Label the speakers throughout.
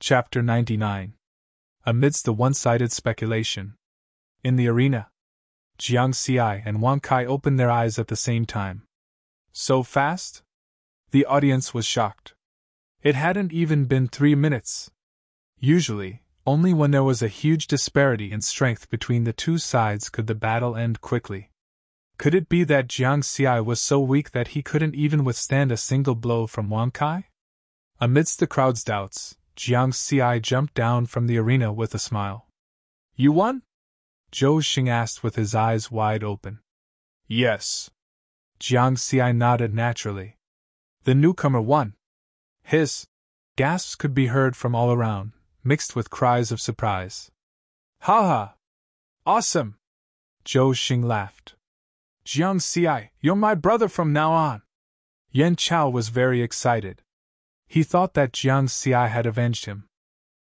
Speaker 1: Chapter 99. Amidst the one-sided speculation. In the arena, Jiang Xiai and Wang Kai opened their eyes at the same time. So fast? The audience was shocked. It hadn't even been 3 minutes. Usually, only when there was a huge disparity in strength between the two sides could the battle end quickly. Could it be that Jiang Xiai was so weak that he couldn't even withstand a single blow from Wang Kai? Amidst the crowd's doubts, Jiang Xiai jumped down from the arena with a smile. You won? Zhou Xing asked with his eyes wide open. Yes. Jiang Xiai nodded naturally. The newcomer won. His gasps could be heard from all around, mixed with cries of surprise. Ha ha! Awesome! Zhou Xing laughed. Jiang Xiai, you're my brother from now on. Yan Chao was very excited. He thought that Jiang Xiai had avenged him.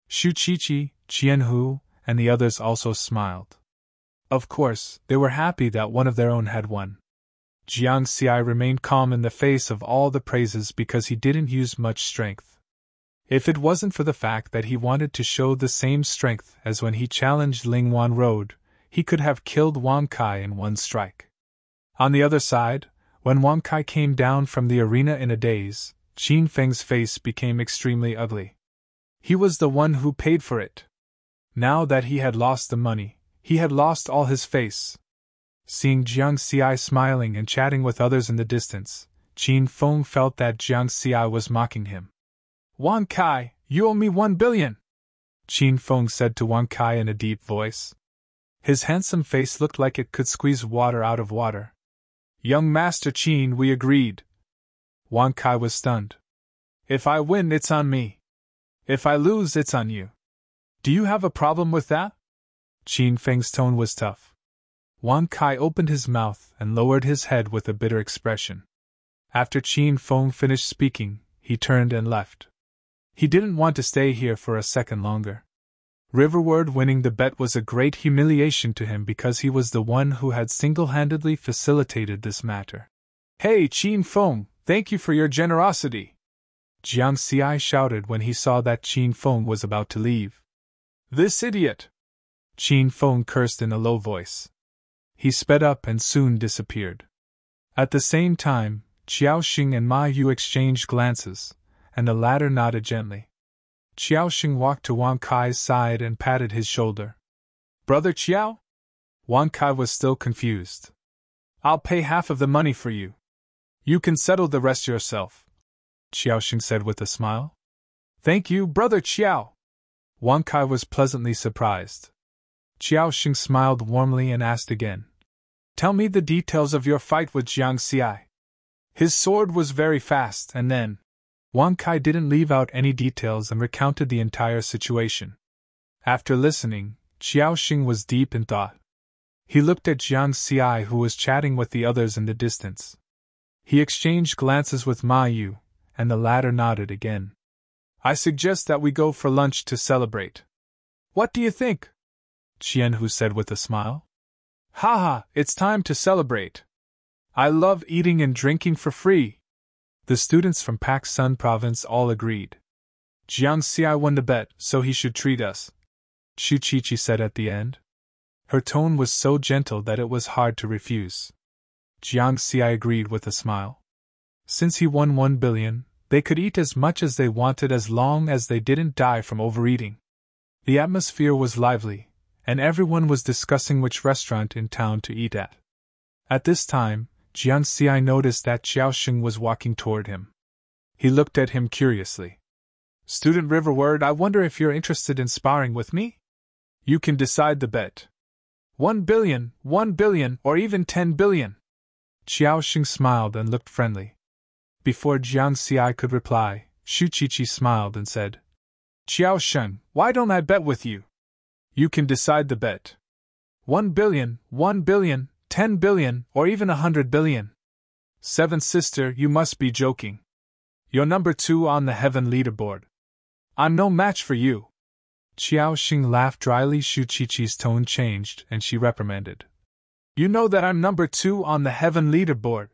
Speaker 1: Xu Qiqi, Qianhu, and the others also smiled. Of course, they were happy that one of their own had won. Jiang Xiai remained calm in the face of all the praises because he didn't use much strength. If it wasn't for the fact that he wanted to show the same strength as when he challenged Ling Wan Road, he could have killed Wang Kai in one strike. On the other side, when Wang Kai came down from the arena in a daze, Qin Feng's face became extremely ugly. He was the one who paid for it. Now that he had lost the money, he had lost all his face. Seeing Jiang Xiai smiling and chatting with others in the distance, Qin Feng felt that Jiang Xiai was mocking him. Wang Kai, you owe me 1 billion! Qin Feng said to Wang Kai in a deep voice. His handsome face looked like it could squeeze water out of water. Young Master Qin, we agreed. Wang Kai was stunned. If I win, it's on me. If I lose, it's on you. Do you have a problem with that? Qin Feng's tone was tough. Wang Kai opened his mouth and lowered his head with a bitter expression. After Qin Feng finished speaking, he turned and left. He didn't want to stay here for a second longer. Riverward winning the bet was a great humiliation to him because he was the one who had single-handedly facilitated this matter. Hey, Qin Feng, thank you for your generosity! Jiang Xiai shouted when he saw that Qin Feng was about to leave. This idiot! Qin Feng cursed in a low voice. He sped up and soon disappeared. At the same time, Qiaoxing and Ma Yu exchanged glances, and the latter nodded gently. Qiaoxing walked to Wang Kai's side and patted his shoulder. Brother Qiao? Wang Kai was still confused. I'll pay half of the money for you. You can settle the rest yourself, Qiaoxing said with a smile. Thank you, Brother Qiao. Wang Kai was pleasantly surprised. Qiaoxing smiled warmly and asked again. Tell me the details of your fight with Jiang Xiai. His sword was very fast, and then Wang Kai didn't leave out any details and recounted the entire situation. After listening, Qiaoxing was deep in thought. He looked at Jiang Xiai, who was chatting with the others in the distance. He exchanged glances with Ma Yu, and the latter nodded again. I suggest that we go for lunch to celebrate. What do you think? Qianhu said with a smile. Ha, it's time to celebrate. I love eating and drinking for free. The students from Pak Sun province all agreed. Jiang Xiai won the bet, so he should treat us, Xu Qiqi said at the end. Her tone was so gentle that it was hard to refuse. Jiang Xiai agreed with a smile. Since he won 1 billion, they could eat as much as they wanted as long as they didn't die from overeating. The atmosphere was lively, and everyone was discussing which restaurant in town to eat at. At this time, Jiang Xiai noticed that Qiaoxing was walking toward him. He looked at him curiously. Student Riverward, I wonder if you're interested in sparring with me? You can decide the bet. 1 billion, 1 billion, or even 10 billion. Qiaoxing smiled and looked friendly. Before Jiang Xiai could reply, Xu Qiqi smiled and said, Qiaoxing, why don't I bet with you? You can decide the bet. 1 billion, 1 billion, 10 billion, or even 100 billion. Seventh sister, you must be joking. You're number 2 on the heaven leaderboard. I'm no match for you. Qiaoxing laughed dryly. Xu Qiqi's tone changed and she reprimanded. You know that I'm number 2 on the heaven leaderboard.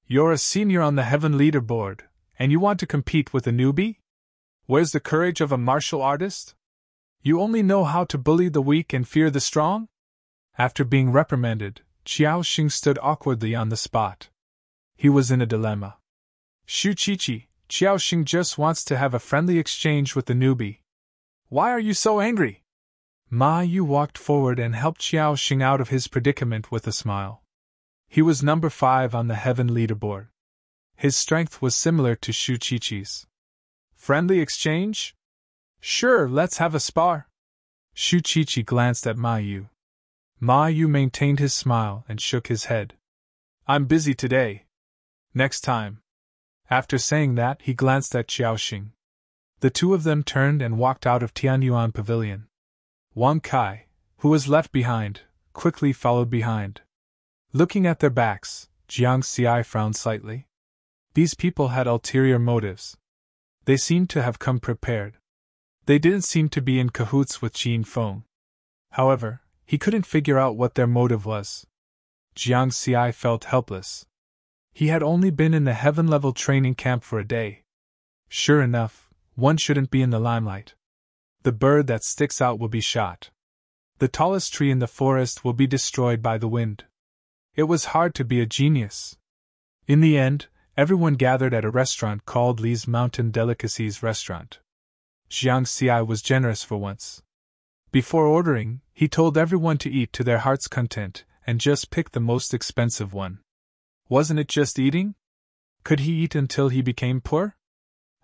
Speaker 1: You're a senior on the heaven leaderboard, and you want to compete with a newbie? Where's the courage of a martial artist? You only know how to bully the weak and fear the strong? After being reprimanded, Qiao Xing stood awkwardly on the spot. He was in a dilemma. Shu Qiqi, Qiao Xing just wants to have a friendly exchange with the newbie. Why are you so angry? Ma Yu walked forward and helped Qiao Xing out of his predicament with a smile. He was number 5 on the heaven leaderboard. His strength was similar to Shu Qiqi's. Friendly exchange? Sure, let's have a spar. Shu Qiqi glanced at Ma Yu. Ma Yu maintained his smile and shook his head. I'm busy today. Next time. After saying that, he glanced at Qiao Xing. The two of them turned and walked out of Tianyuan Pavilion. Wang Kai, who was left behind, quickly followed behind. Looking at their backs, Jiang Xi frowned slightly. These people had ulterior motives. They seemed to have come prepared. They didn't seem to be in cahoots with Qin Feng. However, he couldn't figure out what their motive was. Jiang Xi felt helpless. He had only been in the heaven-level training camp for a day. Sure enough, one shouldn't be in the limelight. The bird that sticks out will be shot. The tallest tree in the forest will be destroyed by the wind. It was hard to be a genius. In the end, everyone gathered at a restaurant called Li's Mountain Delicacies Restaurant. Jiang Xi was generous for once. Before ordering, he told everyone to eat to their heart's content and just pick the most expensive one. Wasn't it just eating? Could he eat until he became poor?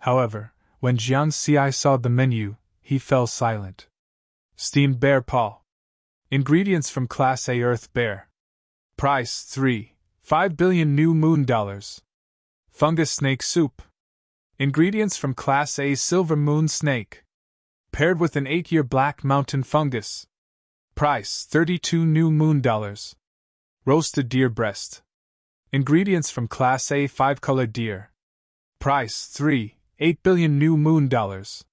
Speaker 1: However, when Jiang Xi saw the menu, he fell silent. Steamed bear paw. Ingredients from Class A Earth Bear. Price 5 billion new moon dollars. Fungus snake soup. Ingredients from Class A Silver Moon Snake. Paired with an 8-year black mountain fungus. Price 32 new moon dollars. Roasted deer breast. Ingredients from Class A 5-colored deer. Price 8 billion new moon dollars.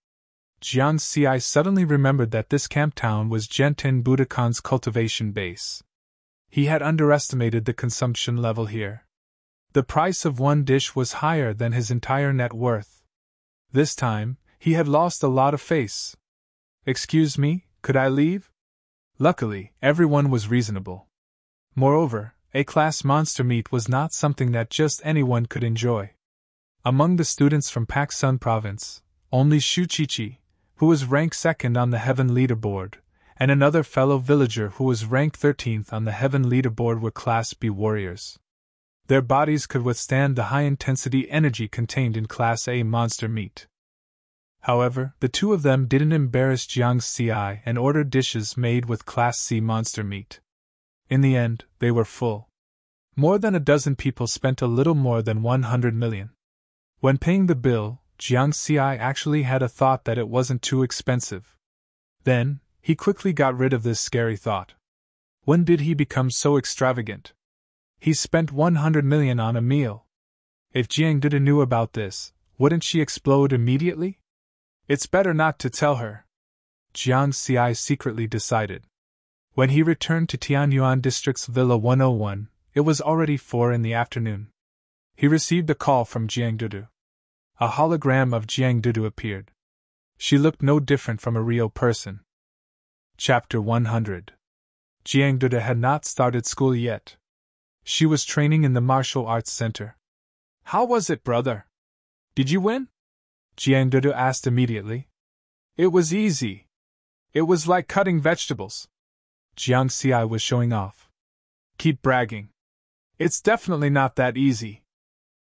Speaker 1: Jiang Xi suddenly remembered that this camp town was Genten Budokan's cultivation base. He had underestimated the consumption level here. The price of one dish was higher than his entire net worth. This time, he had lost a lot of face. Excuse me, could I leave? Luckily, everyone was reasonable. Moreover, A-class monster meat was not something that just anyone could enjoy. Among the students from Paksun Province, only Shu Qiqi, who was ranked 2nd on the Heaven Leaderboard, and another fellow villager who was ranked 13th on the Heaven Leaderboard were Class B warriors. Their bodies could withstand the high-intensity energy contained in Class A monster meat. However, the two of them didn't embarrass Jiang Xi and ordered dishes made with Class C monster meat. In the end, they were full. More than a dozen people spent a little more than 100 million. When paying the bill, Jiang Xi actually had a thought that it wasn't too expensive. Then, he quickly got rid of this scary thought. When did he become so extravagant? He spent 100 million on a meal. If Jiang Duda knew about this, wouldn't she explode immediately? It's better not to tell her, Jiang Xi secretly decided. When he returned to Tianyuan District's Villa 101, it was already 4 in the afternoon. He received a call from Jiang Dudu. A hologram of Jiang Dudu appeared. She looked no different from a real person. Chapter 100. Jiang Dudu had not started school yet. She was training in the martial arts center. How was it, brother? Did you win? Jiang Dudu asked immediately. It was easy. It was like cutting vegetables. Jiang Xi was showing off. Keep bragging. It's definitely not that easy.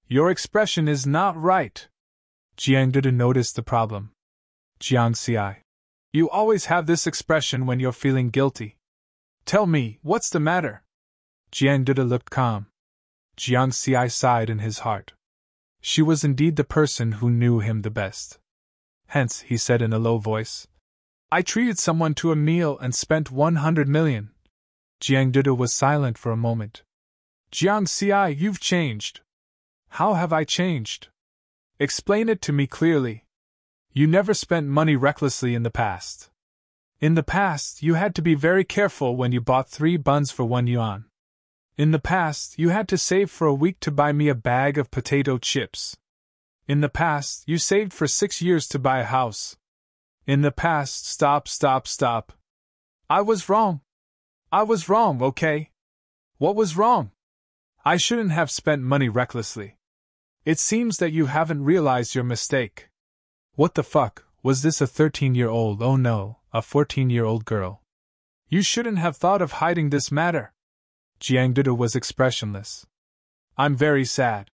Speaker 1: Your expression is not right. Jiang Dudu noticed the problem. Jiang Xi. You always have this expression when you're feeling guilty. Tell me, what's the matter? Jiang Dudu looked calm. Jiang Xi sighed in his heart. She was indeed the person who knew him the best. Hence, he said in a low voice, I treated someone to a meal and spent 100 million. Jiang Dudu was silent for a moment. Jiang Xi, you've changed. How have I changed? Explain it to me clearly. You never spent money recklessly in the past. In the past, you had to be very careful when you bought 3 buns for 1 yuan. In the past, you had to save for a week to buy me a bag of potato chips. In the past, you saved for 6 years to buy a house. In the past, stop. I was wrong. Okay? What was wrong? I shouldn't have spent money recklessly. It seems that you haven't realized your mistake. What the fuck, was this a 13-year-old? Oh no, a 14-year-old girl. You shouldn't have thought of hiding this matter. Jiang Duda was expressionless. I'm very sad.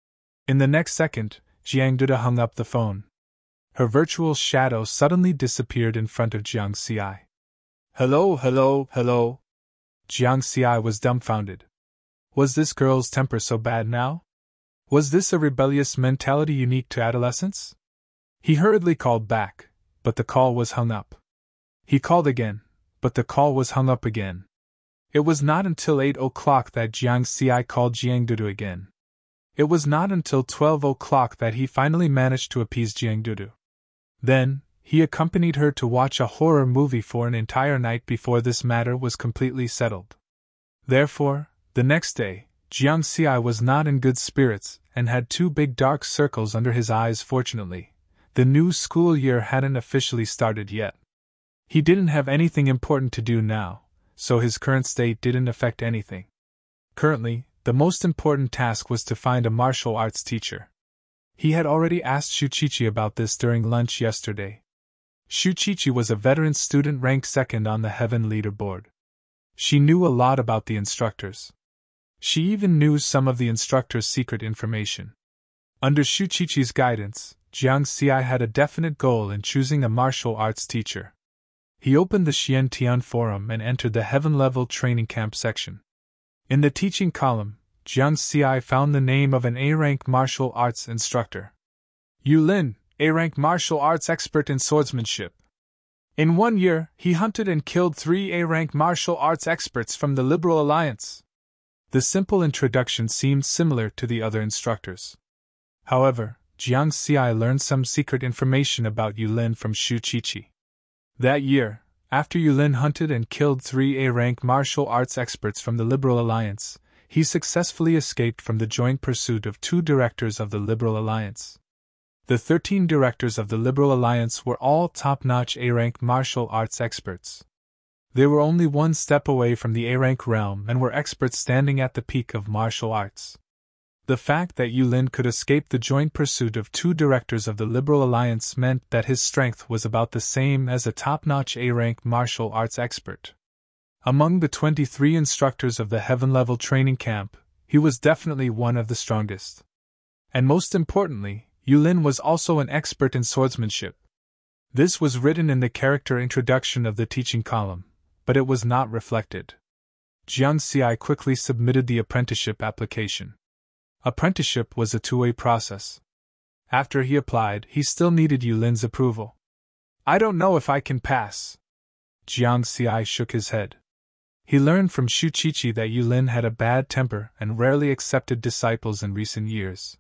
Speaker 1: In the next second, Jiang Duda hung up the phone. Her virtual shadow suddenly disappeared in front of Jiang Xi. Hello. Jiang Xi was dumbfounded. Was this girl's temper so bad now? Was this a rebellious mentality unique to adolescence? He hurriedly called back, but the call was hung up. He called again, but the call was hung up again. It was not until 8 o'clock that Jiang Xi called Jiang Dudu again. It was not until 12 o'clock that he finally managed to appease Jiang Dudu. Then, he accompanied her to watch a horror movie for an entire night before this matter was completely settled. Therefore, the next day, Jiang Xi was not in good spirits and had 2 big dark circles under his eyes. Fortunately, the new school year hadn't officially started yet. He didn't have anything important to do now, so his current state didn't affect anything. Currently, the most important task was to find a martial arts teacher. He had already asked Shu Qiqi about this during lunch yesterday. Shu Qiqi was a veteran student ranked 2nd on the Heaven leaderboard. She knew a lot about the instructors. She even knew some of the instructors' secret information. Under Shu Qiqi's guidance, Jiang Xi had a definite goal in choosing a martial arts teacher. He opened the Xiantian Forum and entered the Heaven-level training camp section. In the teaching column, Jiang Xi found the name of an A-rank martial arts instructor. Yu Lin, A-rank martial arts expert in swordsmanship. In 1 year, he hunted and killed 3 A-rank martial arts experts from the Liberal Alliance. The simple introduction seemed similar to the other instructors. However, Jiang Xi learned some secret information about Yu Lin from Shu Qiqi. That year, after Yu Lin hunted and killed 3 A-rank martial arts experts from the Liberal Alliance, he successfully escaped from the joint pursuit of 2 directors of the Liberal Alliance. The 13 directors of the Liberal Alliance were all top-notch A-rank martial arts experts. They were only 1 step away from the A-rank realm and were experts standing at the peak of martial arts. The fact that Yu Lin could escape the joint pursuit of 2 directors of the Liberal Alliance meant that his strength was about the same as a top-notch A-rank martial arts expert. Among the 23 instructors of the Heaven-level training camp, he was definitely one of the strongest. And most importantly, Yu Lin was also an expert in swordsmanship. This was written in the character introduction of the teaching column, but it was not reflected. Jiang Xi quickly submitted the apprenticeship application. Apprenticeship was a 2-way process. After he applied, he still needed Yu Lin's approval. I don't know if I can pass. Jiang Xi shook his head. He learned from Shu Qiqi that Yu Lin had a bad temper and rarely accepted disciples in recent years.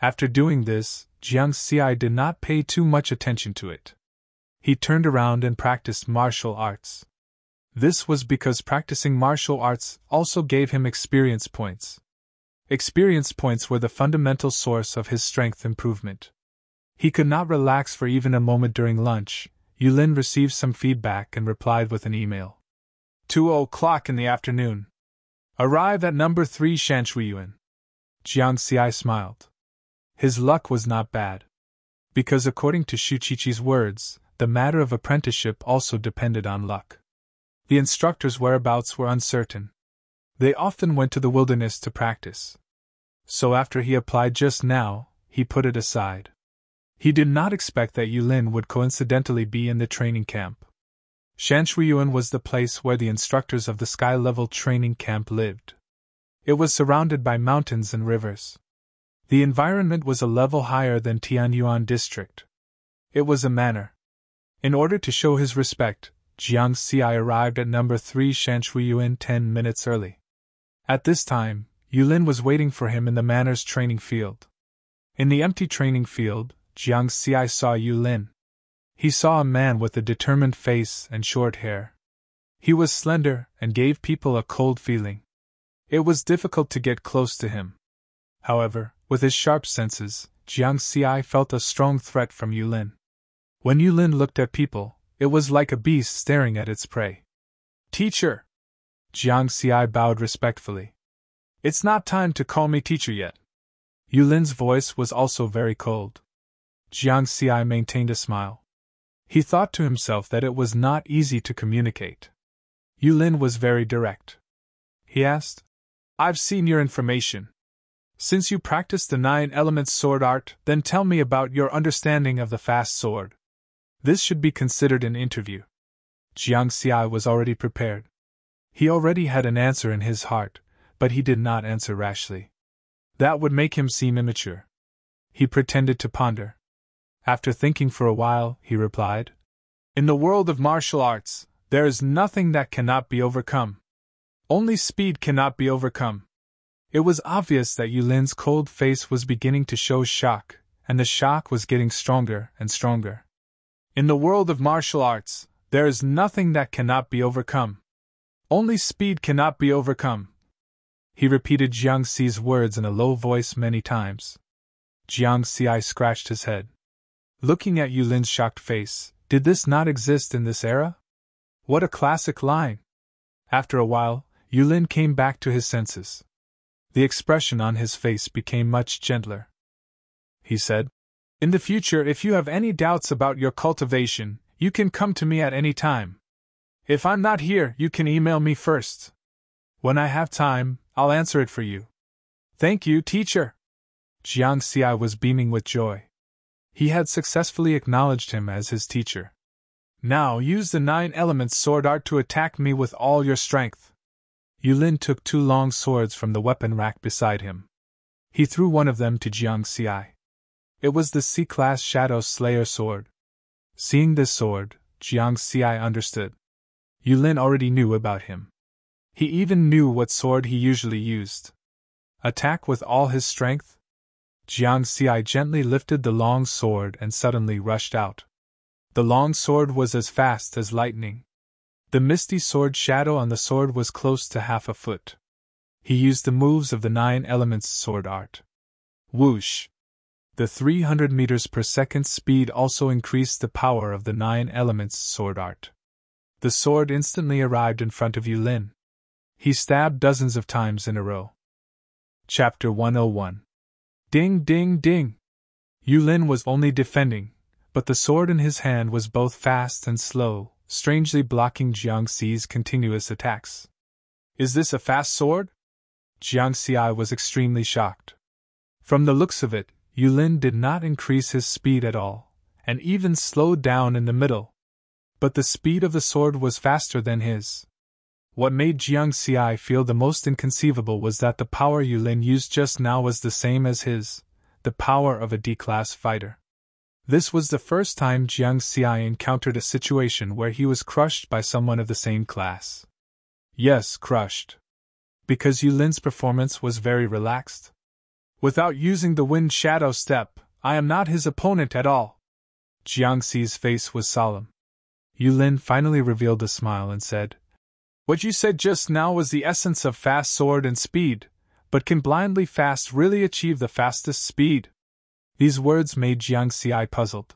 Speaker 1: After doing this, Jiang Xi did not pay too much attention to it. He turned around and practiced martial arts. This was because practicing martial arts also gave him experience points. Experience points were the fundamental source of his strength improvement. He could not relax for even a moment during lunch. Yu Lin received some feedback and replied with an email. 2 o'clock in the afternoon. Arrive at number 3 Shanshuiyuan. Jiang Xi smiled. His luck was not bad. Because according to Shu Qiqi's words, the matter of apprenticeship also depended on luck. The instructors' whereabouts were uncertain. They often went to the wilderness to practice. So after he applied just now, he put it aside. He did not expect that Yu Lin would coincidentally be in the training camp. Shanshuiyuan was the place where the instructors of the sky-level training camp lived. It was surrounded by mountains and rivers. The environment was a level higher than Tianyuan district. It was a manor. In order to show his respect, Jiang Xi arrived at number 3 Shanshuiyuan 10 minutes early. At this time, Yu Lin was waiting for him in the manor's training field. In the empty training field, Jiang Xi saw Yu Lin. He saw a man with a determined face and short hair. He was slender and gave people a cold feeling. It was difficult to get close to him. However, with his sharp senses, Jiang Xi felt a strong threat from Yulin. When Yulin looked at people, it was like a beast staring at its prey. Teacher! Jiang Xi bowed respectfully. It's not time to call me teacher yet. Yulin's voice was also very cold. Jiang Xi maintained a smile. He thought to himself that it was not easy to communicate. Yulin was very direct. He asked, I've seen your information. Since you practice the 9 elements sword art, then tell me about your understanding of the fast sword. This should be considered an interview. Jiang Xi was already prepared. He already had an answer in his heart, but he did not answer rashly. That would make him seem immature. He pretended to ponder. After thinking for a while, he replied, In the world of martial arts, there is nothing that cannot be overcome. Only speed cannot be overcome. It was obvious that Yulin's cold face was beginning to show shock, and the shock was getting stronger and stronger. In the world of martial arts, there is nothing that cannot be overcome. Only speed cannot be overcome. He repeated Jiang Xi's words in a low voice many times. Jiang Xi scratched his head. Looking at Yulin's shocked face, did this not exist in this era? What a classic line! After a while, Yulin came back to his senses. The expression on his face became much gentler. He said, In the future, if you have any doubts about your cultivation, you can come to me at any time. If I'm not here, you can email me first. When I have time, I'll answer it for you. Thank you, teacher. Jiang Xi was beaming with joy. He had successfully acknowledged him as his teacher. Now use the 9 elements sword art to attack me with all your strength. Yulin took 2 long swords from the weapon rack beside him. He threw one of them to Jiang Xi. It was the C-class Shadow Slayer sword. Seeing this sword, Jiang Xi understood. Yulin already knew about him. He even knew what sword he usually used. Attack with all his strength? Jiang Xi gently lifted the long sword and suddenly rushed out. The long sword was as fast as lightning. The misty sword shadow on the sword was close to half a foot. He used the moves of the 9 elements sword art. Whoosh! The 300 meters per second speed also increased the power of the 9 elements sword art. The sword instantly arrived in front of Yulin. He stabbed dozens of times in a row. Chapter 101. Ding ding ding! Yulin was only defending, but the sword in his hand was both fast and slow, strangely blocking Jiang Xi's continuous attacks. Is this a fast sword? Jiang Xi was extremely shocked. From the looks of it, Yulin did not increase his speed at all, and even slowed down in the middle. But the speed of the sword was faster than his. What made Jiang Xi feel the most inconceivable was that the power Yulin used just now was the same as his, the power of a D-class fighter. This was the first time Jiang Xi encountered a situation where he was crushed by someone of the same class. Yes, crushed. Because Yulin's performance was very relaxed. Without using the wind shadow step, I am not his opponent at all. Jiang Xi's face was solemn. Yulin finally revealed a smile and said, What you said just now was the essence of fast sword and speed, but can blindly fast really achieve the fastest speed? These words made Jiang Xi puzzled.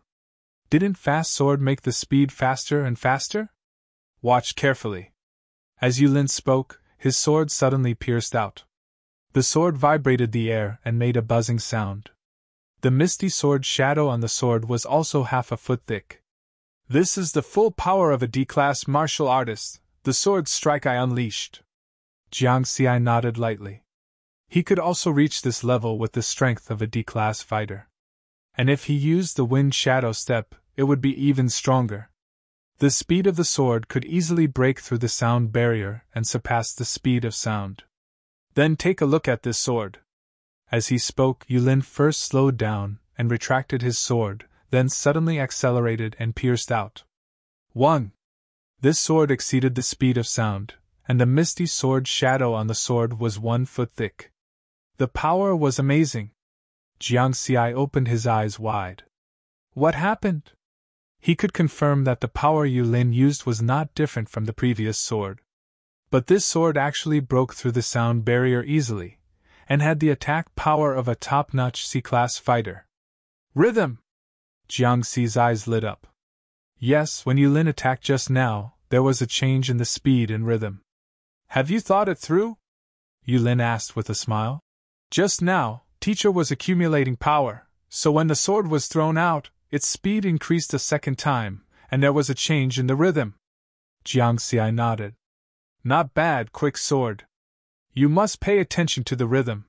Speaker 1: Didn't fast sword make the speed faster and faster? Watch carefully. As Yulin spoke, his sword suddenly pierced out. The sword vibrated the air and made a buzzing sound. The misty sword shadow on the sword was also half a foot thick. This is the full power of a D-class martial artist, the sword strike I unleashed. Jiang Xi nodded lightly. He could also reach this level with the strength of a D-class fighter. And if he used the wind shadow step, it would be even stronger. The speed of the sword could easily break through the sound barrier and surpass the speed of sound. Then take a look at this sword. As he spoke, Yulin first slowed down and retracted his sword, then suddenly accelerated and pierced out. 1. This sword exceeded the speed of sound, and the misty sword shadow on the sword was 1 foot thick. The power was amazing. Jiang Xi opened his eyes wide. What happened? He could confirm that the power Yulin used was not different from the previous sword. But this sword actually broke through the sound barrier easily, and had the attack power of a top-notch C-class fighter. Rhythm! Jiang Xi's eyes lit up. Yes, when Yulin attacked just now, there was a change in the speed and rhythm. Have you thought it through? Yulin asked with a smile. Just now, teacher was accumulating power, so when the sword was thrown out, its speed increased a second time, and there was a change in the rhythm. Jiang Xi nodded. Not bad, quick sword. You must pay attention to the rhythm.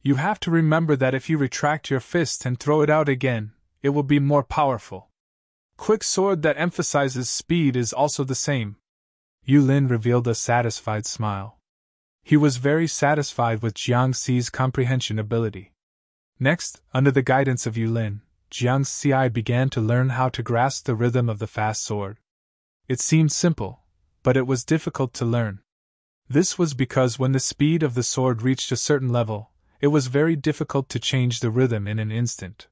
Speaker 1: You have to remember that if you retract your fist and throw it out again, it will be more powerful. Quick sword that emphasizes speed is also the same. Yulin revealed a satisfied smile. He was very satisfied with Jiang Xi's comprehension ability. Next, under the guidance of Yulin, Jiang Xi began to learn how to grasp the rhythm of the fast sword. It seemed simple, but it was difficult to learn. This was because when the speed of the sword reached a certain level, it was very difficult to change the rhythm in an instant.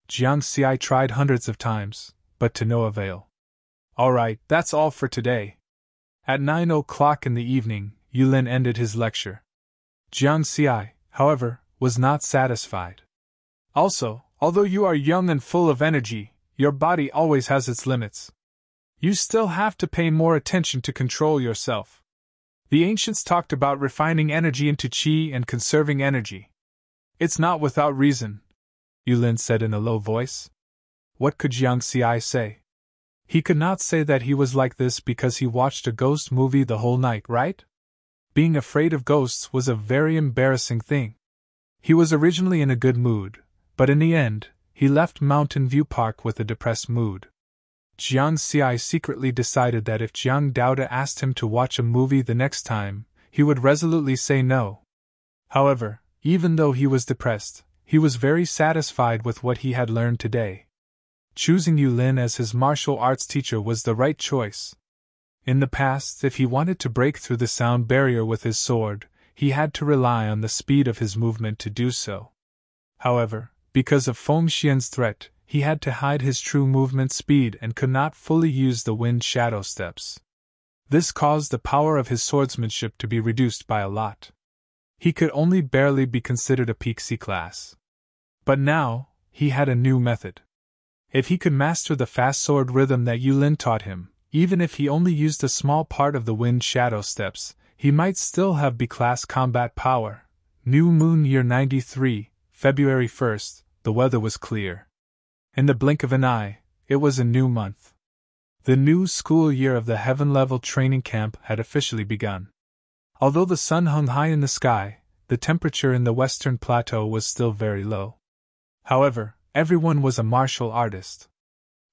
Speaker 1: Jiang Xi tried hundreds of times, but to no avail. Alright, that's all for today. At 9 o'clock in the evening, Yulin ended his lecture. Jiang Xi, however, was not satisfied. Also, although you are young and full of energy, your body always has its limits. You still have to pay more attention to control yourself. The ancients talked about refining energy into qi and conserving energy. It's not without reason, Yulin said in a low voice. What could Jiang Xi say? He could not say that he was like this because he watched a ghost movie the whole night, right? Being afraid of ghosts was a very embarrassing thing. He was originally in a good mood, but in the end, he left Mountain View Park with a depressed mood. Jiang Xi secretly decided that if Jiang Daoda asked him to watch a movie the next time, he would resolutely say no. However, even though he was depressed, he was very satisfied with what he had learned today. Choosing Yulin as his martial arts teacher was the right choice. In the past, if he wanted to break through the sound barrier with his sword, he had to rely on the speed of his movement to do so. However, because of Feng Xian's threat, he had to hide his true movement speed and could not fully use the wind shadow steps. This caused the power of his swordsmanship to be reduced by a lot. He could only barely be considered a peak C class. But now, he had a new method. If he could master the fast sword rhythm that Yulin taught him, even if he only used a small part of the wind shadow steps, he might still have B-class combat power. New Moon Year 93, February 1st, the weather was clear. In the blink of an eye, it was a new month. The new school year of the Heaven-level training camp had officially begun. Although the sun hung high in the sky, the temperature in the western plateau was still very low. However, everyone was a martial artist.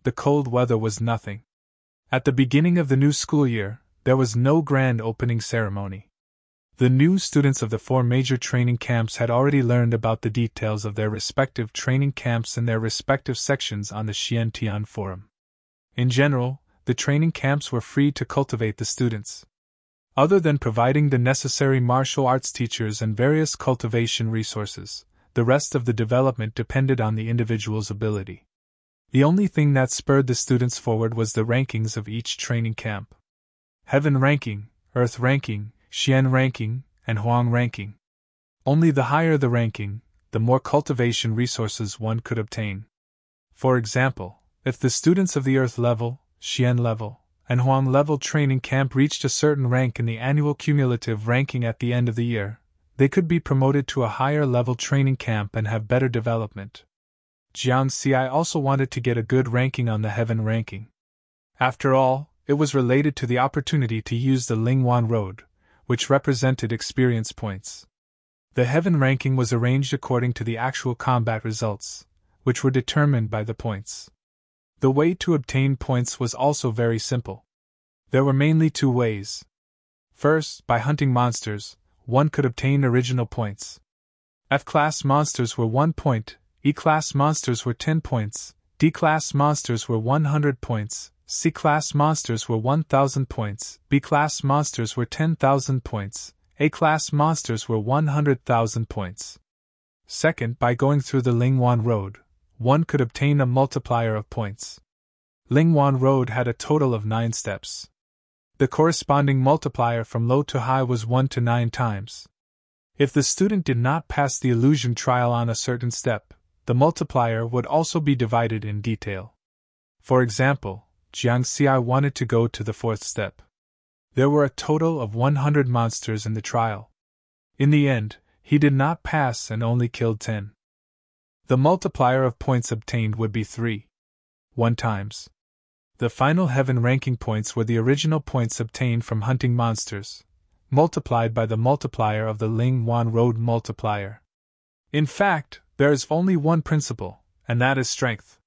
Speaker 1: The cold weather was nothing. At the beginning of the new school year, there was no grand opening ceremony. The new students of the 4 major training camps had already learned about the details of their respective training camps in their respective sections on the Xiantian Forum. In general, the training camps were free to cultivate the students. Other than providing the necessary martial arts teachers and various cultivation resources, the rest of the development depended on the individual's ability. The only thing that spurred the students forward was the rankings of each training camp. Heaven ranking, Earth ranking, Xian ranking, and Huang ranking. Only the higher the ranking, the more cultivation resources one could obtain. For example, if the students of the Earth level, Xian level, and Huang level training camp reached a certain rank in the annual cumulative ranking at the end of the year, they could be promoted to a higher level training camp and have better development. Jiang Xi also wanted to get a good ranking on the Heaven ranking. After all, it was related to the opportunity to use the Lingwan Road, which represented experience points. The Heaven ranking was arranged according to the actual combat results, which were determined by the points. The way to obtain points was also very simple. There were mainly 2 ways. First, by hunting monsters, one could obtain original points. F-class monsters were 1 point, E-class monsters were 10 points, D-class monsters were 100 points, C-class monsters were 1,000 points, B-class monsters were 10,000 points, A-class monsters were 100,000 points. Second, by going through the Lingwan Road, one could obtain a multiplier of points. Lingwan Road had a total of 9 steps. The corresponding multiplier from low to high was 1 to 9 times. If the student did not pass the illusion trial on a certain step, the multiplier would also be divided in detail. For example, Jiang Xi wanted to go to the fourth step. There were a total of 100 monsters in the trial. In the end, he did not pass and only killed 10. The multiplier of points obtained would be 3. 1 times. The final heaven ranking points were the original points obtained from hunting monsters, multiplied by the multiplier of the Ling Wan Road multiplier. In fact, there is only one principle, and that is strength.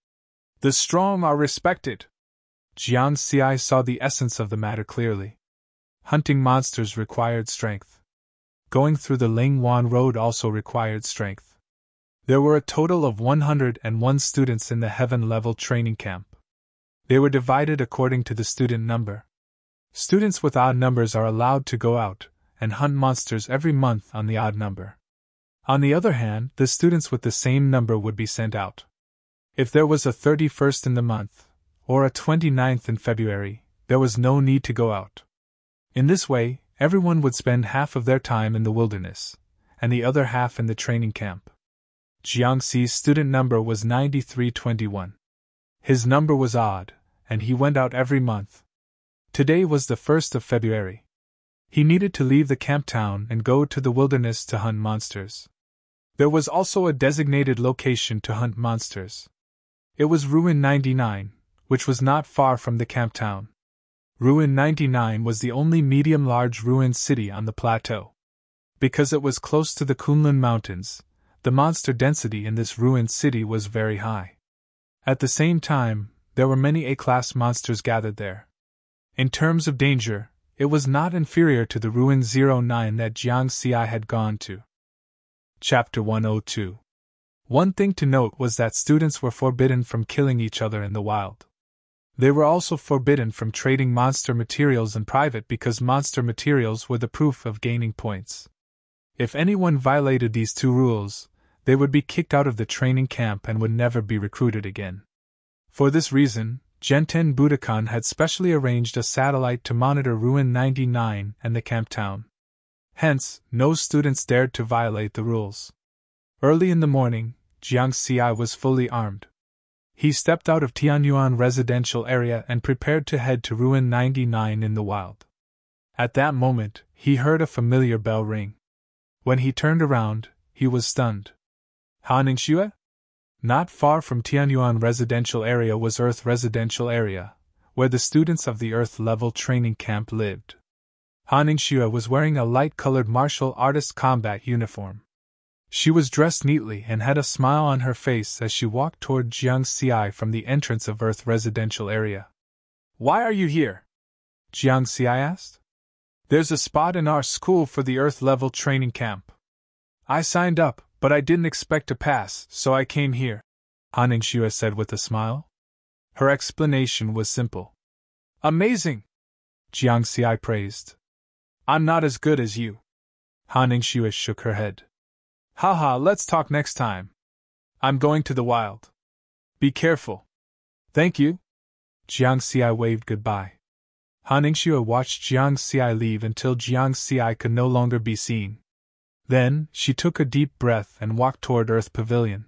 Speaker 1: The strong are respected. Jiang Xi saw the essence of the matter clearly. Hunting monsters required strength. Going through the Ling Wan Road also required strength. There were a total of 101 students in the heaven-level training camp. They were divided according to the student number. Students with odd numbers are allowed to go out and hunt monsters every month on the odd number. On the other hand, the students with the same number would be sent out. If there was a 31st in the month, or a 29th in February, there was no need to go out. In this way, everyone would spend half of their time in the wilderness, and the other half in the training camp. Jiang Xi's student number was 9321. His number was odd, and he went out every month. Today was the 1st of February. He needed to leave the camp town and go to the wilderness to hunt monsters. There was also a designated location to hunt monsters. It was Ruin 99, which was not far from the camp town. Ruin 99 was the only medium-large ruined city on the plateau. Because it was close to the Kunlun Mountains, the monster density in this ruined city was very high. At the same time, there were many A-class monsters gathered there. In terms of danger, it was not inferior to the Ruin 09 that Jiang Xi had gone to. Chapter 102. One thing to note was that students were forbidden from killing each other in the wild. They were also forbidden from trading monster materials in private because monster materials were the proof of gaining points. If anyone violated these 2 rules, they would be kicked out of the training camp and would never be recruited again. For this reason, Genten Budokan had specially arranged a satellite to monitor Ruin 99 and the camp town. Hence, no students dared to violate the rules. Early in the morning, Jiang Xi was fully armed. He stepped out of Tianyuan residential area and prepared to head to Ruin 99 in the wild. At that moment, he heard a familiar bell ring. When he turned around, he was stunned. Haningshue? Not far from Tianyuan residential area was Earth residential area, where the students of the Earth-level training camp lived. Haningshue was wearing a light-colored martial artist combat uniform. She was dressed neatly and had a smile on her face as she walked toward Jiang Xi from the entrance of Earth residential area. "Why are you here?" Jiang Xi asked. "There's a spot in our school for the Earth-level training camp. I signed up, but I didn't expect to pass, so I came here," Haningshue said with a smile. Her explanation was simple. "Amazing!" Jiang Xi praised. "I'm not as good as you." Haningshue shook her head. "Haha, let's talk next time. I'm going to the wild. Be careful." "Thank you." Jiang Xi waved goodbye. Haningshue watched Jiang Xi leave until Jiang Xi could no longer be seen. Then, she took a deep breath and walked toward Earth Pavilion.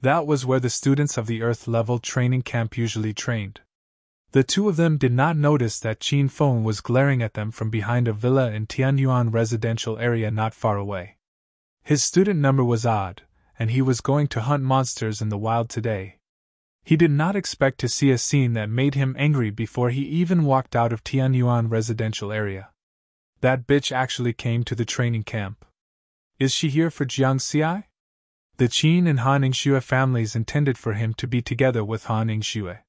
Speaker 1: That was where the students of the Earth-level training camp usually trained. The 2 of them did not notice that Qin Feng was glaring at them from behind a villa in Tianyuan residential area not far away. His student number was odd, and he was going to hunt monsters in the wild today. He did not expect to see a scene that made him angry before he even walked out of Tianyuan residential area. That bitch actually came to the training camp. Is she here for Jiang Xi? The Qin and Haningshue families intended for him to be together with Haningshue.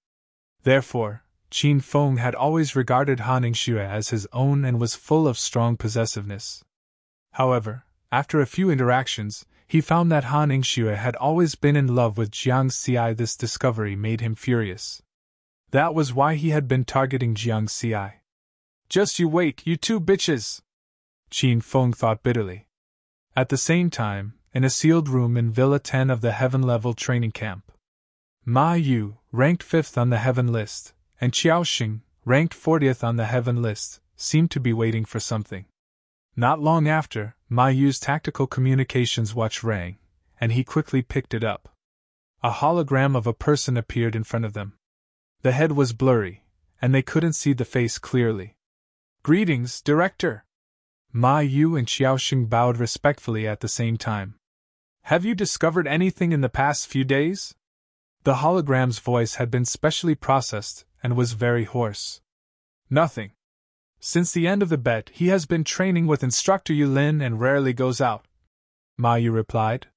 Speaker 1: Therefore, Qin Feng had always regarded Haningshue as his own and was full of strong possessiveness. However, after a few interactions, he found that Haningshue had always been in love with Jiang Xi. This discovery made him furious. That was why he had been targeting Jiang Xi. "Just you wait, you 2 bitches!" Qin Feng thought bitterly. At the same time, in a sealed room in Villa 10 of the Heaven-level training camp, Ma Yu, ranked 5th on the Heaven list, and Qiao Xing, ranked 40th on the Heaven list, seemed to be waiting for something. Not long after, Ma Yu's tactical communications watch rang, and he quickly picked it up. A hologram of a person appeared in front of them. The head was blurry, and they couldn't see the face clearly. "Greetings, Director!" Ma Yu and Xiaoxing bowed respectfully at the same time. "Have you discovered anything in the past few days?" The hologram's voice had been specially processed and was very hoarse. "Nothing. Since the end of the bet, he has been training with Instructor Yulin and rarely goes out," Ma Yu replied.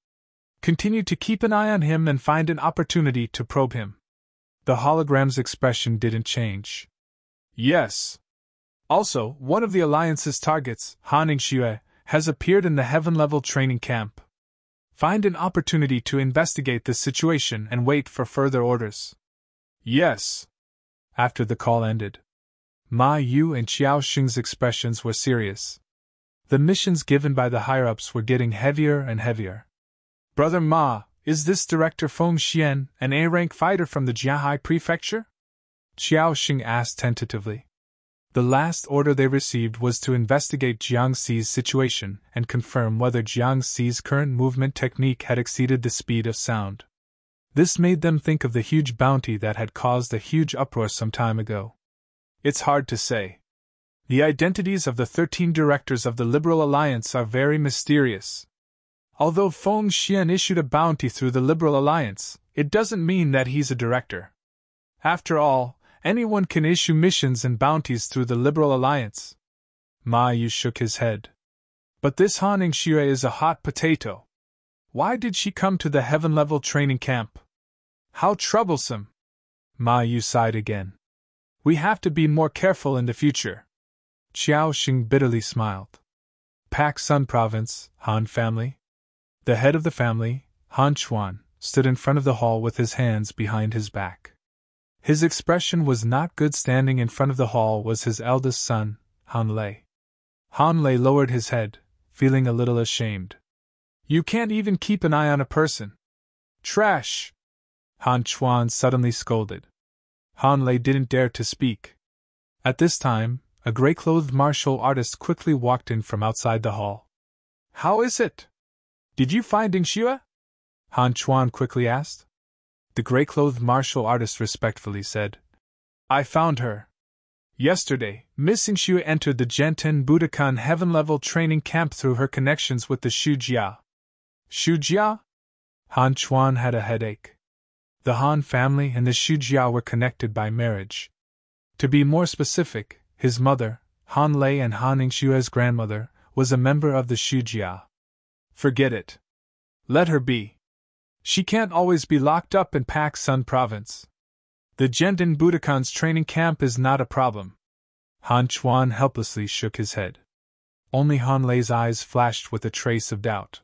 Speaker 1: "Continue to keep an eye on him and find an opportunity to probe him." The hologram's expression didn't change. "Yes. Also, one of the Alliance's targets, Han Ningxue, has appeared in the heaven-level training camp. Find an opportunity to investigate this situation and wait for further orders." "Yes." After the call ended, Ma Yu and Xiaoxing's expressions were serious. The missions given by the higher-ups were getting heavier and heavier. "Brother Ma, is this Director Feng Xian an A-rank fighter from the Jiahai Prefecture?" Xiaoxing asked tentatively. The last order they received was to investigate Jiangxi's situation and confirm whether Jiangxi's current movement technique had exceeded the speed of sound. This made them think of the huge bounty that had caused a huge uproar some time ago. "It's hard to say. The identities of the 13 directors of the Liberal Alliance are very mysterious. Although Feng Xian issued a bounty through the Liberal Alliance, it doesn't mean that he's a director. After all, anyone can issue missions and bounties through the Liberal Alliance." Ma Yu shook his head. "But this Han Ningxue is a hot potato. Why did she come to the heaven-level training camp? How troublesome!" Ma Yu sighed again. "We have to be more careful in the future." Xiaoxing bitterly smiled. Pak Sun Province, Han family. The head of the family, Han Chuan, stood in front of the hall with his hands behind his back. His expression was not good. Standing in front of the hall was his eldest son, Han Lei. Han Lei lowered his head, feeling a little ashamed. "You can't even keep an eye on a person. Trash!" Han Chuan suddenly scolded. Han Lei didn't dare to speak. At this time, a gray-clothed martial artist quickly walked in from outside the hall. "How is it? Did you find Ningxue?" Han Chuan quickly asked. The gray-clothed martial artist respectfully said, "I found her. Yesterday, Miss Ningxue entered the Genten Budokan heaven-level training camp through her connections with the Shujia." "Shujia?" Han Chuan had a headache. The Han family and the Shujia were connected by marriage. To be more specific, his mother, Han Lei, and Han Ningxue's grandmother, was a member of the Shujia. "Forget it. Let her be. She can't always be locked up in Pak Sun Province. The Genten Budokan's training camp is not a problem." Han Chuan helplessly shook his head. Only Han Lei's eyes flashed with a trace of doubt.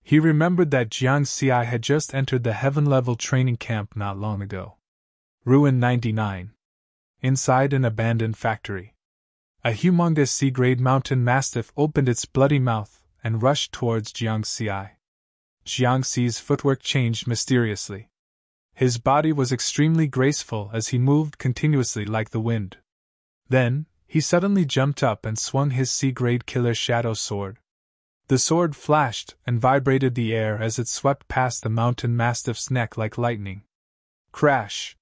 Speaker 1: He remembered that Jiangxi had just entered the heaven-level training camp not long ago. Ruin 99. Inside an abandoned factory, a humongous C-grade mountain mastiff opened its bloody mouth and rushed towards Jiangxi. Jiangxi's footwork changed mysteriously. His body was extremely graceful as he moved continuously like the wind. Then, he suddenly jumped up and swung his C-grade killer shadow sword. The sword flashed and vibrated the air as it swept past the mountain mastiff's neck like lightning. Crash!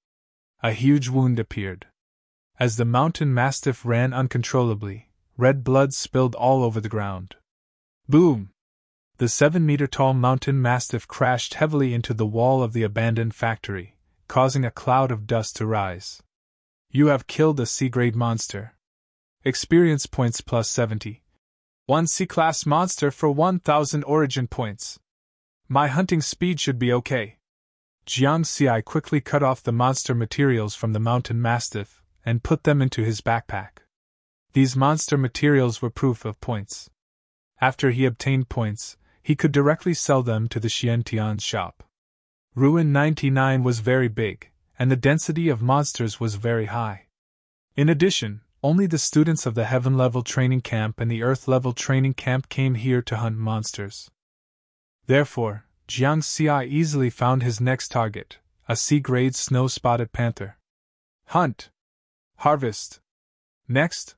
Speaker 1: A huge wound appeared. As the mountain mastiff ran uncontrollably, red blood spilled all over the ground. Boom! The 7-meter-tall mountain mastiff crashed heavily into the wall of the abandoned factory, causing a cloud of dust to rise. "You have killed a C-grade monster. Experience points plus 70. 1 C-class monster for 1,000 origin points. My hunting speed should be okay." Jiangxi quickly cut off the monster materials from the mountain mastiff and put them into his backpack. These monster materials were proof of points. After he obtained points, he could directly sell them to the Xiantian's shop. Ruin 99 was very big, and the density of monsters was very high. In addition, only the students of the Heaven-level training camp and the Earth-level training camp came here to hunt monsters. Therefore, Jiangxi easily found his next target, a C-grade snow-spotted panther. Hunt! Harvest! Next!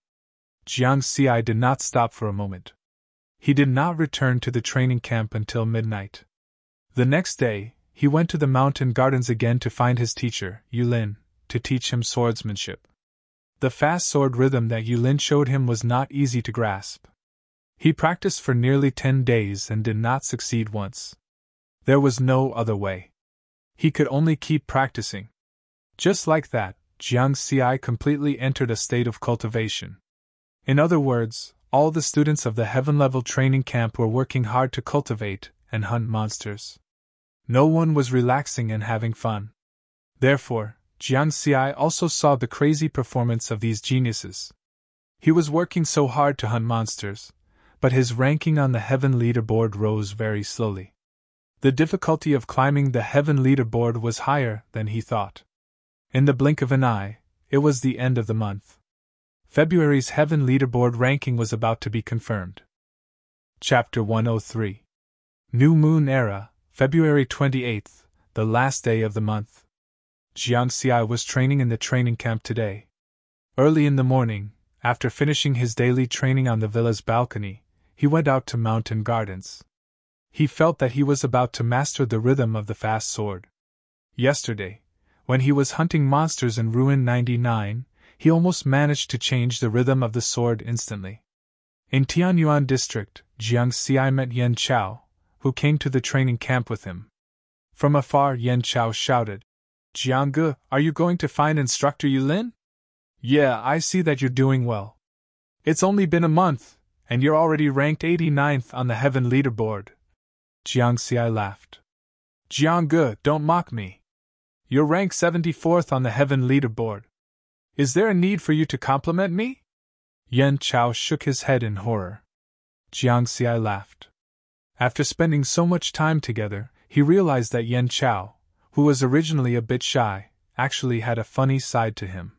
Speaker 1: Jiangxi did not stop for a moment. He did not return to the training camp until midnight. The next day, he went to the mountain gardens again to find his teacher, Yulin, to teach him swordsmanship. The fast sword rhythm that Yulin showed him was not easy to grasp. He practiced for nearly 10 days and did not succeed once. There was no other way. He could only keep practicing. Just like that, Jiang Xi completely entered a state of cultivation. In other words, all the students of the heaven-level training camp were working hard to cultivate and hunt monsters. No one was relaxing and having fun. Therefore, Jiang Xi also saw the crazy performance of these geniuses. He was working so hard to hunt monsters, but his ranking on the heaven leaderboard rose very slowly. The difficulty of climbing the heaven leaderboard was higher than he thought. In the blink of an eye, it was the end of the month. February's heaven leaderboard ranking was about to be confirmed. Chapter 103. New Moon Era, February 28th, the last day of the month. Jiang Xi was training in the training camp today. Early in the morning, after finishing his daily training on the villa's balcony, he went out to mountain gardens. He felt that he was about to master the rhythm of the fast sword. Yesterday, when he was hunting monsters in Ruin 99, he almost managed to change the rhythm of the sword instantly. In Tianyuan district, Jiang Xi met Yan Chao, who came to the training camp with him. From afar, Yan Chao shouted, "Jiang Ge, are you going to find instructor Yulin?" "Yeah, I see that you're doing well. It's only been a month, and you're already ranked 89th on the heaven leaderboard." Jiang Xi laughed. "Jiang Ge, don't mock me. You're ranked 74th on the heaven leaderboard. Is there a need for you to compliment me?" Yan Chao shook his head in horror. Jiang Xi laughed. After spending so much time together, he realized that Yan Chao, who was originally a bit shy, actually had a funny side to him.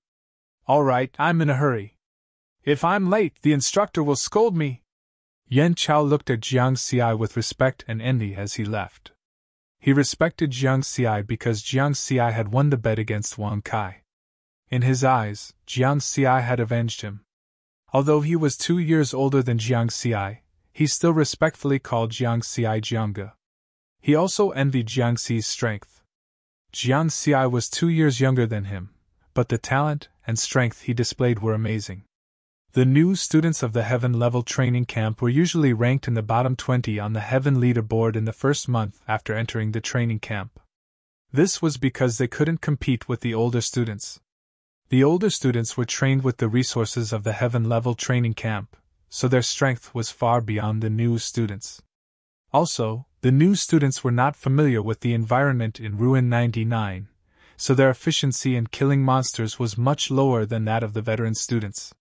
Speaker 1: "All right, I'm in a hurry. If I'm late, the instructor will scold me." Yan Chao looked at Jiang Xi with respect and envy as he left. He respected Jiang Xi because Jiang Xi had won the bet against Wang Kai. In his eyes, Jiang Xi had avenged him. Although he was 2 years older than Jiang Xi, he still respectfully called Jiang Xi Jiangge. He also envied Jiang Xi's strength. Jiang Xi was 2 years younger than him, but the talent and strength he displayed were amazing. The new students of the heaven-level training camp were usually ranked in the bottom 20 on the heaven leaderboard in the first month after entering the training camp. This was because they couldn't compete with the older students. The older students were trained with the resources of the heaven-level training camp, so their strength was far beyond the new students. Also, the new students were not familiar with the environment in Ruin 99, so their efficiency in killing monsters was much lower than that of the veteran students.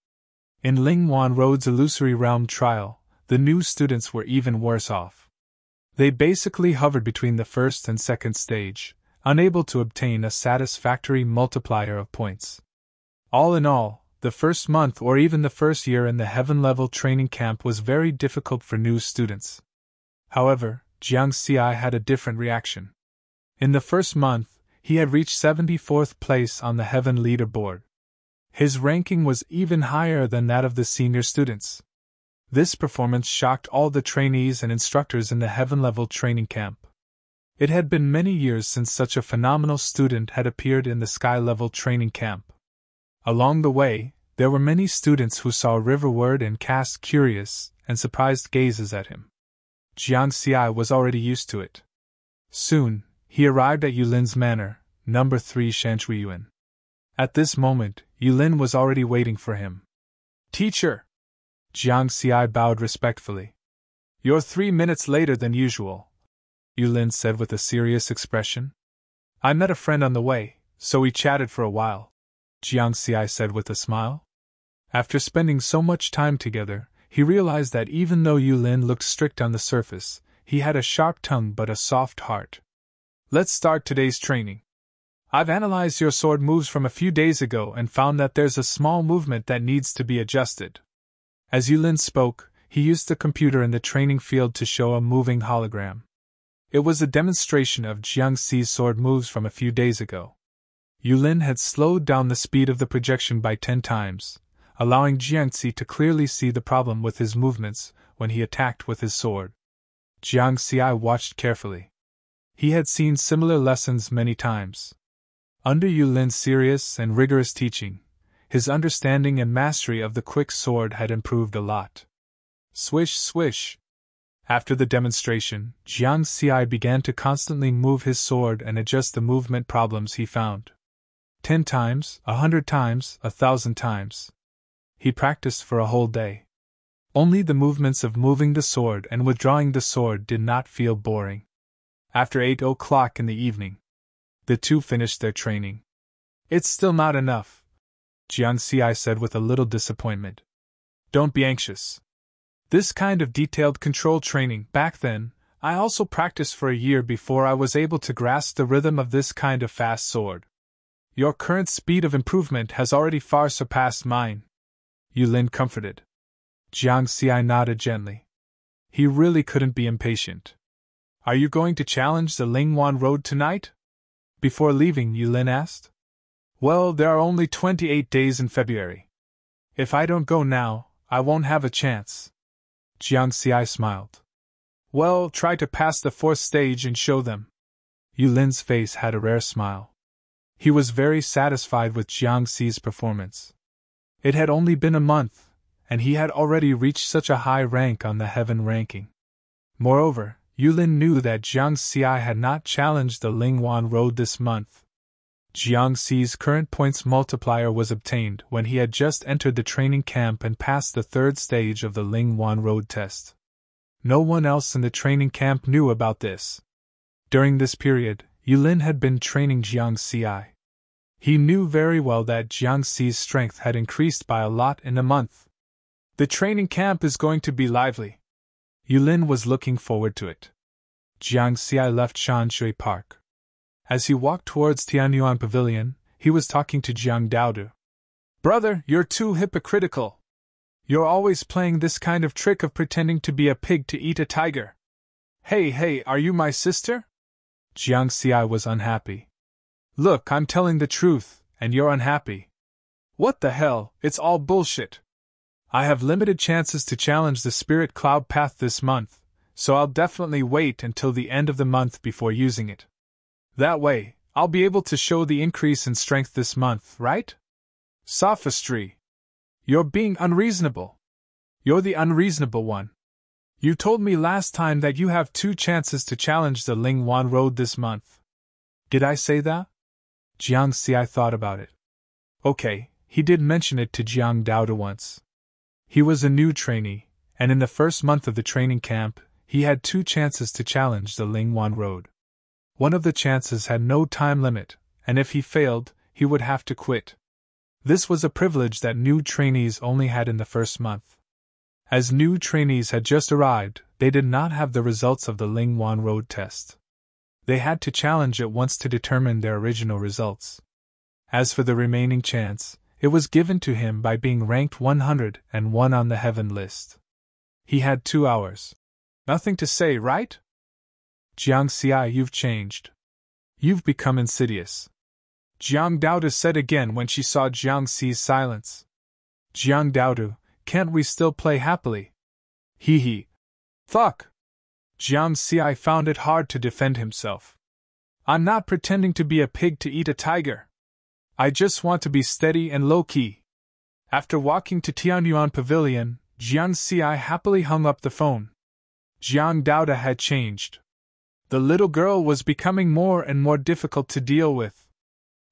Speaker 1: In Lingwan Road's illusory realm trial, the new students were even worse off. They basically hovered between the first and second stage, unable to obtain a satisfactory multiplier of points. All in all, the first month or even the first year in the heaven-level training camp was very difficult for new students. However, Jiang Xi had a different reaction. In the first month, he had reached 74th place on the heaven leaderboard. His ranking was even higher than that of the senior students. This performance shocked all the trainees and instructors in the heaven-level training camp. It had been many years since such a phenomenal student had appeared in the sky-level training camp. Along the way, there were many students who saw Riverward and cast curious and surprised gazes at him. Jiang Xi was already used to it. Soon, he arrived at Yulin's manor, number 3 Shanshuiyuan. At this moment, Yulin was already waiting for him. "Teacher!" Jiang Xi bowed respectfully. "You're 3 minutes later than usual," Yulin said with a serious expression. "I met a friend on the way, so we chatted for a while," Jiang Xi said with a smile. After spending so much time together, he realized that even though Yulin looked strict on the surface, he had a sharp tongue but a soft heart. "Let's start today's training. I've analyzed your sword moves from a few days ago and found that there's a small movement that needs to be adjusted." As Yulin spoke, he used the computer in the training field to show a moving hologram. It was a demonstration of Jiang Xi's sword moves from a few days ago. Yulin had slowed down the speed of the projection by 10 times, allowing Jiang Xi to clearly see the problem with his movements when he attacked with his sword. Jiang Xi watched carefully. He had seen similar lessons many times. Under Yulin's serious and rigorous teaching, his understanding and mastery of the quick sword had improved a lot. Swish, swish. After the demonstration, Jiang Xi began to constantly move his sword and adjust the movement problems he found. 10 times, 100 times, 1,000 times. He practiced for a whole day. Only the movements of moving the sword and withdrawing the sword did not feel boring. After 8 o'clock in the evening, the two finished their training. It's still not enough, Jiang Xi said with a little disappointment. Don't be anxious. This kind of detailed control training, back then, I also practiced for a year before I was able to grasp the rhythm of this kind of fast sword. Your current speed of improvement has already far surpassed mine, Yulin comforted. Jiang Xi nodded gently. He really couldn't be impatient. Are you going to challenge the Lingwan Road tonight? Before leaving, Yulin asked. Well, there are only 28 days in February. If I don't go now, I won't have a chance. Jiang Xi smiled. Well, try to pass the 4th stage and show them. Yulin's face had a rare smile. He was very satisfied with Jiang Xi's performance. It had only been a month, and he had already reached such a high rank on the heaven ranking. Moreover, Yulin knew that Jiang Xi had not challenged the Lingwan Road this month. Jiang Xi's current points multiplier was obtained when he had just entered the training camp and passed the 3rd stage of the Lingwan Road test. No one else in the training camp knew about this. During this period, Yulin had been training Jiang Xi. He knew very well that Jiang Xi's strength had increased by a lot in a month. The training camp is going to be lively. Yulin was looking forward to it. Jiang Xi left Shanshui Park. As he walked towards Tianyuan Pavilion, he was talking to Jiang Daodu. Brother, you're too hypocritical. You're always playing this kind of trick of pretending to be a pig to eat a tiger. Hey, are you my sister? Jiang Xi was unhappy. Look, I'm telling the truth, and you're unhappy. What the hell, it's all bullshit. I have limited chances to challenge the Spirit Cloud Path this month, so I'll definitely wait until the end of the month before using it. That way, I'll be able to show the increase in strength this month, right? Sophistry. You're being unreasonable. You're the unreasonable one. You told me last time that you have 2 chances to challenge the Lingwan Road this month. Did I say that? Jiang Xi thought about it. Okay, he did mention it to Jiang Daodu once. He was a new trainee, and in the first month of the training camp, he had 2 chances to challenge the Lingwan Road. One of the chances had no time limit, and if he failed, he would have to quit. This was a privilege that new trainees only had in the first month. As new trainees had just arrived, they did not have the results of the Lingwan Road test. They had to challenge it once to determine their original results. As for the remaining chance, it was given to him by being ranked 101 on the heaven list. He had 2 hours. Nothing to say, right? Jiang Xi, you've changed. You've become insidious. Jiang Daodu said again when she saw Jiang Xi's silence. Jiang Daodu, can't we still play happily? Hee. Fuck. Jiang Xi found it hard to defend himself. I'm not pretending to be a pig to eat a tiger. I just want to be steady and low-key. After walking to Tianyuan Pavilion, Jiang Xi happily hung up the phone. Jiang Daodu had changed. The little girl was becoming more and more difficult to deal with.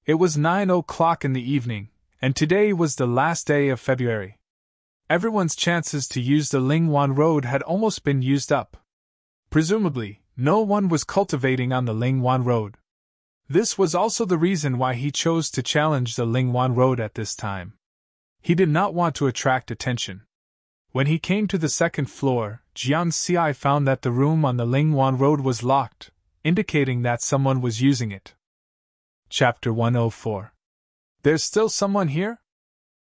Speaker 1: It was 9 o'clock in the evening, and today was the last day of February. Everyone's chances to use the Lingwan Road had almost been used up. Presumably, no one was cultivating on the Lingwan Road. This was also the reason why he chose to challenge the Lingwan Road at this time. He did not want to attract attention. When he came to the 2nd floor, Jiang Xi found that the room on the Lingwan Road was locked, indicating that someone was using it. Chapter 104. There's still someone here?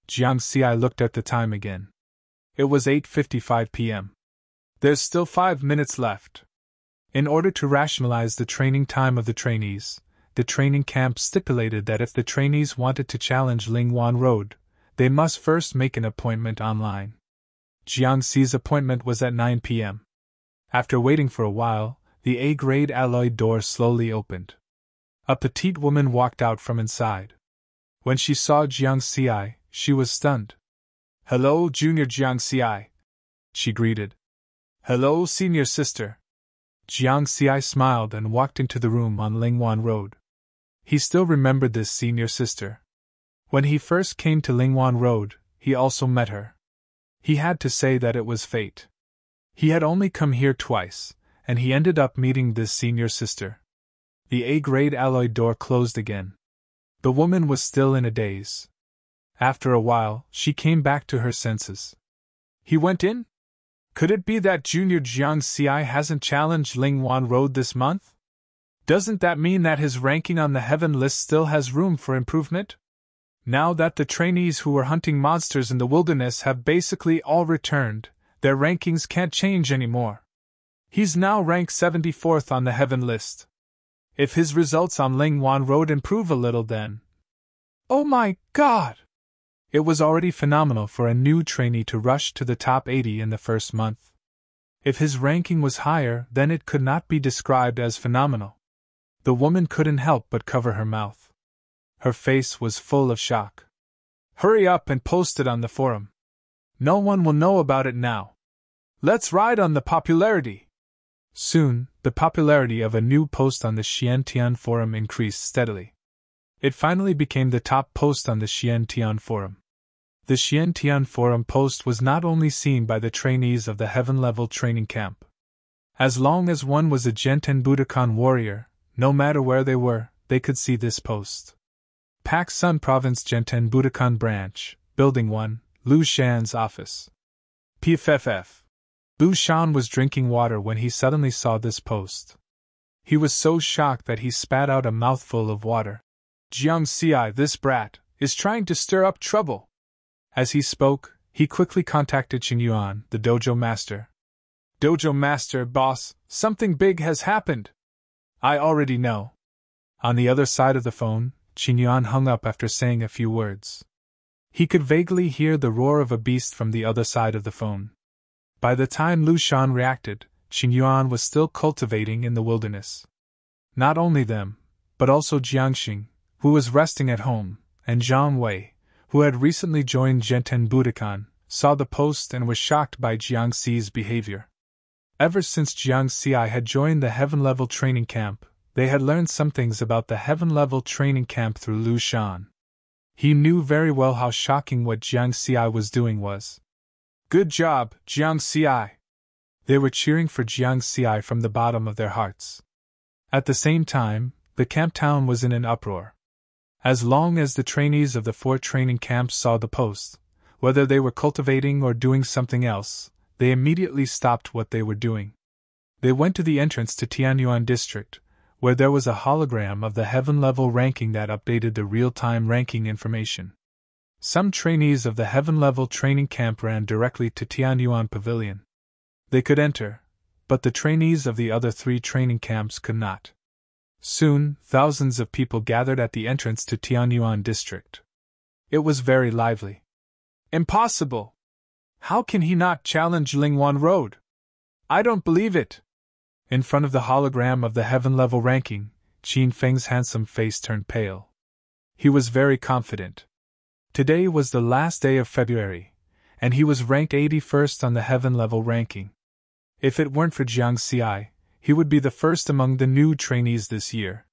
Speaker 1: Jiang Xi looked at the time again. It was 8:55 p.m. There's still 5 minutes left. In order to rationalize the training time of the trainees, the training camp stipulated that if the trainees wanted to challenge Lingwan Road, they must first make an appointment online. Jiang Xi's appointment was at 9 p.m. After waiting for a while, the A-grade alloy door slowly opened. A petite woman walked out from inside. When she saw Jiang Xi, she was stunned. "Hello, Junior Jiang Xi," she greeted. "Hello, Senior Sister." Jiang Xi smiled and walked into the room on Lingwan Road. He still remembered this senior sister. When he first came to Lingwan Road, he also met her. He had to say that it was fate. He had only come here twice, and he ended up meeting this senior sister. The A-grade alloy door closed again. The woman was still in a daze. After a while, she came back to her senses. "He went in? Could it be that Junior Jiang Xi hasn't challenged Lingwan Road this month? Doesn't that mean that his ranking on the heaven list still has room for improvement? Now that the trainees who were hunting monsters in the wilderness have basically all returned, their rankings can't change anymore. He's now ranked 74th on the heaven list. If his results on Lingwan Road improve a little then... Oh my God! It was already phenomenal for a new trainee to rush to the top 80 in the first month. If his ranking was higher, then it could not be described as phenomenal. The woman couldn't help but cover her mouth. Her face was full of shock. "Hurry up and post it on the forum. No one will know about it now. Let's ride on the popularity." Soon, the popularity of a new post on the Xiantian forum increased steadily. It finally became the top post on the Xiantian forum. The Xiantian forum post was not only seen by the trainees of the heaven-level training camp. As long as one was a Genten Budokan warrior, no matter where they were, they could see this post. Pak Sun Province Genten Budokan Branch, Building 1, Lu Shan's office. PFFF. Lu Shan was drinking water when he suddenly saw this post. He was so shocked that he spat out a mouthful of water. "Jiang Xi, this brat, is trying to stir up trouble." As he spoke, he quickly contacted Qin Yuan, the dojo master. "Dojo master, boss, something big has happened." "I already know." On the other side of the phone, Qin Yuan hung up after saying a few words. He could vaguely hear the roar of a beast from the other side of the phone. By the time Lu Shan reacted, Qin Yuan was still cultivating in the wilderness. Not only them, but also Jiangxing, who was resting at home, and Zhang Wei, who had recently joined Genten Budokan, saw the post and was shocked by Jiang Xi's behavior. Ever since Jiang Xi had joined the heaven-level training camp, they had learned some things about the heaven-level training camp through Lu Shan. He knew very well how shocking what Jiang Xi was doing was. "Good job, Jiang Xi!" They were cheering for Jiang Xi from the bottom of their hearts. At the same time, the camp town was in an uproar. As long as the trainees of the 4 training camps saw the post, whether they were cultivating or doing something else, they immediately stopped what they were doing. They went to the entrance to Tianyuan district, where there was a hologram of the heaven-level ranking that updated the real-time ranking information. Some trainees of the heaven-level training camp ran directly to Tianyuan Pavilion. They could enter, but the trainees of the other 3 training camps could not. Soon, thousands of people gathered at the entrance to Tianyuan district. It was very lively. "Impossible! How can he not challenge Lingwan Road? I don't believe it!" In front of the hologram of the heaven-level ranking, Qin Feng's handsome face turned pale. He was very confident. Today was the last day of February, and he was ranked 81st on the heaven-level ranking. If it weren't for Jiang Xi, he would be the first among the new trainees this year.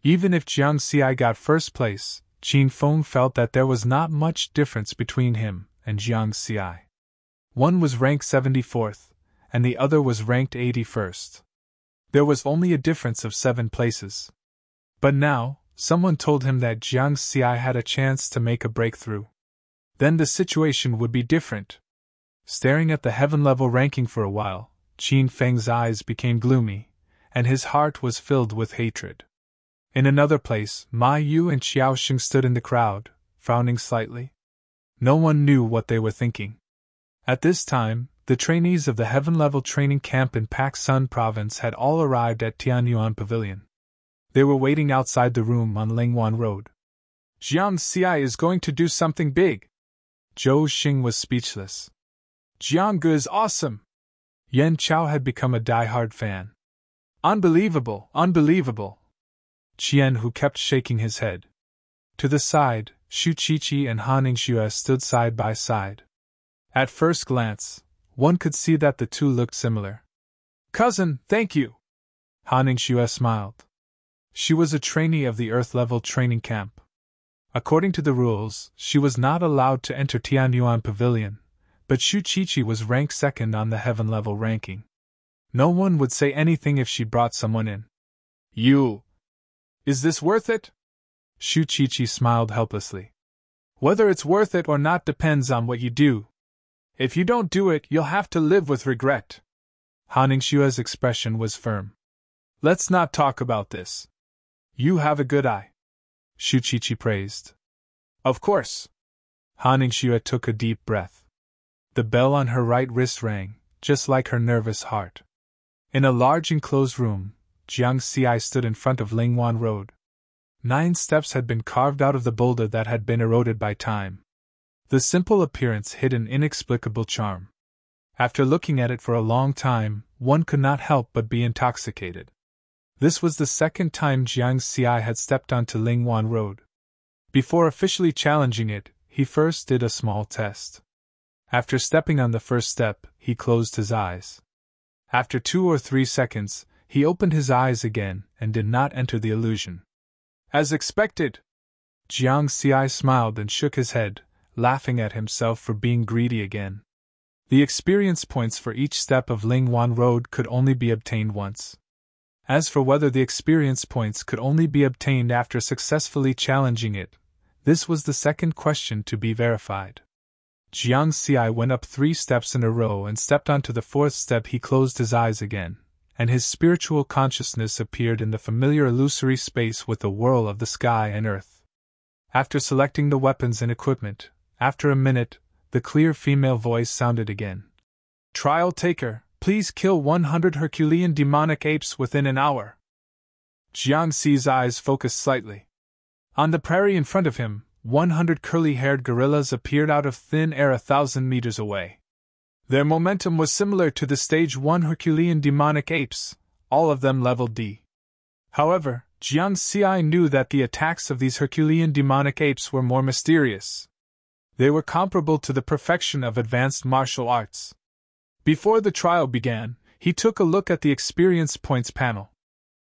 Speaker 1: Even if Jiang Xi got first place, Qin Feng felt that there was not much difference between him and Jiang Xi. One was ranked 74th, and the other was ranked 81st. There was only a difference of 7 places. But now, someone told him that Jiang Xi had a chance to make a breakthrough. Then the situation would be different. Staring at the heaven-level ranking for a while, Qin Feng's eyes became gloomy, and his heart was filled with hatred. In another place, Ma Yu and Xiao Xing stood in the crowd, frowning slightly. No one knew what they were thinking. At this time, the trainees of the heaven-level training camp in Pak Sun Province had all arrived at Tianyuan Pavilion. They were waiting outside the room on Lingwan Road. "Jiang Xi is going to do something big." Zhou Xing was speechless. "Jiang Ge is awesome." Yan Chao had become a die-hard fan. Unbelievable, unbelievable! Qian Hu kept shaking his head. To the side, Shu Qiqi and Han Ningxue stood side by side. At first glance, one could see that the two looked similar. Cousin, thank you! Han Ningxue smiled. She was a trainee of the Earth-level training camp. According to the rules, she was not allowed to enter Tianyuan Pavilion, but Shu Qiqi was ranked second on the heaven-level ranking. No one would say anything if she brought someone in. You! Is this worth it? Shu Qiqi smiled helplessly. Whether it's worth it or not depends on what you do. If you don't do it, you'll have to live with regret. Han Ningxue's expression was firm. Let's not talk about this. You have a good eye, Shu Qiqi praised. Of course. Han Ningxue took a deep breath. The bell on her right wrist rang, just like her nervous heart. In a large enclosed room, Jiang Xi stood in front of Lingwan Road. 9 steps had been carved out of the boulder that had been eroded by time. The simple appearance hid an inexplicable charm. After looking at it for a long time, one could not help but be intoxicated. This was the second time Jiang Xi had stepped onto Lingwan Road. Before officially challenging it, he first did a small test. After stepping on the first step, he closed his eyes. After 2 or 3 seconds, he opened his eyes again and did not enter the illusion. As expected! Jiang Xi smiled and shook his head, laughing at himself for being greedy again. The experience points for each step of Lingwan Road could only be obtained once. As for whether the experience points could only be obtained after successfully challenging it, this was the second question to be verified. Jiang Xi went up 3 steps in a row and stepped onto the 4th step. He closed his eyes again, and his spiritual consciousness appeared in the familiar illusory space with the whirl of the sky and earth. After selecting the weapons and equipment, after a minute, the clear female voice sounded again. Trial taker, please kill 100 Herculean demonic apes within an hour. Jiang Xi's eyes focused slightly. On the prairie in front of him, 100 curly-haired gorillas appeared out of thin air 1,000 meters away. Their momentum was similar to the Stage 1 Herculean demonic apes, all of them level D. However, Jiang Xi knew that the attacks of these Herculean demonic apes were more mysterious. They were comparable to the perfection of advanced martial arts. Before the trial began, he took a look at the experience points panel.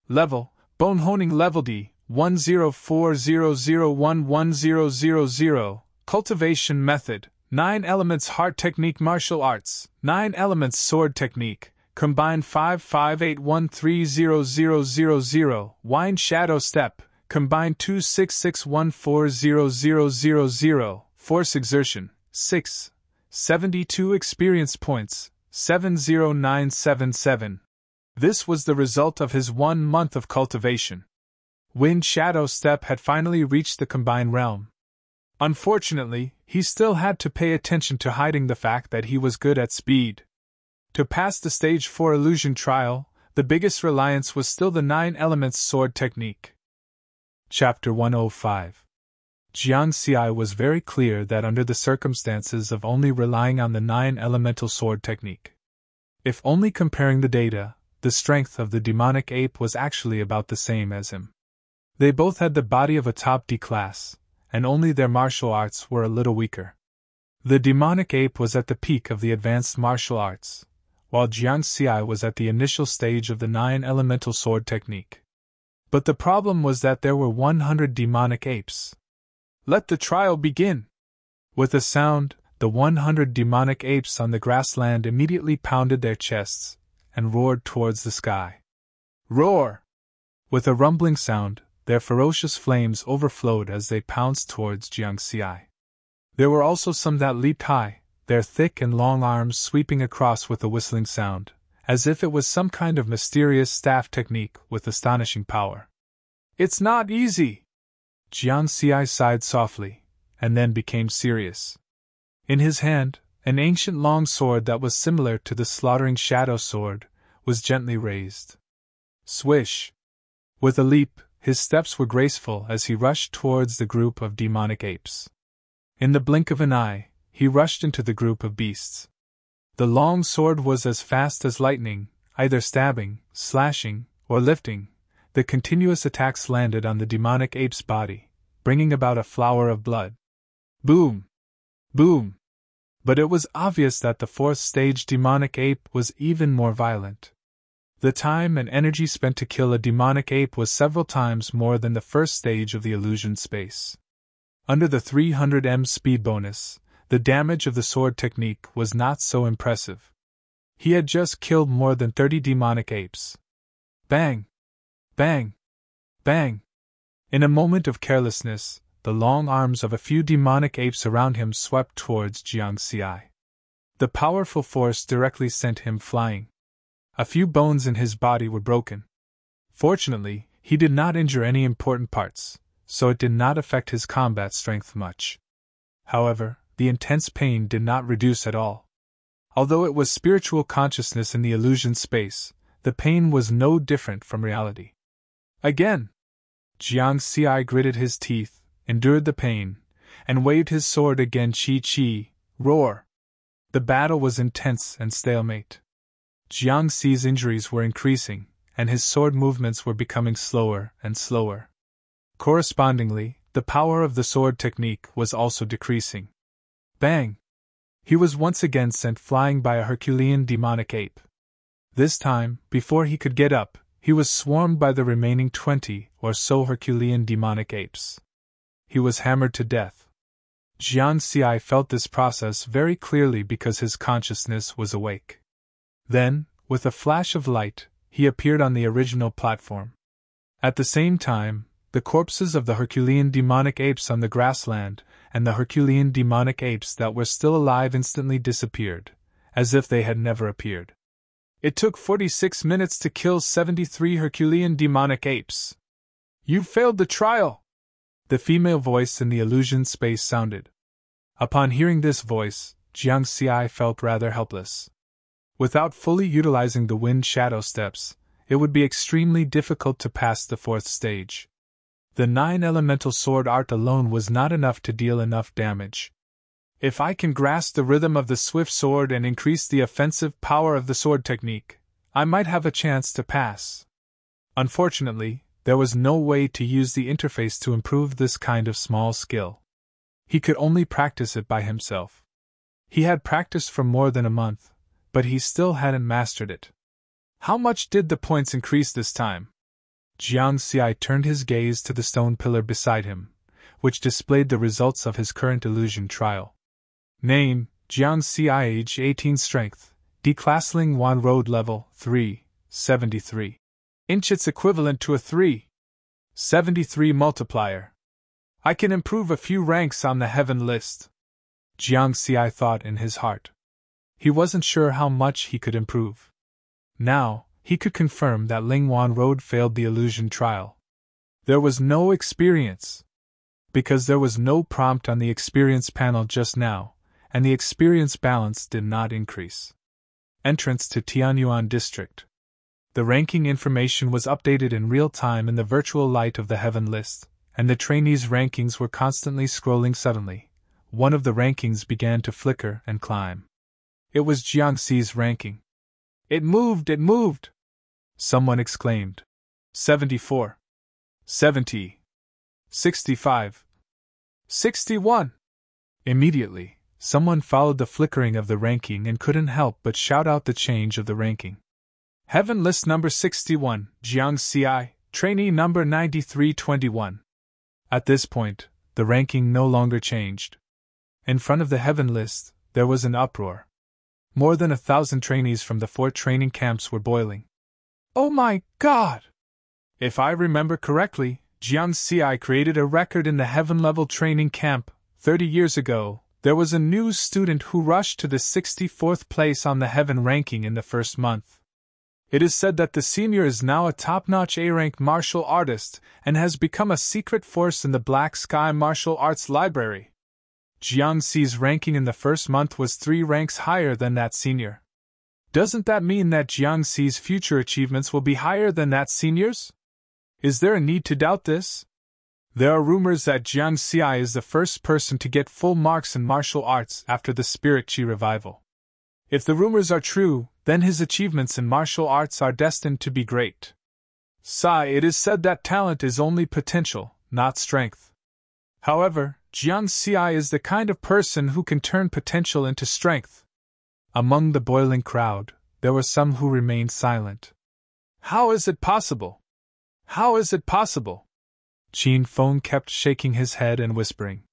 Speaker 1: Level, Bone Honing Level D, 10400111000, Cultivation Method, 9 Elements Heart Technique Martial Arts, 9 Elements Sword Technique, Combined 558130000, Wind Shadow Step, Combined 266140000, Force Exertion, 6, 72 Experience Points, 70977. This was the result of his 1 month of cultivation. Wind Shadow Step had finally reached the combined realm. Unfortunately, he still had to pay attention to hiding the fact that he was good at speed. To pass the Stage 4 illusion trial, the biggest reliance was still the 9 Elements Sword Technique. Chapter 105. Jiang Xi was very clear that under the circumstances of only relying on the 9 Elemental Sword Technique, if only comparing the data, the strength of the demonic ape was actually about the same as him. They both had the body of a top D class, and only their martial arts were a little weaker. The demonic ape was at the peak of the advanced martial arts, while Jiang Xi was at the initial stage of the 9 Elemental Sword Technique. But the problem was that there were 100 demonic apes. Let the trial begin! With a sound, the 100 demonic apes on the grassland immediately pounded their chests and roared towards the sky. Roar! With a rumbling sound, their ferocious flames overflowed as they pounced towards Jiang Xi. There were also some that leaped high, their thick and long arms sweeping across with a whistling sound, as if it was some kind of mysterious staff technique with astonishing power. It's not easy! Jiang Xi sighed softly, and then became serious. In his hand, an ancient long sword that was similar to the slaughtering shadow sword was gently raised. Swish! With a leap, his steps were graceful as he rushed towards the group of demonic apes. In the blink of an eye, he rushed into the group of beasts. The long sword was as fast as lightning, either stabbing, slashing, or lifting, the continuous attacks landed on the demonic ape's body, bringing about a flower of blood. Boom! Boom! But it was obvious that the fourth stage demonic ape was even more violent. The time and energy spent to kill a demonic ape was several times more than the first stage of the illusion space. Under the 300m speed bonus, the damage of the sword technique was not so impressive. He had just killed more than 30 demonic apes. Bang! Bang! Bang! In a moment of carelessness, the long arms of a few demonic apes around him swept towards Jiang Xi. The powerful force directly sent him flying. A few bones in his body were broken. Fortunately, he did not injure any important parts, so it did not affect his combat strength much. However, the intense pain did not reduce at all. Although it was spiritual consciousness in the illusion space, the pain was no different from reality. Again! Jiang Xi gritted his teeth, endured the pain, and waved his sword again. Chi! Roar! The battle was intense and stalemate. Jiang Xi's injuries were increasing, and his sword movements were becoming slower and slower. Correspondingly, the power of the sword technique was also decreasing. Bang! He was once again sent flying by a Herculean demonic ape. This time, before he could get up, he was swarmed by the remaining 20 or so Herculean demonic apes. He was hammered to death. Jiang Xi felt this process very clearly because his consciousness was awake. Then, with a flash of light, he appeared on the original platform. At the same time, the corpses of the Herculean demonic apes on the grassland and the Herculean demonic apes that were still alive instantly disappeared, as if they had never appeared. It took 46 minutes to kill 73 Herculean demonic apes. You failed the trial! The female voice in the illusion space sounded. Upon hearing this voice, Jiang Xi felt rather helpless. Without fully utilizing the wind shadow steps, it would be extremely difficult to pass the fourth stage. The 9 elemental sword art alone was not enough to deal enough damage. If I can grasp the rhythm of the swift sword and increase the offensive power of the sword technique, I might have a chance to pass. Unfortunately, there was no way to use the interface to improve this kind of small skill. He could only practice it by himself. He had practiced for more than a month, but he still hadn't mastered it. How much did the points increase this time? Jiang Xi turned his gaze to the stone pillar beside him, which displayed the results of his current illusion trial. Name, Jiang Xi, age 18, strength, D-class Ling Wan Road level 3, 73. Inch, it's equivalent to a 3. 73 multiplier. I can improve a few ranks on the heaven list. Jiang Xi thought in his heart. He wasn't sure how much he could improve. Now, he could confirm that Ling Wan Road failed the illusion trial. There was no experience. Because there was no prompt on the experience panel just now, and the experience balance did not increase. Entrance to Tianyuan District. The ranking information was updated in real time in the virtual light of the heaven list, and the trainees' rankings were constantly scrolling. Suddenly, one of the rankings began to flicker and climb. It was Jiang Xi's ranking. It moved! Someone exclaimed. 74. 70. 65. 61. Immediately, someone followed the flickering of the ranking and couldn't help but shout out the change of the ranking. Heaven list number 61, Jiang Xi, trainee number 9321. At this point, the ranking no longer changed. In front of the heaven list, there was an uproar. More than 1,000 trainees from the 4 training camps were boiling. Oh my God! If I remember correctly, Jiang Xi created a record in the heaven-level training camp. 30 years ago, there was a new student who rushed to the 64th place on the heaven ranking in the first month. It is said that the senior is now a top-notch A-rank martial artist and has become a secret force in the Black Sky Martial Arts Library. Jiang Xi's ranking in the first month was 3 ranks higher than that senior. Doesn't that mean that Jiang Xi's future achievements will be higher than that senior's? Is there a need to doubt this? There are rumors that Jiang Xi is the first person to get full marks in martial arts after the Spirit Qi revival. If the rumors are true, then his achievements in martial arts are destined to be great. Sai, it is said that talent is only potential, not strength. However, Jiang Xi is the kind of person who can turn potential into strength. Among the boiling crowd, there were some who remained silent. How is it possible? How is it possible? Qin Feng kept shaking his head and whispering.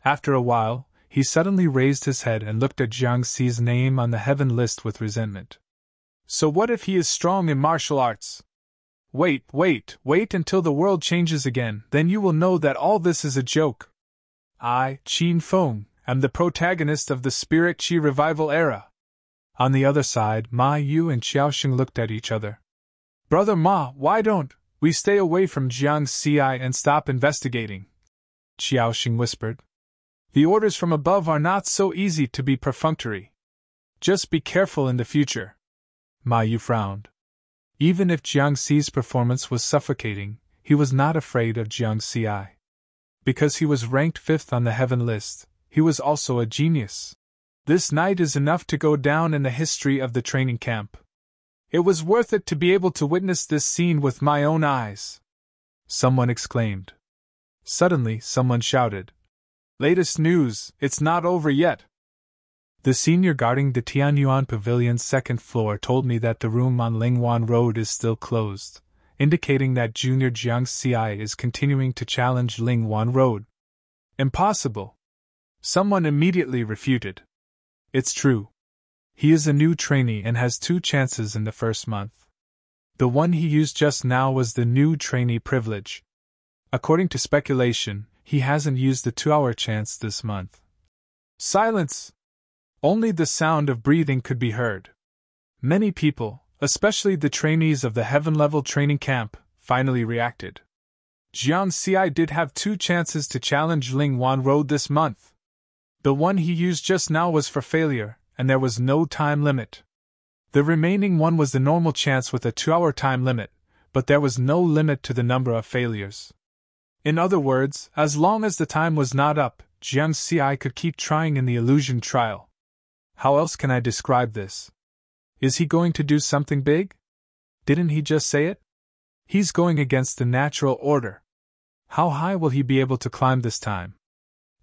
Speaker 1: After a while, he suddenly raised his head and looked at Jiang Xi's name on the heaven list with resentment. So what if he is strong in martial arts? Wait until the world changes again, then you will know that all this is a joke. I, Qin Feng, am the protagonist of the Spirit Qi Revival era. On the other side, Ma Yu and Xiaoxing looked at each other. Brother Ma, why don't we stay away from Jiang Xi and stop investigating? Xiaoxing whispered. The orders from above are not so easy to be perfunctory. Just be careful in the future. Ma Yu frowned. Even if Jiang Xi's performance was suffocating, he was not afraid of Jiang Xi. Because he was ranked 5th on the heaven list, he was also a genius. This night is enough to go down in the history of the training camp. It was worth it to be able to witness this scene with my own eyes. Someone exclaimed. Suddenly, someone shouted. Latest news, it's not over yet. The senior guarding the Tianyuan Pavilion's 2nd floor told me that the room on Lingwan Road is still closed, indicating that Junior Jiang Xi is continuing to challenge Lingwan Road. Impossible. Someone immediately refuted. It's true. He is a new trainee and has 2 chances in the first month. The one he used just now was the new trainee privilege. According to speculation, he hasn't used the 2-hour chance this month. Silence! Only the sound of breathing could be heard. Many people, especially the trainees of the heaven-level training camp, finally reacted. Jiang Xi did have 2 chances to challenge Lingwan Road this month. The one he used just now was for failure, and there was no time limit. The remaining one was the normal chance with a 2-hour time limit, but there was no limit to the number of failures. In other words, as long as the time was not up, Jiang Xi could keep trying in the illusion trial. How else can I describe this? Is he going to do something big? Didn't he just say it? He's going against the natural order. How high will he be able to climb this time?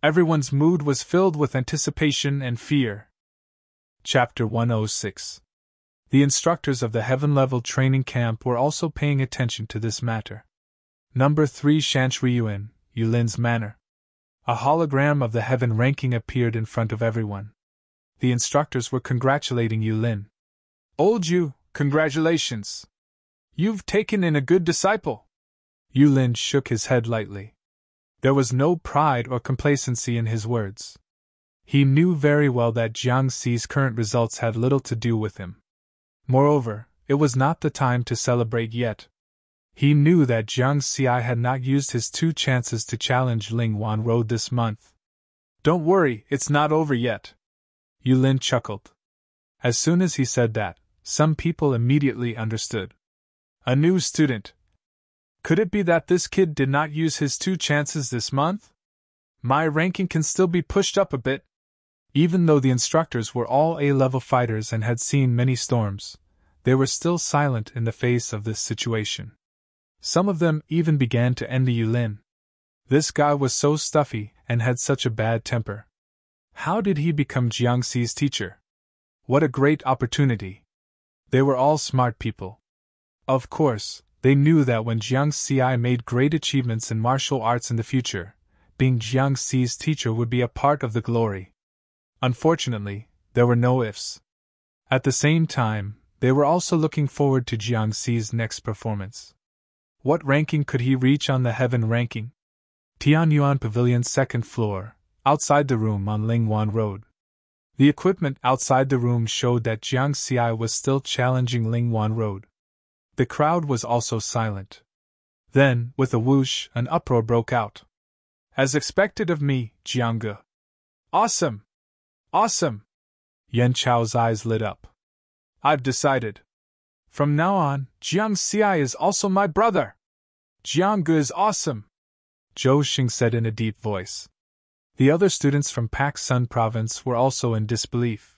Speaker 1: Everyone's mood was filled with anticipation and fear. Chapter 106. The instructors of the heaven-level training camp were also paying attention to this matter. Number 3 Shanshriyuan, Yulin's manor. A hologram of the heaven ranking appeared in front of everyone. The instructors were congratulating Yulin. Old Yu, congratulations! You've taken in a good disciple. Yulin shook his head lightly. There was no pride or complacency in his words. He knew very well that Jiang Xi's current results had little to do with him. Moreover, it was not the time to celebrate yet. He knew that Jiang Xi had not used his 2 chances to challenge Lingwan Road this month. Don't worry, it's not over yet. Yulin chuckled. As soon as he said that, some people immediately understood. A new student. Could it be that this kid did not use his 2 chances this month? My ranking can still be pushed up a bit. Even though the instructors were all A-level fighters and had seen many storms, they were still silent in the face of this situation. Some of them even began to envy Yulin. This guy was so stuffy and had such a bad temper. How did he become Jiang Xi's teacher? What a great opportunity. They were all smart people. Of course, they knew that when Jiang Xi made great achievements in martial arts in the future, being Jiang Xi's teacher would be a part of the glory. Unfortunately, there were no ifs. At the same time, they were also looking forward to Jiang Xi's next performance. What ranking could he reach on the heaven ranking? Tianyuan Pavilion's 2nd floor, outside the room on Lingwan Road. The equipment outside the room showed that Jiang Xi was still challenging Lingwan Road. The crowd was also silent. Then, with a whoosh, an uproar broke out. As expected of me, Jiang. Awesome! Awesome! Yan Chao's eyes lit up. I've decided. From now on, Jiang Xi is also my brother! Jiang is awesome! Zhou Xing said in a deep voice. The other students from Pak Sun Province were also in disbelief.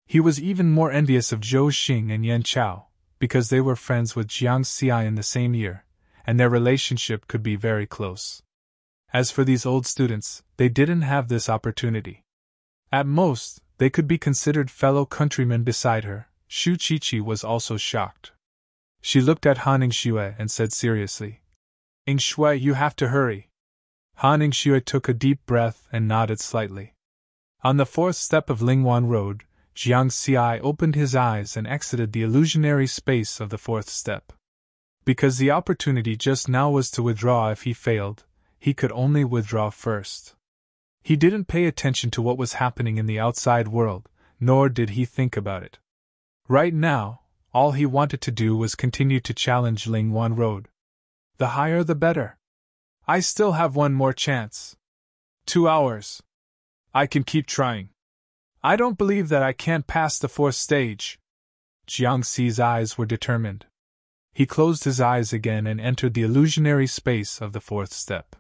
Speaker 1: He was even more envious of Zhou Xing and Yan Chao, because they were friends with Jiang Xi in the same year, and their relationship could be very close. As for these old students, they didn't have this opportunity. At most, they could be considered fellow countrymen beside her. Shu Qiqi was also shocked. She looked at Han Ningxue and said seriously, "Ningxue, you have to hurry." Han Ningxue took a deep breath and nodded slightly. On the fourth step of Lingwan Road, Jiang Xi opened his eyes and exited the illusionary space of the fourth step. Because the opportunity just now was to withdraw if he failed, he could only withdraw first. He didn't pay attention to what was happening in the outside world, nor did he think about it. Right now, all he wanted to do was continue to challenge Lingwan Road. The higher the better. I still have one more chance. 2 hours. I can keep trying. I don't believe that I can't pass the fourth stage. Jiang Xi's eyes were determined. He closed his eyes again and entered the illusionary space of the fourth step.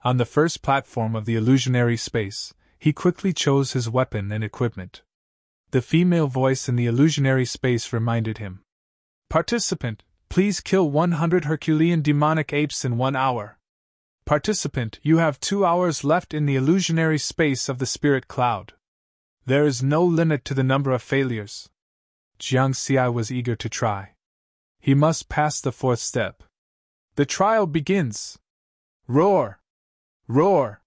Speaker 1: On the first platform of the illusionary space, he quickly chose his weapon and equipment. The female voice in the illusionary space reminded him, "Participant, please kill 100 Herculean demonic apes in 1 hour. Participant, you have 2 hours left in the illusionary space of the spirit cloud. There is no limit to the number of failures." Jiang Xi was eager to try. He must pass the fourth step. The trial begins. Roar! Roar!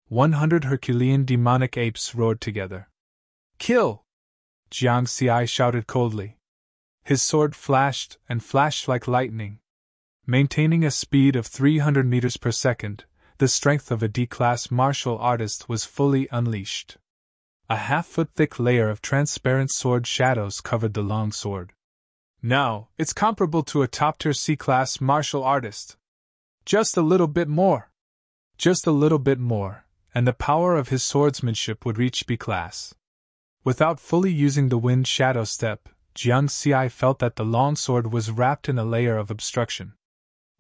Speaker 1: 100 Herculean demonic apes roared together. Kill! Jiang Xi shouted coldly. His sword flashed and flashed like lightning. Maintaining a speed of 300 meters per second, the strength of a D-class martial artist was fully unleashed. A half-foot thick layer of transparent sword shadows covered the long sword. Now, it's comparable to a top-tier C-class martial artist. Just a little bit more. Just a little bit more, and the power of his swordsmanship would reach B-class. Without fully using the wind shadow step, Jiang Xi felt that the long sword was wrapped in a layer of obstruction.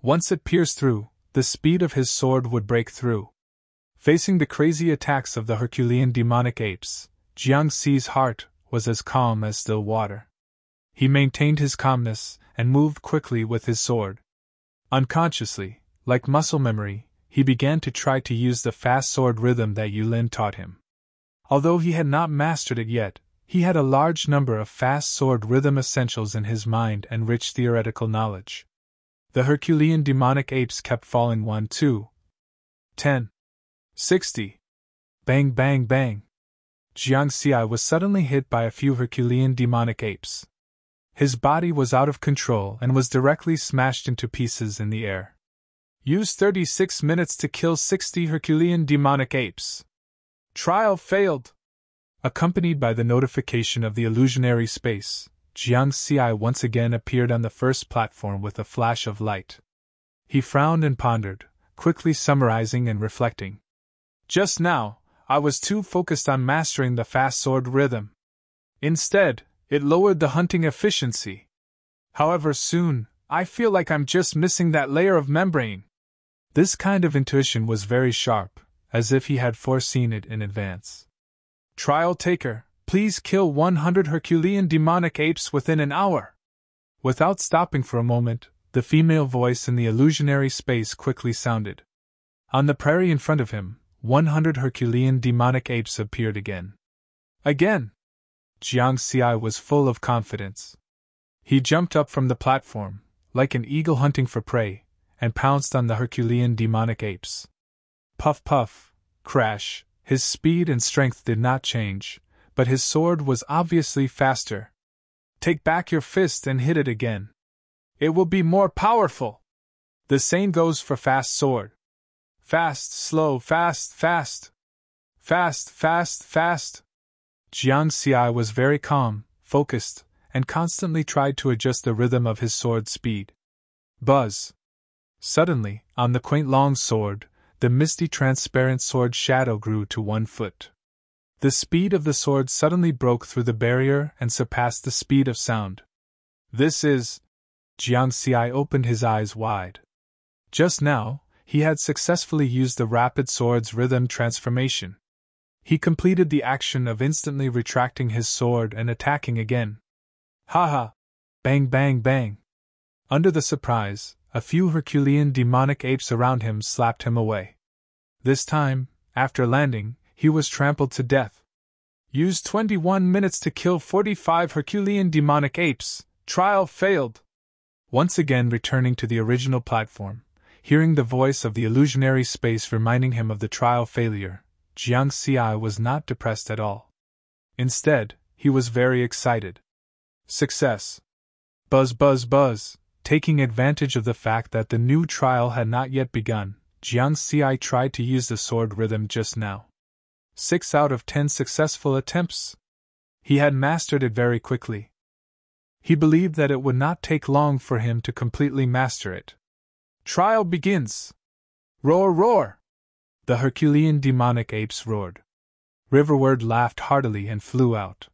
Speaker 1: Once it pierced through, the speed of his sword would break through. Facing the crazy attacks of the Herculean demonic apes, Jiang Xi's heart was as calm as still water. He maintained his calmness and moved quickly with his sword. Unconsciously, like muscle memory, he began to try to use the fast sword rhythm that Yulin taught him. Although he had not mastered it yet, he had a large number of fast sword rhythm essentials in his mind and rich theoretical knowledge. The Herculean demonic apes kept falling 1, 2, 10, 60. Bang, bang, bang. Jiang Xi was suddenly hit by a few Herculean demonic apes. His body was out of control and was directly smashed into pieces in the air. Use 36 minutes to kill 60 Herculean demonic apes. Trial failed. Accompanied by the notification of the illusionary space, Jiang Xi once again appeared on the first platform with a flash of light. He frowned and pondered, quickly summarizing and reflecting. Just now, I was too focused on mastering the fast sword rhythm. Instead, it lowered the hunting efficiency. However, soon, I feel like I'm just missing that layer of membrane. This kind of intuition was very sharp, as if he had foreseen it in advance. Trial taker, please kill 100 Herculean demonic apes within an hour. Without stopping for a moment, the female voice in the illusionary space quickly sounded. On the prairie in front of him, 100 Herculean demonic apes appeared again. Again! Jiang Xi was full of confidence. He jumped up from the platform, like an eagle hunting for prey, and pounced on the Herculean demonic apes. Puff puff, crash, his speed and strength did not change, but his sword was obviously faster. Take back your fist and hit it again. It will be more powerful. The same goes for fast sword. Fast, slow, fast, fast. Fast, fast, fast. Jiang Xi was very calm, focused, and constantly tried to adjust the rhythm of his sword speed. Buzz. Suddenly, on the quaint long sword, the misty transparent sword shadow grew to 1 foot. The speed of the sword suddenly broke through the barrier and surpassed the speed of sound. This is... Jiang Xi opened his eyes wide. Just now, he had successfully used the rapid sword's rhythm transformation. He completed the action of instantly retracting his sword and attacking again. Haha! Bang bang bang. Under the surprise, a few Herculean demonic apes around him slapped him away. This time, after landing, he was trampled to death. Used 21 minutes to kill 45 Herculean demonic apes. Trial failed. Once again returning to the original platform, hearing the voice of the illusionary space reminding him of the trial failure, Jiang Xi was not depressed at all. Instead, he was very excited. Success. Buzz buzz buzz. Taking advantage of the fact that the new trial had not yet begun, Jiang Xi tried to use the sword rhythm just now. 6 out of 10 successful attempts. He had mastered it very quickly. He believed that it would not take long for him to completely master it. Trial begins! Roar, roar! The Herculean demonic apes roared. Riverward laughed heartily and flew out.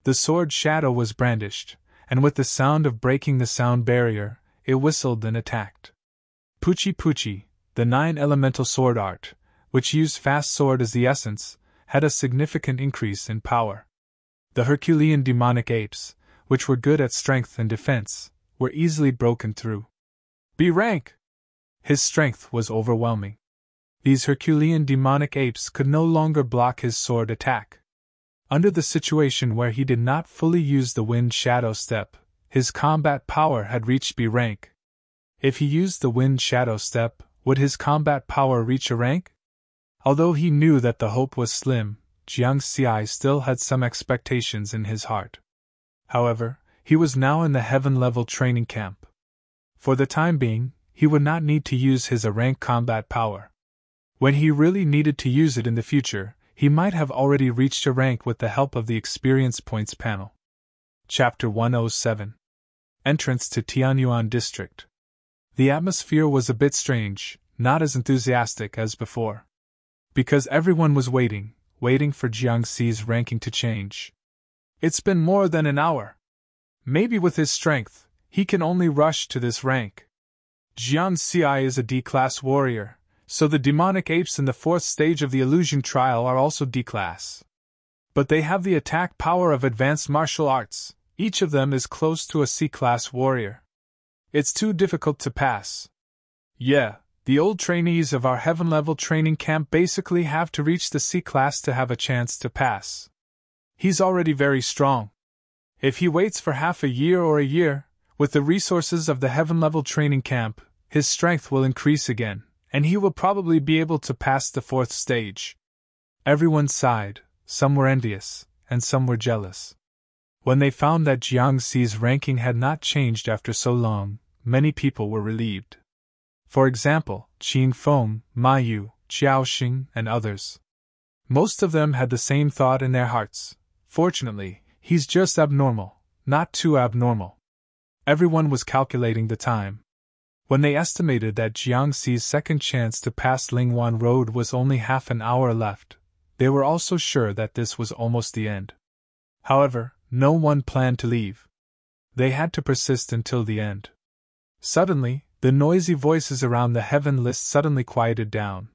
Speaker 1: The sword shadow was brandished, and with the sound of breaking the sound barrier, it whistled and attacked. Puchi Puchi, the 9 elemental sword art, which used fast sword as the essence, had a significant increase in power. The Herculean demonic apes, which were good at strength and defense, were easily broken through. B rank! His strength was overwhelming. These Herculean demonic apes could no longer block his sword attack. Under the situation where he did not fully use the wind shadow step, his combat power had reached B rank. If he used the wind shadow step, would his combat power reach a rank? Although he knew that the hope was slim, Jiang Xi still had some expectations in his heart. However, he was now in the heaven-level training camp. For the time being, he would not need to use his A-rank combat power. When he really needed to use it in the future, he might have already reached a rank with the help of the Experience Points panel. Chapter 107. Entrance to Tianyuan District. The atmosphere was a bit strange, not as enthusiastic as before. Because everyone was waiting for Jiang Xi's ranking to change. It's been more than an hour. Maybe with his strength, he can only rush to this rank. Jiang Xi is a D-class warrior, so the demonic apes in the 4th stage of the illusion trial are also D-class. But they have the attack power of advanced martial arts. Each of them is close to a C-class warrior. It's too difficult to pass. Yeah, the old trainees of our heaven-level training camp basically have to reach the C-class to have a chance to pass. He's already very strong. If he waits for half a year or a year, with the resources of the heaven-level training camp, his strength will increase again, and he will probably be able to pass the 4th stage. Everyone sighed, some were envious, and some were jealous. When they found that Jiang Xi's ranking had not changed after so long, many people were relieved. For example, Qin Feng, Ma Yu, Xiaoxing, and others. Most of them had the same thought in their hearts. Fortunately, he's just abnormal, not too abnormal. Everyone was calculating the time. When they estimated that Jiang Xi's second chance to pass Lingwan Road was only half an hour left, they were also sure that this was almost the end. However, no one planned to leave. They had to persist until the end. Suddenly, the noisy voices around the heaven list suddenly quieted down.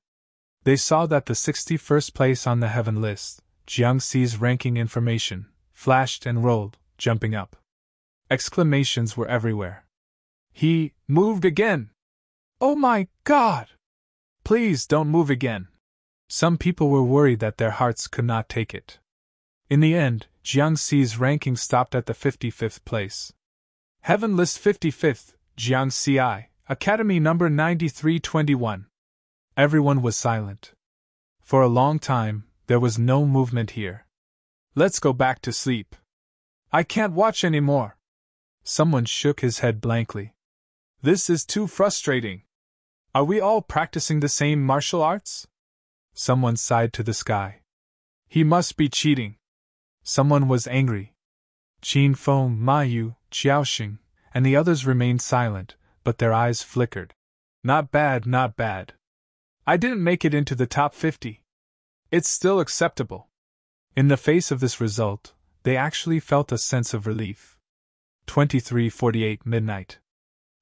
Speaker 1: They saw that the 61st place on the heaven list, Jiang Xi's ranking information, flashed and rolled, jumping up. Exclamations were everywhere. He moved again! Oh my God! Please don't move again. Some people were worried that their hearts could not take it. In the end, Jiang Xi's ranking stopped at the 55th place. Heaven list 55th, Jiang Xi, Academy number 9321. Everyone was silent. For a long time, there was no movement here. Let's go back to sleep. I can't watch anymore. Someone shook his head blankly. This is too frustrating. Are we all practicing the same martial arts? Someone sighed to the sky. He must be cheating. Someone was angry. Qin Feng, Ma Yu, Xiaoxing, and the others remained silent, but their eyes flickered. Not bad, not bad. I didn't make it into the top 50. It's still acceptable. In the face of this result, they actually felt a sense of relief. 23:48 midnight.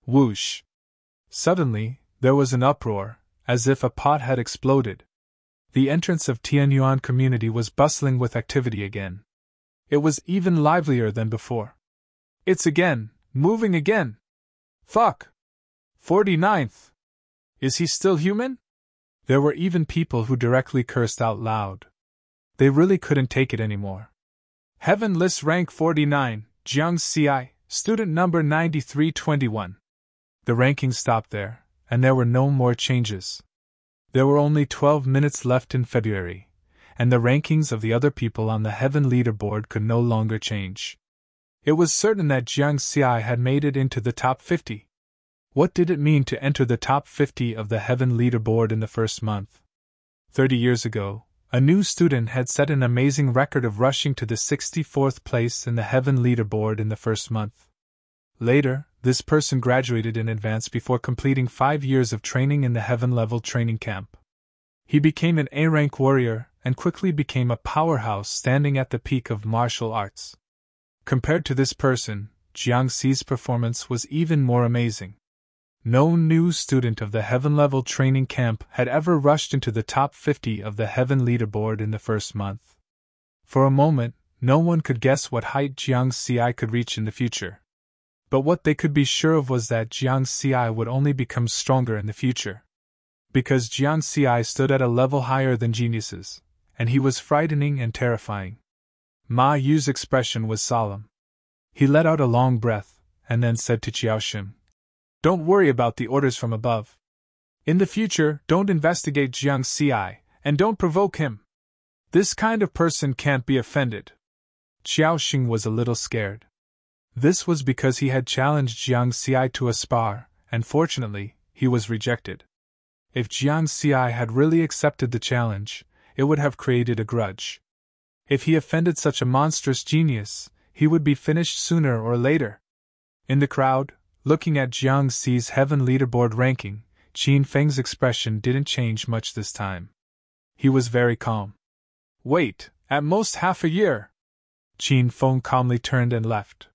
Speaker 1: Whoosh! Suddenly, there was an uproar, as if a pot had exploded. The entrance of Tianyuan community was bustling with activity again. It was even livelier than before. It's again, Moving again. Fuck. 49th. Is he still human? There were even people who directly cursed out loud. They really couldn't take it anymore. Heaven lists rank 49, Jiang CI, student number 9321. The ranking stopped there, and there were no more changes. There were only 12 minutes left in February, and the rankings of the other people on the Heaven leaderboard could no longer change. It was certain that Jiang CI had made it into the top 50. What did it mean to enter the top 50 of the Heaven leaderboard in the first month? 30 years ago, a new student had set an amazing record of rushing to the 64th place in the Heaven leaderboard in the first month. Later, this person graduated in advance before completing 5 years of training in the Heaven-level training camp. He became an A-rank warrior and quickly became a powerhouse standing at the peak of martial arts. Compared to this person, Jiang Xi's performance was even more amazing. No new student of the Heaven-level training camp had ever rushed into the top 50 of the Heaven leaderboard in the first month. For a moment, no one could guess what height Jiang Xi could reach in the future. But what they could be sure of was that Jiang Xi would only become stronger in the future. Because Jiang Xi stood at a level higher than geniuses, and he was frightening and terrifying. Ma Yu's expression was solemn. He let out a long breath, and then said to Qiaoxin, "Don't worry about the orders from above. In the future, don't investigate Jiang Xi, and don't provoke him. This kind of person can't be offended." Qiaoxin was a little scared. This was because he had challenged Jiang Xi to a spar, and fortunately, he was rejected. If Jiang Xi had really accepted the challenge, it would have created a grudge. If he offended such a monstrous genius, he would be finished sooner or later. In the crowd, looking at Jiang Xi's Heaven leaderboard ranking, Qin Feng's expression didn't change much this time. He was very calm. "Wait, at most half a year." Qin Feng calmly turned and left.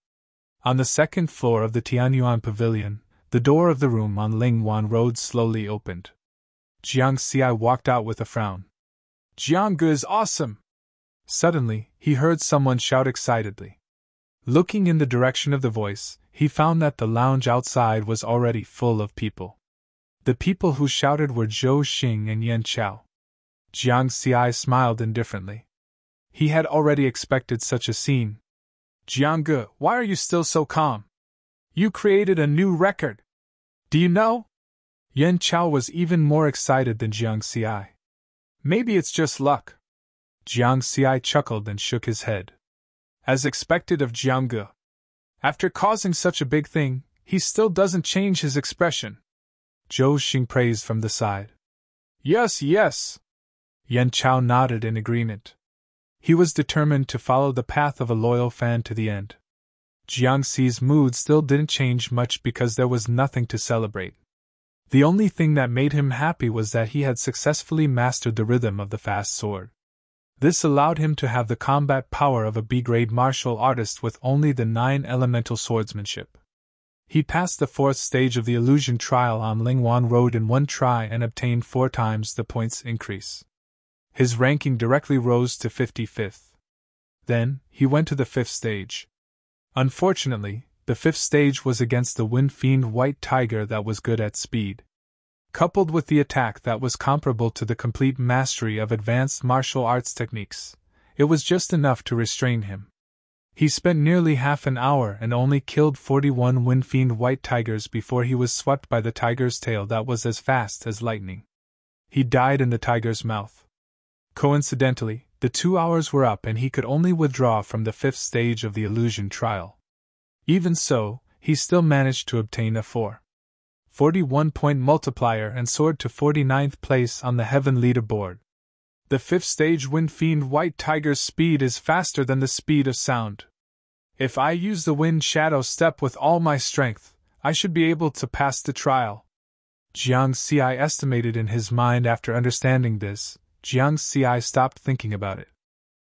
Speaker 1: On the second floor of the Tianyuan Pavilion, the door of the room on Lingwan Road slowly opened. Jiang Xi walked out with a frown. "Jiang Ge is awesome!" Suddenly, he heard someone shout excitedly. Looking in the direction of the voice, he found that the lounge outside was already full of people. The people who shouted were Zhou Xing and Yan Chao. Jiang Xi smiled indifferently. He had already expected such a scene. "Jiang Ge, why are you still so calm? You created a new record. Do you know?" Yan Chao was even more excited than Jiang Xi. "Maybe it's just luck." Jiang Xi chuckled and shook his head. As expected of Jiang Ge. After causing such a big thing, he still doesn't change his expression. Zhou Xing praised from the side. "Yes, yes." Yan Chao nodded in agreement. He was determined to follow the path of a loyal fan to the end. Jiang Xi's mood still didn't change much because there was nothing to celebrate. The only thing that made him happy was that he had successfully mastered the rhythm of the fast sword. This allowed him to have the combat power of a B-grade martial artist with only the 9 elemental swordsmanship. He passed the 4th stage of the illusion trial on Lingwan Road in 1 try and obtained 4 times the points increase. His ranking directly rose to 55th. Then, he went to the 5th stage. Unfortunately, the 5th stage was against the Wind Fiend White Tiger that was good at speed. Coupled with the attack that was comparable to the complete mastery of advanced martial arts techniques, it was just enough to restrain him. He spent nearly half an hour and only killed 41 Wind Fiend White Tigers before he was swept by the tiger's tail that was as fast as lightning. He died in the tiger's mouth. Coincidentally, the 2 hours were up and he could only withdraw from the 5th stage of the illusion trial. Even so, he still managed to obtain a 41-point multiplier and soared to 49th place on the Heaven leaderboard. The 5th stage Wind Fiend White Tiger's speed is faster than the speed of sound. If I use the Wind Shadow Step with all my strength, I should be able to pass the trial. Jiang Xi estimated in his mind. After understanding this, Jiang Xi stopped thinking about it.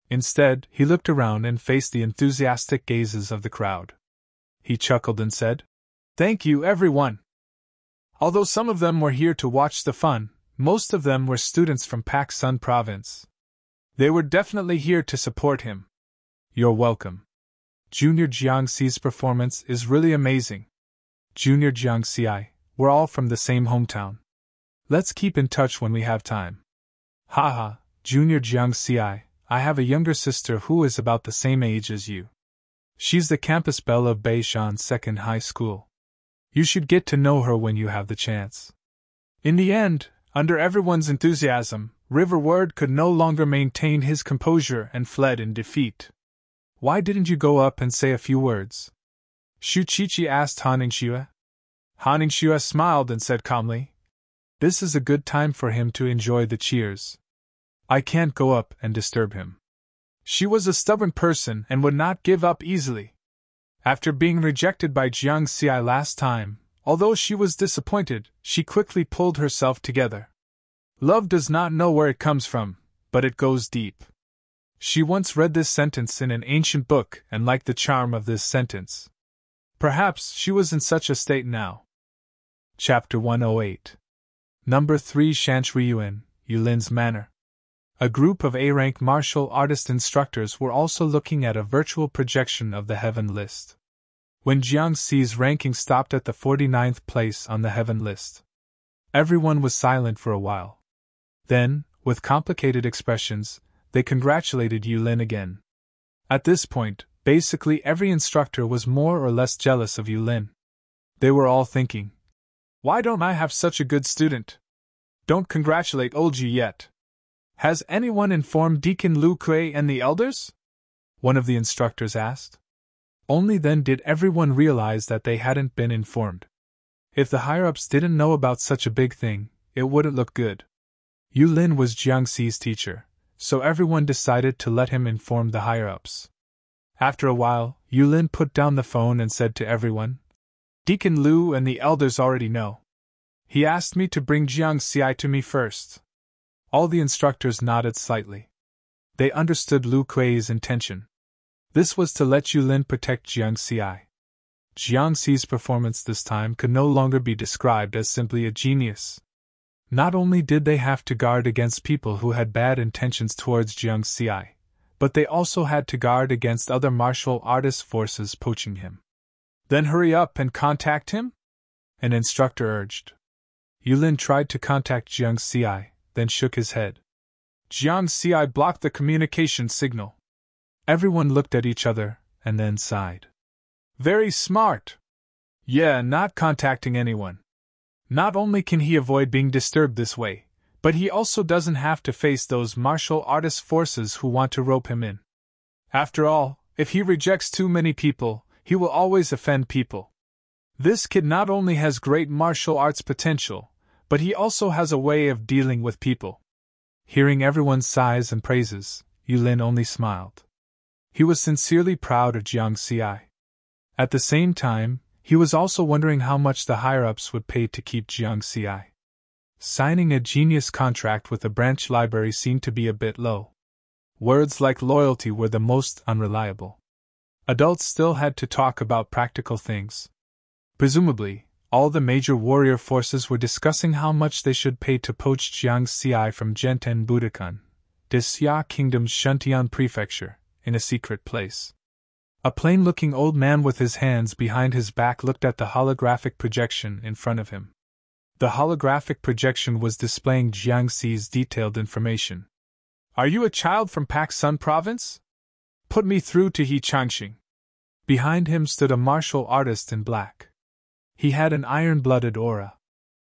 Speaker 1: Instead, he looked around and faced the enthusiastic gazes of the crowd. He chuckled and said, "Thank you, everyone." Although some of them were here to watch the fun, most of them were students from Pak Sun Province. They were definitely here to support him. "You're welcome." Junior Jiangxi's performance is really amazing. Junior Jiangxi, we're all from the same hometown. Let's keep in touch when we have time. Haha, Junior Jiangxi, I have a younger sister who is about the same age as you. She's the campus belle of Beishan Second High School. You should get to know her when you have the chance. In the end, under everyone's enthusiasm, Riverward could no longer maintain his composure and fled in defeat. Why didn't you go up and say a few words? Xu Qiqi asked Han Ningxue. Han Ningxue smiled and said calmly, this is a good time for him to enjoy the cheers. I can't go up and disturb him. She was a stubborn person and would not give up easily. After being rejected by Jiangxi last time, although she was disappointed, she quickly pulled herself together. Love does not know where it comes from, but it goes deep. She once read this sentence in an ancient book and liked the charm of this sentence. Perhaps she was in such a state now. Chapter 108. Number 3 Shanshuiyuan, Yulin's Manor. A group of A-rank martial artist instructors were also looking at a virtual projection of the heaven list. When Jiangxi's ranking stopped at the 49th place on the heaven list, everyone was silent for a while. Then, with complicated expressions, they congratulated Yulin again. At this point, basically every instructor was more or less jealous of Yulin. They were all thinking, why don't I have such a good student? Don't congratulate old Yu yet. Has anyone informed Deacon Lu Kuei and the elders? One of the instructors asked. Only then did everyone realize that they hadn't been informed. If the higher-ups didn't know about such a big thing, it wouldn't look good. Yulin was Jiangxi's teacher, so everyone decided to let him inform the higher-ups. After a while, Yulin put down the phone and said to everyone, Deacon Lu and the elders already know. He asked me to bring Jiangxi to me first. All the instructors nodded slightly. They understood Lu Kuei's intention. This was to let Yulin protect Jiangxi. Jiangxi's performance this time could no longer be described as simply a genius. Not only did they have to guard against people who had bad intentions towards Jiangxi, but they also had to guard against other martial artist forces poaching him. Then hurry up and contact him? An instructor urged. Yulin tried to contact Jiangxi, then shook his head. Jiangxi blocked the communication signal. Everyone looked at each other, and then sighed. Very smart. Yeah, not contacting anyone. Not only can he avoid being disturbed this way, but he also doesn't have to face those martial artist forces who want to rope him in. After all, if he rejects too many people, he will always offend people. This kid not only has great martial arts potential, but he also has a way of dealing with people. Hearing everyone's sighs and praises, Yulin only smiled. He was sincerely proud of Jiangxi. At the same time, he was also wondering how much the higher-ups would pay to keep Jiangxi. Signing a genius contract with a branch library seemed to be a bit low. Words like loyalty were the most unreliable. Adults still had to talk about practical things. Presumably, all the major warrior forces were discussing how much they should pay to poach Jiangxi from Zhenten Budakan, Xia Kingdom's Shuntian prefecture, in a secret place. A plain-looking old man with his hands behind his back looked at the holographic projection in front of him. The holographic projection was displaying Jiangxi's detailed information. Are you a child from Paksun province? Put me through to He Changxing. Behind him stood a martial artist in black. He had an iron-blooded aura.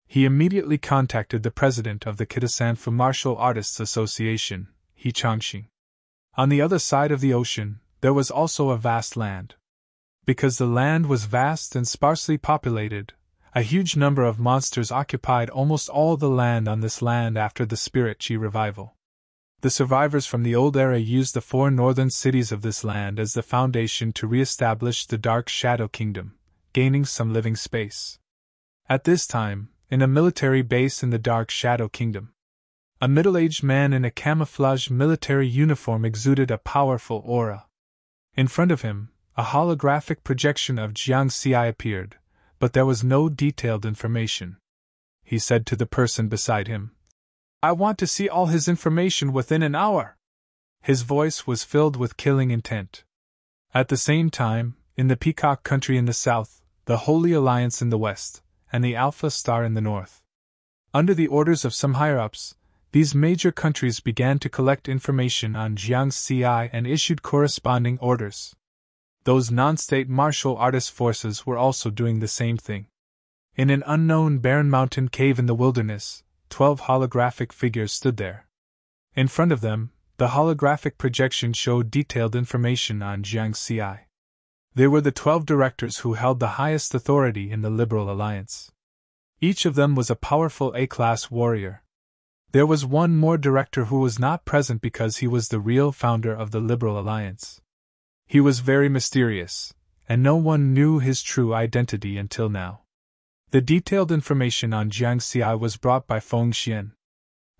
Speaker 1: He immediately contacted the president of the Kitasanfu Martial Artists Association, He Changxing. On the other side of the ocean, there was also a vast land. Because the land was vast and sparsely populated, a huge number of monsters occupied almost all the land on this land after the Spirit Chi revival. The survivors from the old era used the 4 northern cities of this land as the foundation to re-establish the Dark Shadow Kingdom, gaining some living space. At this time, in a military base in the Dark Shadow Kingdom, a middle-aged man in a camouflage military uniform exuded a powerful aura. In front of him, a holographic projection of Jiangxi appeared, but there was no detailed information. He said to the person beside him, I want to see all his information within an hour. His voice was filled with killing intent. At the same time, in the Peacock Country in the south, the Holy Alliance in the west, and the Alpha Star in the north. Under the orders of some higher-ups, these major countries began to collect information on Jiangxi and issued corresponding orders. Those non-state martial artist forces were also doing the same thing. In an unknown barren mountain cave in the wilderness, 12 holographic figures stood there. In front of them, the holographic projection showed detailed information on Jiangxi. They were the 12 directors who held the highest authority in the Liberal Alliance. Each of them was a powerful A-class warrior. There was one more director who was not present because he was the real founder of the Liberal Alliance. He was very mysterious, and no one knew his true identity until now. The detailed information on Jiangxi was brought by Feng Xian.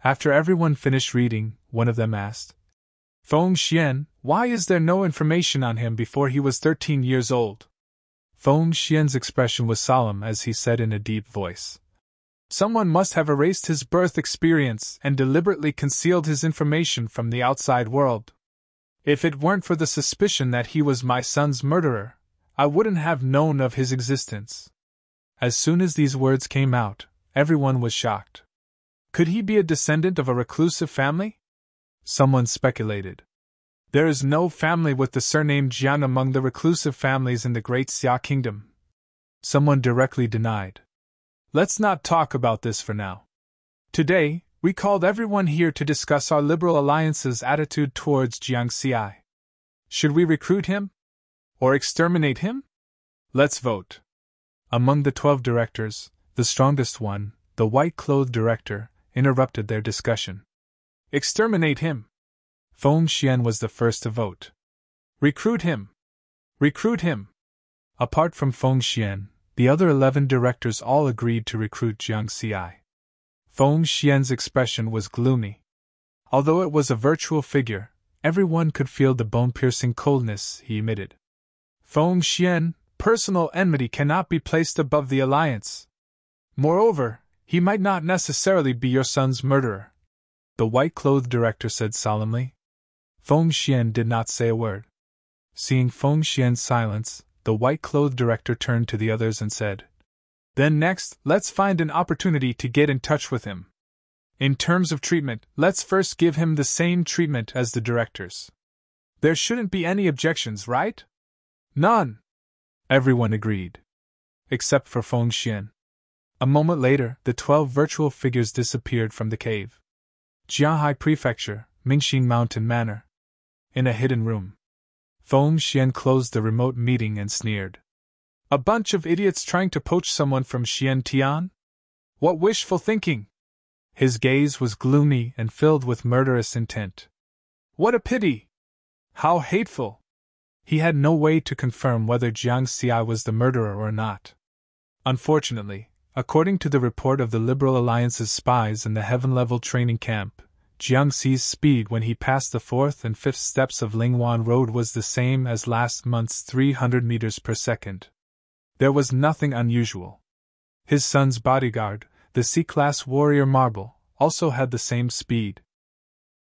Speaker 1: After everyone finished reading, one of them asked, "Feng Xian, why is there no information on him before he was 13 years old?" Feng Xian's expression was solemn as he said in a deep voice, "Someone must have erased his birth experience and deliberately concealed his information from the outside world. If it weren't for the suspicion that he was my son's murderer, I wouldn't have known of his existence." As soon as these words came out, everyone was shocked. Could he be a descendant of a reclusive family? Someone speculated. There is no family with the surname Jian among the reclusive families in the Great Xia Kingdom. Someone directly denied. Let's not talk about this for now. Today, we called everyone here to discuss our Liberal Alliance's attitude towards Jiangxi. Should we recruit him? Or exterminate him? Let's vote. Among the 12 directors, the strongest one, the white-clothed director, interrupted their discussion. Exterminate him! Feng Xian was the first to vote. Recruit him! Recruit him! Apart from Feng Xian, the other 11 directors all agreed to recruit Jiangxi. Feng Xian's expression was gloomy. Although it was a virtual figure, everyone could feel the bone-piercing coldness he emitted. Feng Xian, personal enmity cannot be placed above the alliance. Moreover, he might not necessarily be your son's murderer, the white-clothed director said solemnly. Feng Xian did not say a word. Seeing Feng Xian's silence, the white-clothed director turned to the others and said, "Then next, let's find an opportunity to get in touch with him. In terms of treatment, let's first give him the same treatment as the directors. There shouldn't be any objections, right?" "None." Everyone agreed. Except for Feng Xian. A moment later, the 12 virtual figures disappeared from the cave. Jianhai Prefecture, Mingxing Mountain Manor. In a hidden room. Feng Xian closed the remote meeting and sneered. "A bunch of idiots trying to poach someone from Xiantian? What wishful thinking!" His gaze was gloomy and filled with murderous intent. "What a pity! How hateful!" He had no way to confirm whether Jiangxi was the murderer or not. Unfortunately, according to the report of the Liberal Alliance's spies in the heaven-level training camp, Jiangxi's speed when he passed the 4th and 5th steps of Lingwan Road was the same as last month's 300 meters per second. There was nothing unusual. His son's bodyguard, the C-class warrior Marble, also had the same speed.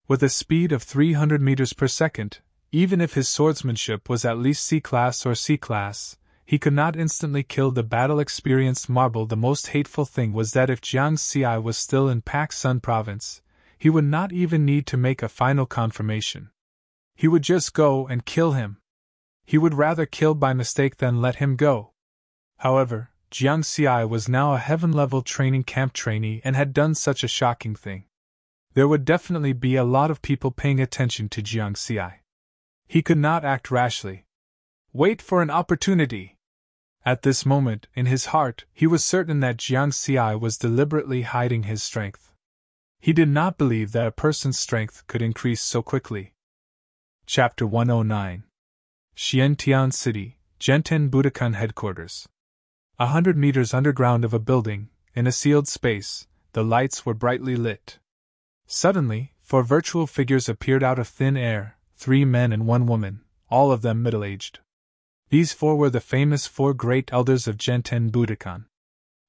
Speaker 1: With a speed of 300 meters per second, even if his swordsmanship was at least C-class or C-class, he could not instantly kill the battle-experienced Marble. The most hateful thing was that if Jiangxi was still in Pak Sun province, he would not even need to make a final confirmation. He would just go and kill him. He would rather kill by mistake than let him go. However, Jiangxi was now a heaven-level training camp trainee and had done such a shocking thing. There would definitely be a lot of people paying attention to Jiangxi. He could not act rashly. Wait for an opportunity. At this moment, in his heart, he was certain that Jiangxi was deliberately hiding his strength. He did not believe that a person's strength could increase so quickly. Chapter 109. Xiantian City, Zhenten Budokan Headquarters. 100 meters underground of a building, in a sealed space, the lights were brightly lit. Suddenly, 4 virtual figures appeared out of thin air, 3 men and 1 woman, all of them middle-aged. These 4 were the famous 4 great elders of Zhenten Budokan.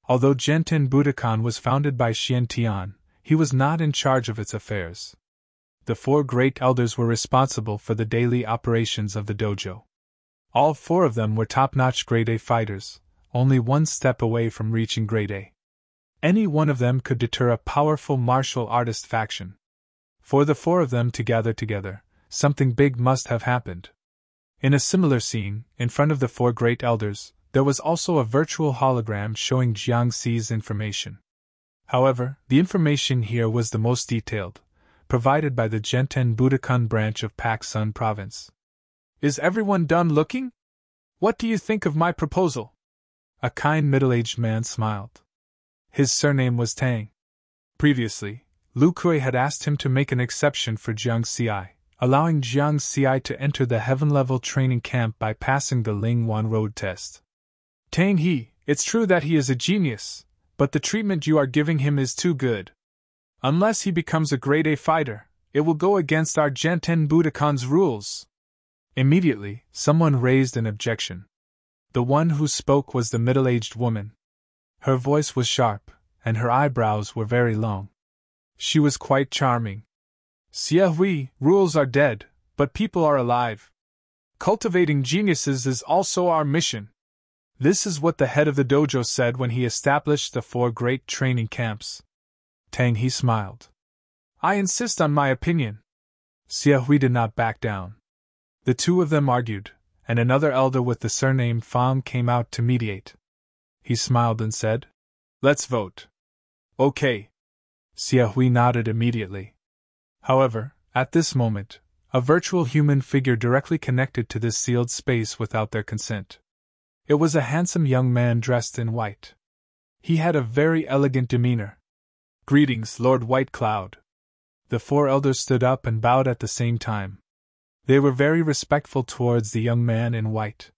Speaker 1: Although Zhenten Budokan was founded by Xiantian, he was not in charge of its affairs. The 4 great elders were responsible for the daily operations of the dojo. All 4 of them were top-notch Grade A fighters, only one step away from reaching Grade A. Any one of them could deter a powerful martial artist faction. For the 4 of them to gather together, something big must have happened. In a similar scene, in front of the 4 great elders, there was also a virtual hologram showing Jiangxi's information. However, the information here was the most detailed, provided by the Genten Budokan branch of Pak Sun province. Is everyone done looking? What do you think of my proposal? A kind middle-aged man smiled. His surname was Tang. Previously, Lu Kui had asked him to make an exception for Jiangxi, allowing Jiangxi to enter the heaven-level training camp by passing the Lingwan Road test. Tang He, it's true that he is a genius, but the treatment you are giving him is too good. Unless he becomes a Grade A fighter, it will go against our Genten Budokan's rules. Immediately, someone raised an objection. The one who spoke was the middle-aged woman. Her voice was sharp, and her eyebrows were very long. She was quite charming. Xiahui, rules are dead, but people are alive. Cultivating geniuses is also our mission. This is what the head of the dojo said when he established the 4 great training camps. Tang He smiled. I insist on my opinion. Xiahui did not back down. The 2 of them argued, and another elder with the surname Fang came out to mediate. He smiled and said, Let's vote. Okay. Xiahui nodded immediately. However, at this moment, a virtual human figure directly connected to this sealed space without their consent. It was a handsome young man dressed in white. He had a very elegant demeanor. Greetings, Lord White Cloud. The 4 elders stood up and bowed at the same time. They were very respectful towards the young man in white.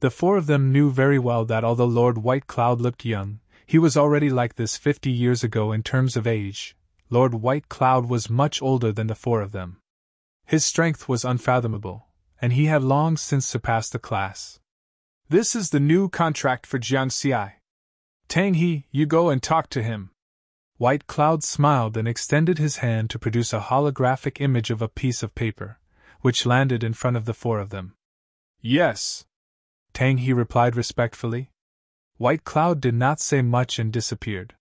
Speaker 1: The 4 of them knew very well that although Lord White Cloud looked young, he was already like this 50 years ago in terms of age. Lord White Cloud was much older than the 4 of them. His strength was unfathomable, and he had long since surpassed the class. This is the new contract for Jiangxi. Tang He, you go and talk to him. White Cloud smiled and extended his hand to produce a holographic image of a piece of paper, which landed in front of the 4 of them. Yes. Tang He replied respectfully. White Cloud did not say much and disappeared.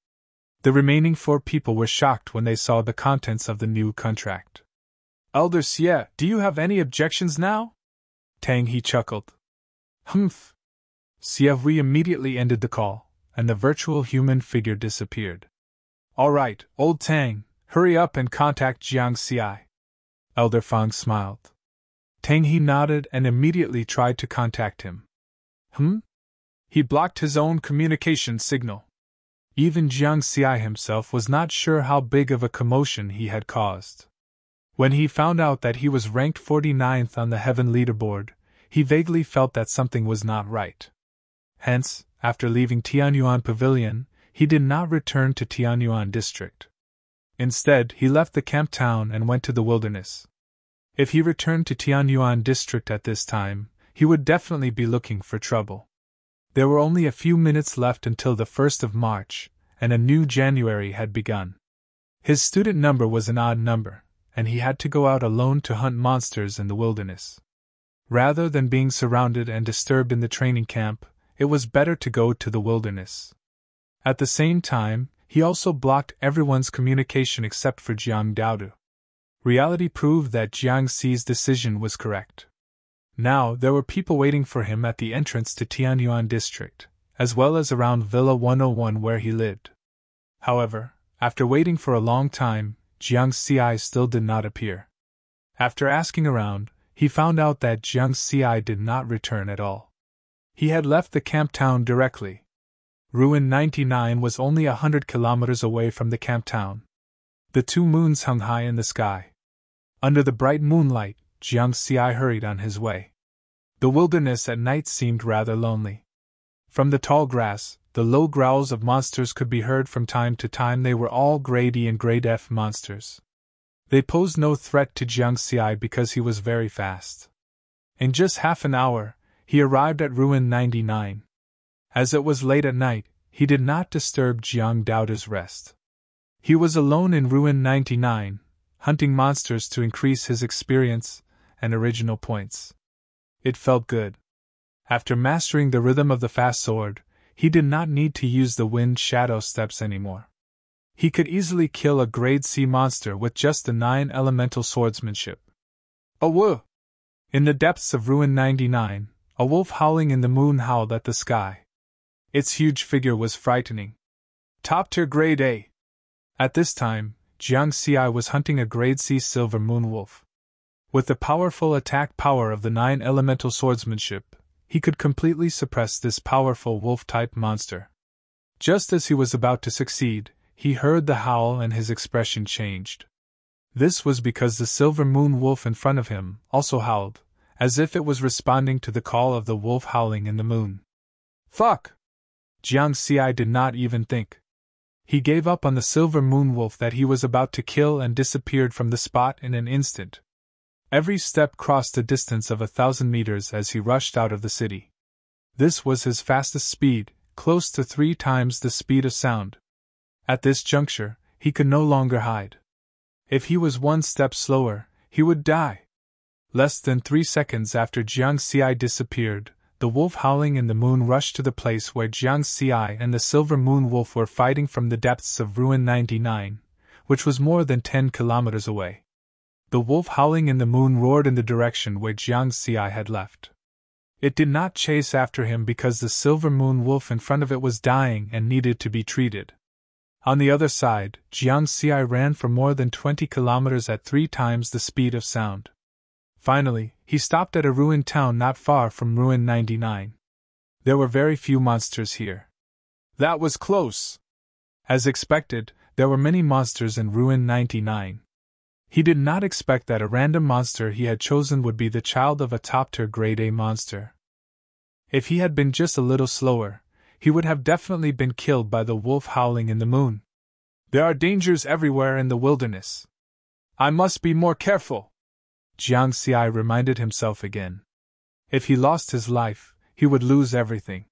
Speaker 1: The remaining 4 people were shocked when they saw the contents of the new contract. Elder Xie, do you have any objections now? Tang He chuckled. Humph. Xiahui immediately ended the call, and the virtual human figure disappeared. All right, old Tang, hurry up and contact Jiangxi. Elder Fang smiled. Tang He nodded and immediately tried to contact him. He blocked his own communication signal. Even Jiangxi himself was not sure how big of a commotion he had caused. When he found out that he was ranked 49th on the Heaven leaderboard, he vaguely felt that something was not right. Hence, after leaving Tianyuan Pavilion, he did not return to Tianyuan District. Instead, he left the camp town and went to the wilderness. If he returned to Tianyuan District at this time, he would definitely be looking for trouble. There were only a few minutes left until the 1st of March, and a new January had begun. His student number was an odd number, and he had to go out alone to hunt monsters in the wilderness. Rather than being surrounded and disturbed in the training camp, it was better to go to the wilderness. At the same time, he also blocked everyone's communication except for Jiang Daodu. Reality proved that Jiangxi's decision was correct. Now there were people waiting for him at the entrance to Tianyuan District, as well as around Villa 101 where he lived. However, after waiting for a long time, Jiangxi still did not appear. After asking around, he found out that Jiangxi did not return at all. He had left the camp town directly. Ruin 99 was only 100 kilometers away from the camp town. The 2 moons hung high in the sky. Under the bright moonlight, Jiangxi hurried on his way. The wilderness at night seemed rather lonely. From the tall grass, the low growls of monsters could be heard from time to time. They were all Grade E and Grade F monsters. They posed no threat to Jiangxi because he was very fast. In just half an hour, he arrived at Ruin 99. As it was late at night, he did not disturb Jiang Daoda's rest. He was alone in Ruin 99, hunting monsters to increase his experience and original points. It felt good. After mastering the rhythm of the fast sword, he did not need to use the wind shadow steps anymore. He could easily kill a grade C monster with just the 9 elemental swordsmanship. A woo! In the depths of Ruin 99, a wolf howling in the moon howled at the sky. Its huge figure was frightening. Top tier grade A. At this time, Jiang Xi was hunting a grade C silver moon wolf. With the powerful attack power of the 9 elemental swordsmanship, he could completely suppress this powerful wolf-type monster. Just as he was about to succeed, he heard the howl and his expression changed. This was because the silver moon wolf in front of him also howled, as if it was responding to the call of the wolf howling in the moon. Fuck! Jiang Xi did not even think. He gave up on the silver moon wolf that he was about to kill and disappeared from the spot in an instant. Every step crossed a distance of 1,000 meters as he rushed out of the city. This was his fastest speed, close to 3 times the speed of sound. At this juncture, he could no longer hide. If he was 1 step slower, he would die. Less than 3 seconds after Jiang Xi disappeared, the wolf howling in the moon rushed to the place where Jiang Xi and the silver moon wolf were fighting from the depths of Ruin 99, which was more than 10 kilometers away. The wolf howling in the moon roared in the direction where Jiang Xi had left. It did not chase after him because the silver moon wolf in front of it was dying and needed to be treated. On the other side, Jiang Xi ran for more than 20 kilometers at 3 times the speed of sound. Finally, he stopped at a ruined town not far from Ruin 99. There were very few monsters here. That was close. As expected, there were many monsters in Ruin 99. He did not expect that a random monster he had chosen would be the child of a top-tier grade A monster. If he had been just a little slower, he would have definitely been killed by the wolf howling in the moon. There are dangers everywhere in the wilderness. I must be more careful. Jiang Xi reminded himself again. If he lost his life, he would lose everything.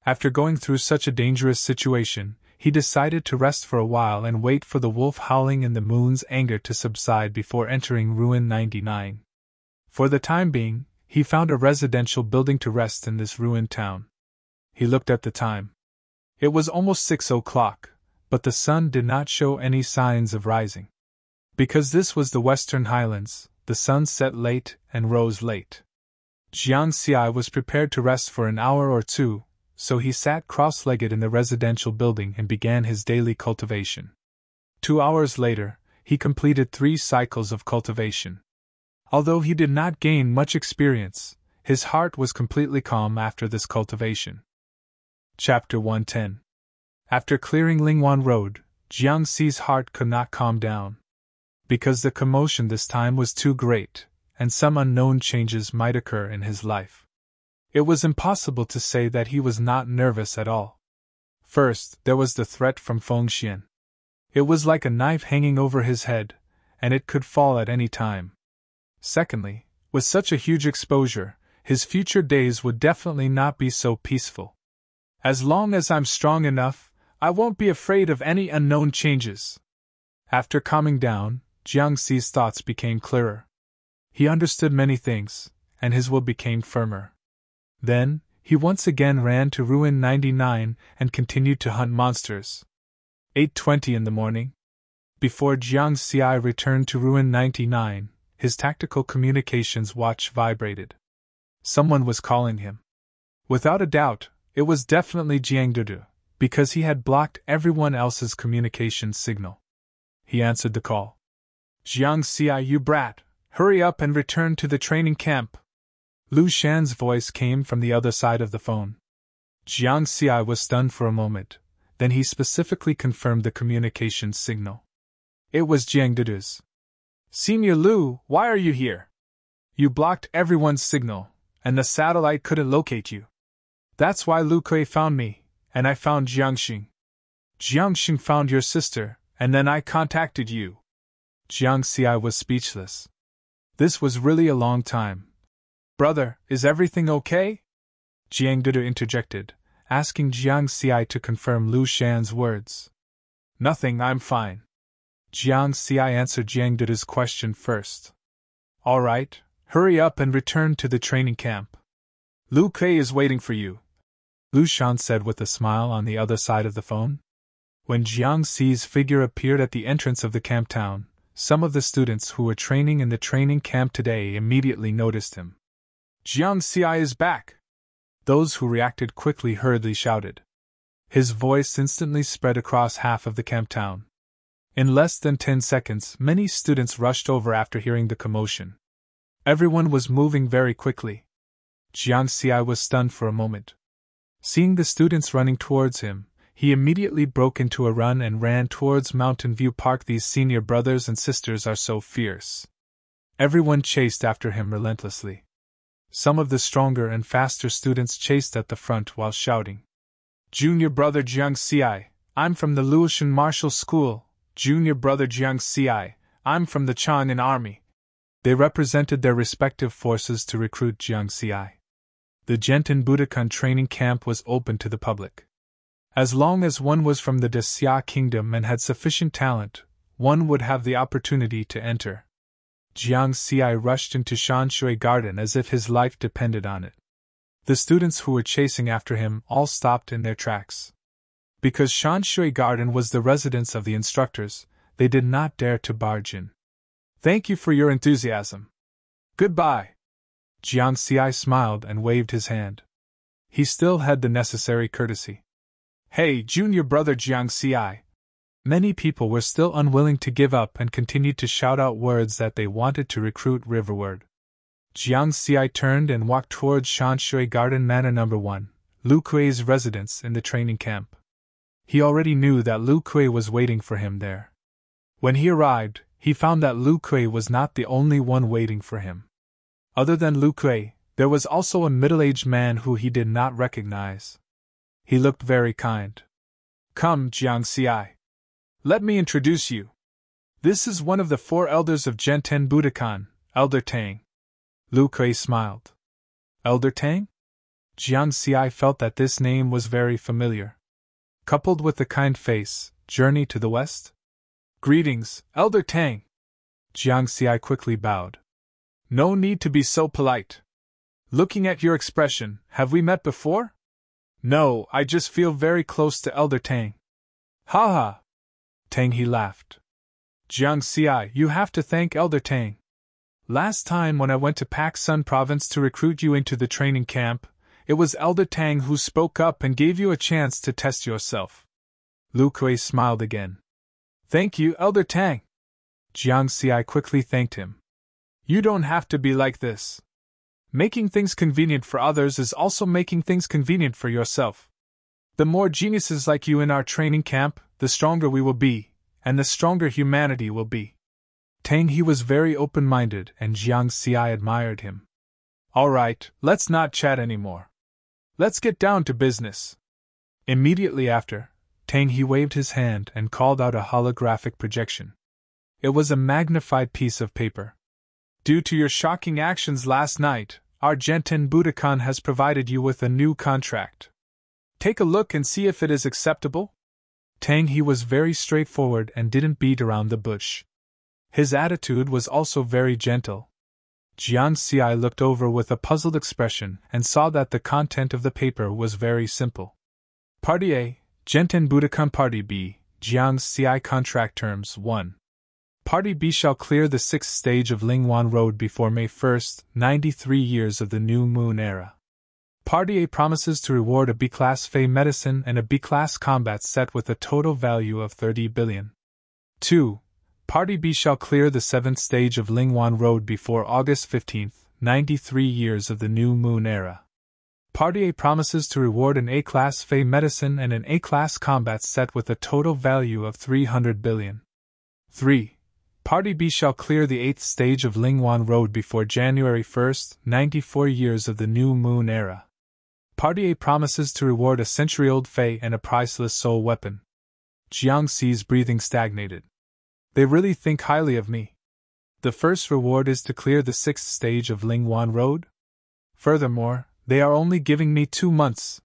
Speaker 1: After going through such a dangerous situation, he decided to rest for a while and wait for the wolf howling in the moon's anger to subside before entering Ruin 99. For the time being, he found a residential building to rest in this ruined town. He looked at the time. It was almost 6 o'clock, but the sun did not show any signs of rising. Because this was the Western Highlands, the sun set late and rose late. Jiang Xi was prepared to rest for an hour or two, so he sat cross-legged in the residential building and began his daily cultivation. 2 hours later, he completed 3 cycles of cultivation. Although he did not gain much experience, his heart was completely calm after this cultivation. Chapter 110. After clearing Lingwan Road, Jiang Xi's heart could not calm down. Because the commotion this time was too great, and some unknown changes might occur in his life. It was impossible to say that he was not nervous at all. First, there was the threat from Fengxian. It was like a knife hanging over his head, and it could fall at any time. Secondly, with such a huge exposure, his future days would definitely not be so peaceful. As long as I'm strong enough, I won't be afraid of any unknown changes. After calming down, Jiang Xi's thoughts became clearer. He understood many things, and his will became firmer. Then, he once again ran to Ruin 99 and continued to hunt monsters. 8:20 in the morning. Before Jiang Xi returned to Ruin 99, his tactical communications watch vibrated. Someone was calling him. Without a doubt, it was definitely Jiang Dudu, because he had blocked everyone else's communication signal. He answered the call. Jiang Xi, you brat, hurry up and return to the training camp. Lu Shan's voice came from the other side of the phone. Jiang Xi was stunned for a moment, then he specifically confirmed the communication signal. It was Jiang Dudu's. Senior Lu, why are you here? You blocked everyone's signal, and the satellite couldn't locate you. That's why Lu Kui found me, and I found Jiangxing. Jiangxing found your sister, and then I contacted you. Jiang Xi was speechless. This was really a long time. Brother, is everything okay? Jiang Dudu interjected, asking Jiang Xi to confirm Lu Shan's words. Nothing, I'm fine. Jiang Xi answered Jiang Dudu's question first. All right, hurry up and return to the training camp. Lu Kuei is waiting for you, Lu Shan said with a smile on the other side of the phone. When Jiang Xi's figure appeared at the entrance of the camp town, some of the students who were training in the training camp today immediately noticed him. Jiang Xi is back! Those who reacted quickly hurriedly shouted. His voice instantly spread across half of the camp town. In less than 10 seconds, many students rushed over after hearing the commotion. Everyone was moving very quickly. Jiang Xi was stunned for a moment. Seeing the students running towards him, he immediately broke into a run and ran towards Mountain View Park. These senior brothers and sisters are so fierce. Everyone chased after him relentlessly. Some of the stronger and faster students chased at the front while shouting, Junior brother Jiang Xi, I'm from the Luoshan Martial School. Junior brother Jiang Xi, I'm from the Chang'an Army. They represented their respective forces to recruit Jiang Xi. The Genten Budokan training camp was open to the public. As long as one was from the Xia kingdom and had sufficient talent, one would have the opportunity to enter. Jiang Xi rushed into Shanshui Garden as if his life depended on it. The students who were chasing after him all stopped in their tracks. Because Shanshui Garden was the residence of the instructors, they did not dare to barge in. Thank you for your enthusiasm. Goodbye. Jiang Xi smiled and waved his hand. He still had the necessary courtesy. Hey, junior brother Jiang Xi! Many people were still unwilling to give up and continued to shout out words that they wanted to recruit riverward. Jiang Xi turned and walked towards Shanshui Garden Manor No. 1, Lu Kuei's residence in the training camp. He already knew that Lu Kuei was waiting for him there. When he arrived, he found that Lu Kuei was not the only one waiting for him. Other than Lu Kuei, there was also a middle-aged man who he did not recognize. He looked very kind. Come, Jiang Xi. Let me introduce you. This is one of the 4 elders of Genten Budokan, Elder Tang. Lu Kuei smiled. Elder Tang? Jiang Xi felt that this name was very familiar. Coupled with the kind face, journey to the west? Greetings, Elder Tang. Jiang Xi quickly bowed. No need to be so polite. Looking at your expression, have we met before? No, I just feel very close to Elder Tang. Ha ha! Tang He laughed. Jiang Xi, you have to thank Elder Tang. Last time when I went to Pak Sun Province to recruit you into the training camp, it was Elder Tang who spoke up and gave you a chance to test yourself. Lu Kuei smiled again. Thank you, Elder Tang. Jiang Xi quickly thanked him. You don't have to be like this. Making things convenient for others is also making things convenient for yourself. The more geniuses like you in our training camp, the stronger we will be, and the stronger humanity will be. Tang He was very open-minded and Jiang Xi admired him. All right, let's not chat anymore. Let's get down to business. Immediately after, Tang He waved his hand and called out a holographic projection. It was a magnified piece of paper. Due to your shocking actions last night, our Genten Budokan has provided you with a new contract. Take a look and see if it is acceptable. Tang He was very straightforward and didn't beat around the bush. His attitude was also very gentle. Jiang Xi looked over with a puzzled expression and saw that the content of the paper was very simple. Party A, Genten Budokan. Party B, Jiang Xi. Contract Terms 1. Party B shall clear the 6th stage of Lingwan Road before May 1st, 93 years of the New Moon Era. Party A promises to reward a B-Class Fey Medicine and a B-Class Combat Set with a total value of 30 billion. 2. Party B shall clear the 7th stage of Lingwan Road before August 15th, 93 years of the New Moon Era. Party A promises to reward an A-Class Fey Medicine and an A-Class Combat Set with a total value of 300 billion. 3. Party B shall clear the 8th stage of Lingwan Road before January 1st, 94 years of the New Moon Era. Party A promises to reward a century-old Fey and a priceless soul weapon. Jiang Xi's breathing stagnated. They really think highly of me. The first reward is to clear the 6th stage of Lingwan Road? Furthermore, they are only giving me 2 months.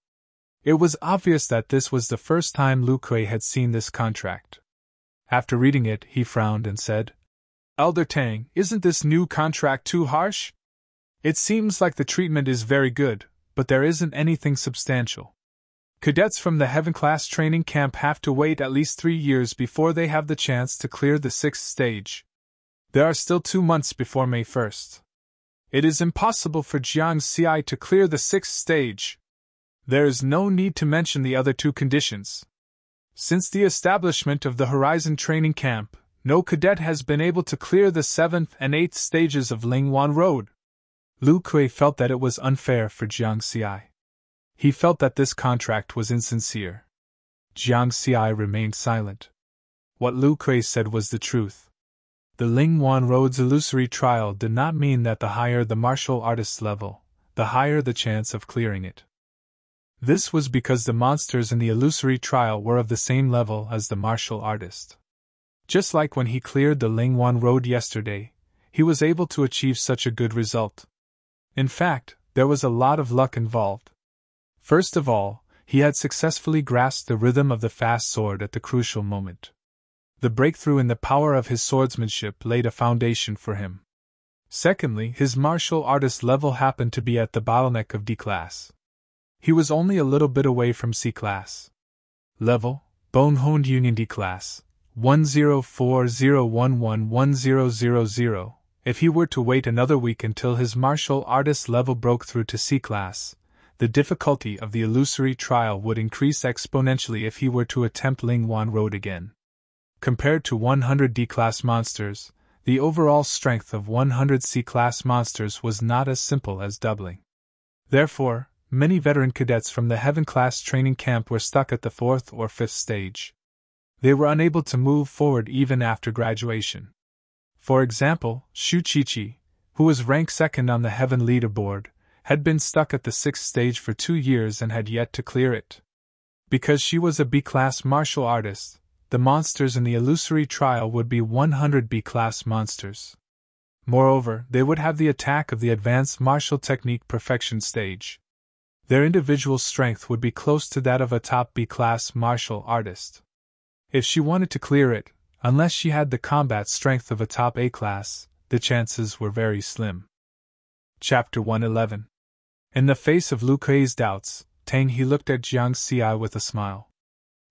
Speaker 1: It was obvious that this was the first time Lu Kuei had seen this contract. After reading it, he frowned and said, Elder Tang, isn't this new contract too harsh? It seems like the treatment is very good, but there isn't anything substantial. Cadets from the Heaven class training camp have to wait at least 3 years before they have the chance to clear the 6th stage. There are still 2 months before May 1st. It is impossible for Jiang Xi to clear the 6th stage. There is no need to mention the other 2 conditions. Since the establishment of the Horizon Training Camp, no cadet has been able to clear the 7th and 8th stages of Lingwan Road. Lu Kuei felt that it was unfair for Jiang Xi. He felt that this contract was insincere. Jiang Xi remained silent. What Lu Kuei said was the truth. The Lingwan Road's illusory trial did not mean that the higher the martial artist's level, the higher the chance of clearing it. This was because the monsters in the illusory trial were of the same level as the martial artist. Just like when he cleared the Lingwan Road yesterday, he was able to achieve such a good result. In fact, there was a lot of luck involved. First of all, he had successfully grasped the rhythm of the fast sword at the crucial moment. The breakthrough in the power of his swordsmanship laid a foundation for him. Secondly, his martial artist level happened to be at the bottleneck of D class. He was only a little bit away from C class. Level, Bonehoned Union D class, 10401110000. If he were to wait another week until his martial artist level broke through to C class, the difficulty of the illusory trial would increase exponentially if he were to attempt Lingwan Road again. Compared to 100 D-class monsters, the overall strength of 100 C-class monsters was not as simple as doubling. Therefore, many veteran cadets from the Heaven class training camp were stuck at the 4th or 5th stage. They were unable to move forward even after graduation. For example, Shu Qiqi, who was ranked 2nd on the Heaven leaderboard, had been stuck at the 6th stage for 2 years and had yet to clear it. Because she was a B-class martial artist, the monsters in the illusory trial would be 100 B-class monsters. Moreover, they would have the attack of the advanced martial technique perfection stage. Their individual strength would be close to that of a top B-class martial artist. If she wanted to clear it, unless she had the combat strength of a top A-class, the chances were very slim. Chapter 111. In the face of Lu Kuei's doubts, Tang He looked at Jiang Xi with a smile.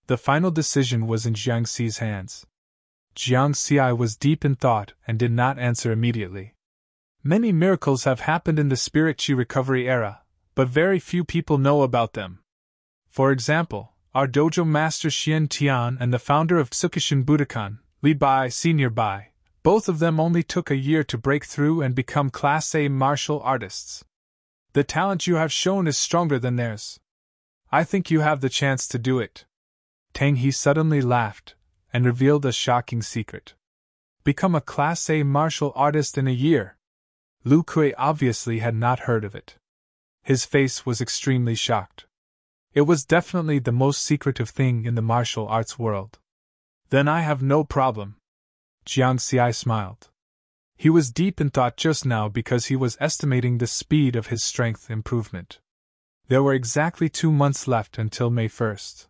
Speaker 1: The final decision was in Jiang Xi's hands. Jiang Xi was deep in thought and did not answer immediately. Many miracles have happened in the Spirit Chi recovery era, but very few people know about them. For example, our dojo master Xian Tian and the founder of Tsukishin Budokan, Li Bai Senior Bai, both of them only took a year to break through and become Class A martial artists. The talent you have shown is stronger than theirs. I think you have the chance to do it. Tang He suddenly laughed and revealed a shocking secret. Become a Class A martial artist in a year. Lu Kuei obviously had not heard of it. His face was extremely shocked. It was definitely the most secretive thing in the martial arts world. Then I have no problem. Jiang Xi smiled. He was deep in thought just now because he was estimating the speed of his strength improvement. There were exactly 2 months left until May 1st.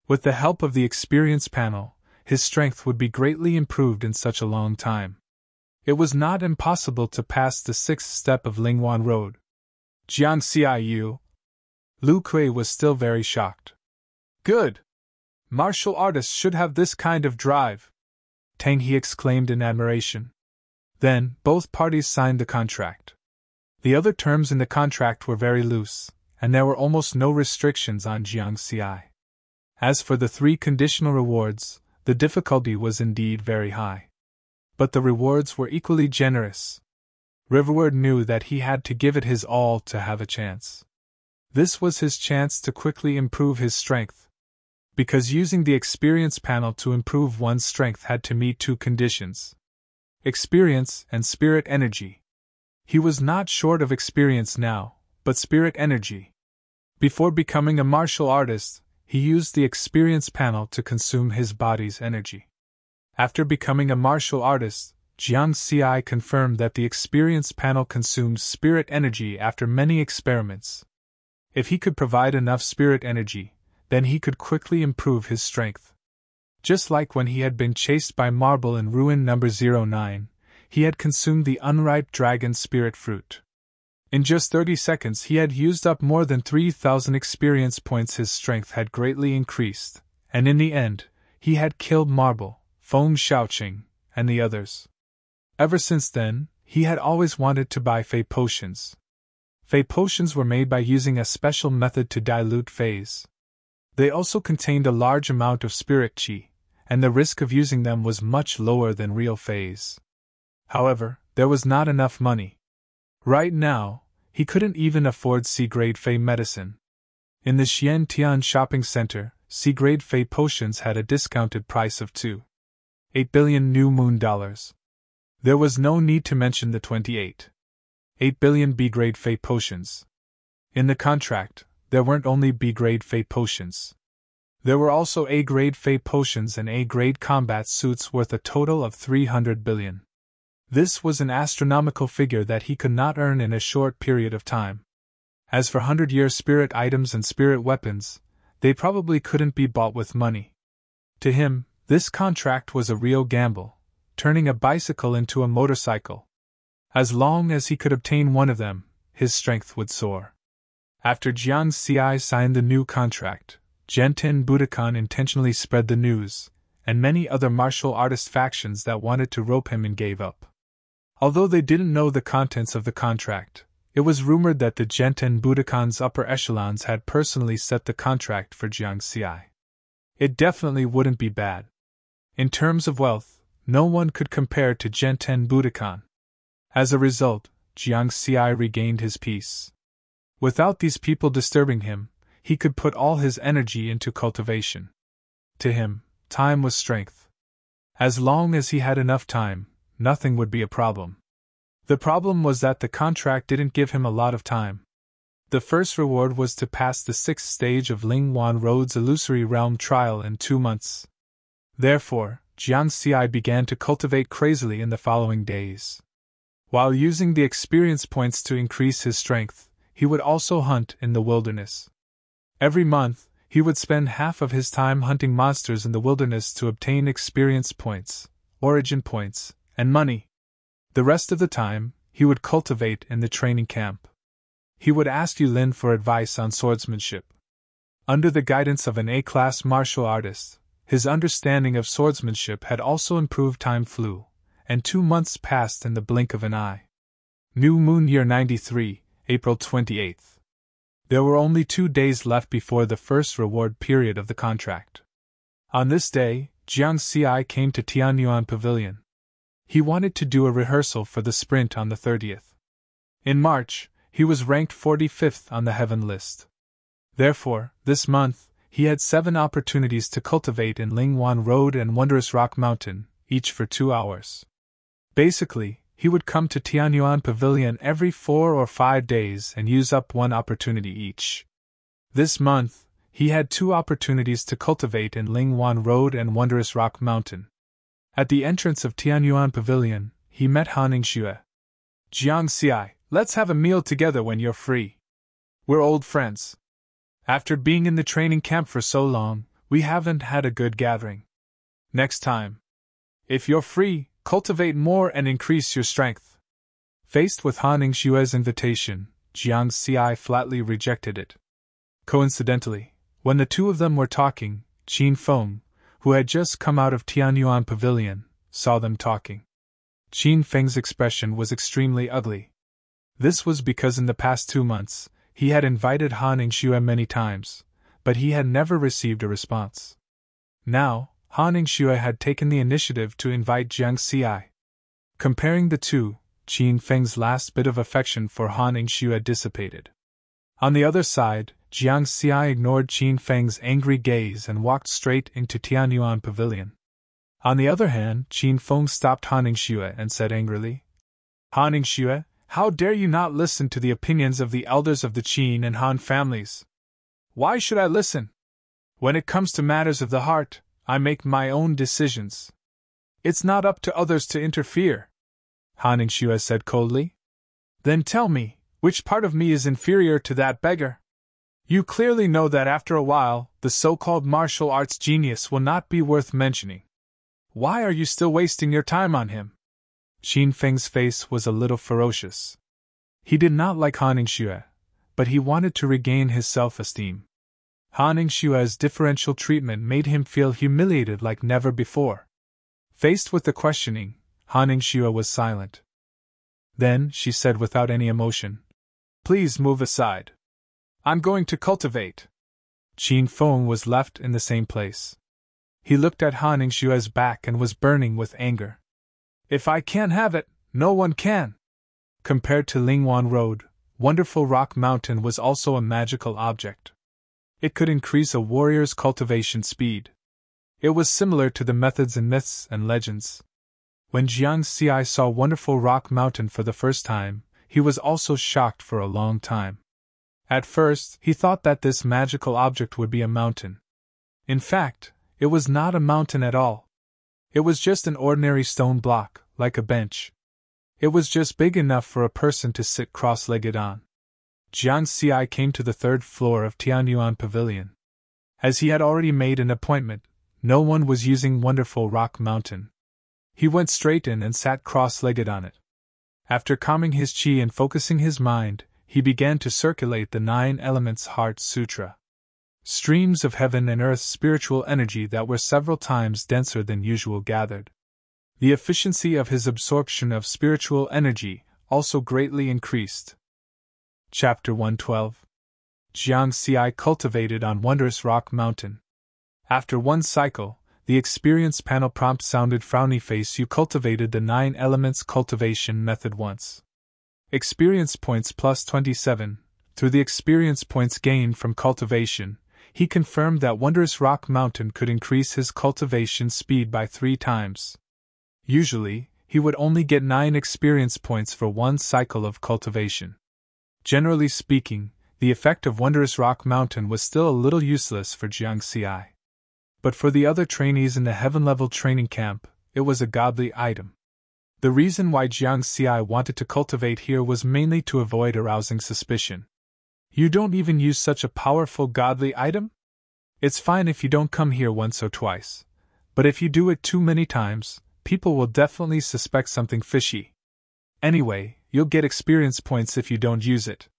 Speaker 1: With the help of the experience panel, his strength would be greatly improved in such a long time. It was not impossible to pass the 6th step of Lingwan Road. Jiang Xi, you. Lu Kuei was still very shocked. Good! Martial artists should have this kind of drive! Tang He exclaimed in admiration. Then, both parties signed the contract. The other terms in the contract were very loose, and there were almost no restrictions on Jiang Xi. As for the 3 conditional rewards, the difficulty was indeed very high. But the rewards were equally generous. Riverwood knew that he had to give it his all to have a chance. This was his chance to quickly improve his strength. Because using the experience panel to improve one's strength had to meet 2 conditions: experience and spirit energy. He was not short of experience now, but spirit energy. Before becoming a martial artist, he used the experience panel to consume his body's energy. After becoming a martial artist, Jiang Xi confirmed that the experience panel consumed spirit energy after many experiments. If he could provide enough spirit energy, then he could quickly improve his strength. Just like when he had been chased by Marble in Ruin No. 09, he had consumed the unripe dragon spirit fruit. In just 30 seconds he had used up more than 3,000 experience points. His strength had greatly increased, and in the end, he had killed Marble, Feng Shaoqing, and the others. Ever since then, he had always wanted to buy Fey potions. Fey potions were made by using a special method to dilute Feys. They also contained a large amount of spirit chi, and the risk of using them was much lower than real Feys. However, there was not enough money. Right now, he couldn't even afford C-grade Fey medicine. In the Xiantian shopping center, C-grade Fey potions had a discounted price of 2.8 billion new moon dollars. There was no need to mention the 28.8 billion B-grade Fey potions. In the contract, there weren't only B-grade Fey potions. There were also A-grade Fey potions and A-grade combat suits worth a total of 300 billion. This was an astronomical figure that he could not earn in a short period of time. As for 100-year spirit items and spirit weapons, they probably couldn't be bought with money. To him, this contract was a real gamble, turning a bicycle into a motorcycle. As long as he could obtain one of them, his strength would soar. After Jiang Xi signed the new contract, Genten Budokan intentionally spread the news, and many other martial artist factions that wanted to rope him and gave up. Although they didn't know the contents of the contract, it was rumored that the Genten Budokan's upper echelons had personally set the contract for Jiang Xi. It definitely wouldn't be bad. In terms of wealth, no one could compare to Genten Budokan. As a result, Jiang Xi regained his peace. Without these people disturbing him, he could put all his energy into cultivation. To him, time was strength. As long as he had enough time, nothing would be a problem. The problem was that the contract didn't give him a lot of time. The first reward was to pass the 6th stage of Lingwan Road's illusory realm trial in 2 months. Therefore, Jiang Xi began to cultivate crazily in the following days. While using the experience points to increase his strength, he would also hunt in the wilderness. Every month, he would spend half of his time hunting monsters in the wilderness to obtain experience points, origin points, and money. The rest of the time, he would cultivate in the training camp. He would ask Yulin for advice on swordsmanship. Under the guidance of an A-class martial artist, his understanding of swordsmanship had also improved. Time flew, and 2 months passed in the blink of an eye. New Moon Year 93, April 28th. There were only 2 days left before the first reward period of the contract. On this day, Jiang Xi came to Tianyuan Pavilion. He wanted to do a rehearsal for the sprint on the 30th. In March, he was ranked 45th on the heaven list. Therefore, this month, he had 7 opportunities to cultivate in Lingwan Road and Wondrous Rock Mountain, each for 2 hours. Basically, he would come to Tianyuan Pavilion every 4 or 5 days and use up 1 opportunity each. This month, he had 2 opportunities to cultivate in Lingwan Road and Wondrous Rock Mountain. At the entrance of Tianyuan Pavilion, he met Han Xue. Jiang Xi, let's have a meal together when you're free. We're old friends. After being in the training camp for so long, we haven't had a good gathering. Next time. If you're free, cultivate more and increase your strength. Faced with Han Xue's invitation, Jiang Xi flatly rejected it. Coincidentally, when the 2 of them were talking, Qin Feng, who had just come out of Tianyuan Pavilion, saw them talking. Qin Feng's expression was extremely ugly. This was because in the past 2 months, he had invited Han Xue many times, but he had never received a response. Now, Han Xue had taken the initiative to invite Jiang Xi. Comparing the two, Qin Feng's last bit of affection for Han Xue dissipated. On the other side, Jiang Xi ignored Qin Feng's angry gaze and walked straight into Tianyuan Pavilion. On the other hand, Qin Feng stopped Han Xue and said angrily, Han Xue, how dare you not listen to the opinions of the elders of the Qin and Han families? Why should I listen? When it comes to matters of the heart, I make my own decisions. It's not up to others to interfere. Han Xue said coldly. Then tell me, which part of me is inferior to that beggar? You clearly know that after a while, the so-called martial arts genius will not be worth mentioning. Why are you still wasting your time on him? Qin Feng's face was a little ferocious. He did not like Han Ningxue, but he wanted to regain his self-esteem. Han Ningxue's differential treatment made him feel humiliated like never before. Faced with the questioning, Han Ningxue was silent. Then she said without any emotion, "Please move aside. I'm going to cultivate." Qin Feng was left in the same place. He looked at Han Ningxue's back and was burning with anger. "If I can't have it, no one can." Compared to Lingwan Road, Wonderful Rock Mountain was also a magical object. It could increase a warrior's cultivation speed. It was similar to the methods in myths and legends. When Jiang Xi saw Wonderful Rock Mountain for the first time, he was also shocked for a long time. At first, he thought that this magical object would be a mountain. In fact, it was not a mountain at all. It was just an ordinary stone block, like a bench. It was just big enough for a person to sit cross-legged on. Jiang Xi came to the third floor of Tianyuan Pavilion. As he had already made an appointment, no one was using Wonderful Rock Mountain. He went straight in and sat cross-legged on it. After calming his qi and focusing his mind, he began to circulate the 9 Elements Heart Sutra. Streams of heaven and earth spiritual energy that were several times denser than usual gathered. The efficiency of his absorption of spiritual energy also greatly increased. Chapter 112. Jiang Xi cultivated on Wondrous Rock Mountain. After one cycle, the experience panel prompt sounded frowny face. You cultivated the 9 elements cultivation method once. Experience points plus 27. Through the experience points gained from cultivation, he confirmed that Wondrous Rock Mountain could increase his cultivation speed by 3 times. Usually, he would only get 9 experience points for one cycle of cultivation. Generally speaking, the effect of Wondrous Rock Mountain was still a little useless for Jiang Xi. But for the other trainees in the heaven-level training camp, it was a godly item. The reason why Jiang Xi wanted to cultivate here was mainly to avoid arousing suspicion. You don't even use such a powerful godly item? It's fine if you don't come here once or twice, but if you do it too many times, people will definitely suspect something fishy. Anyway, you'll get experience points if you don't use it.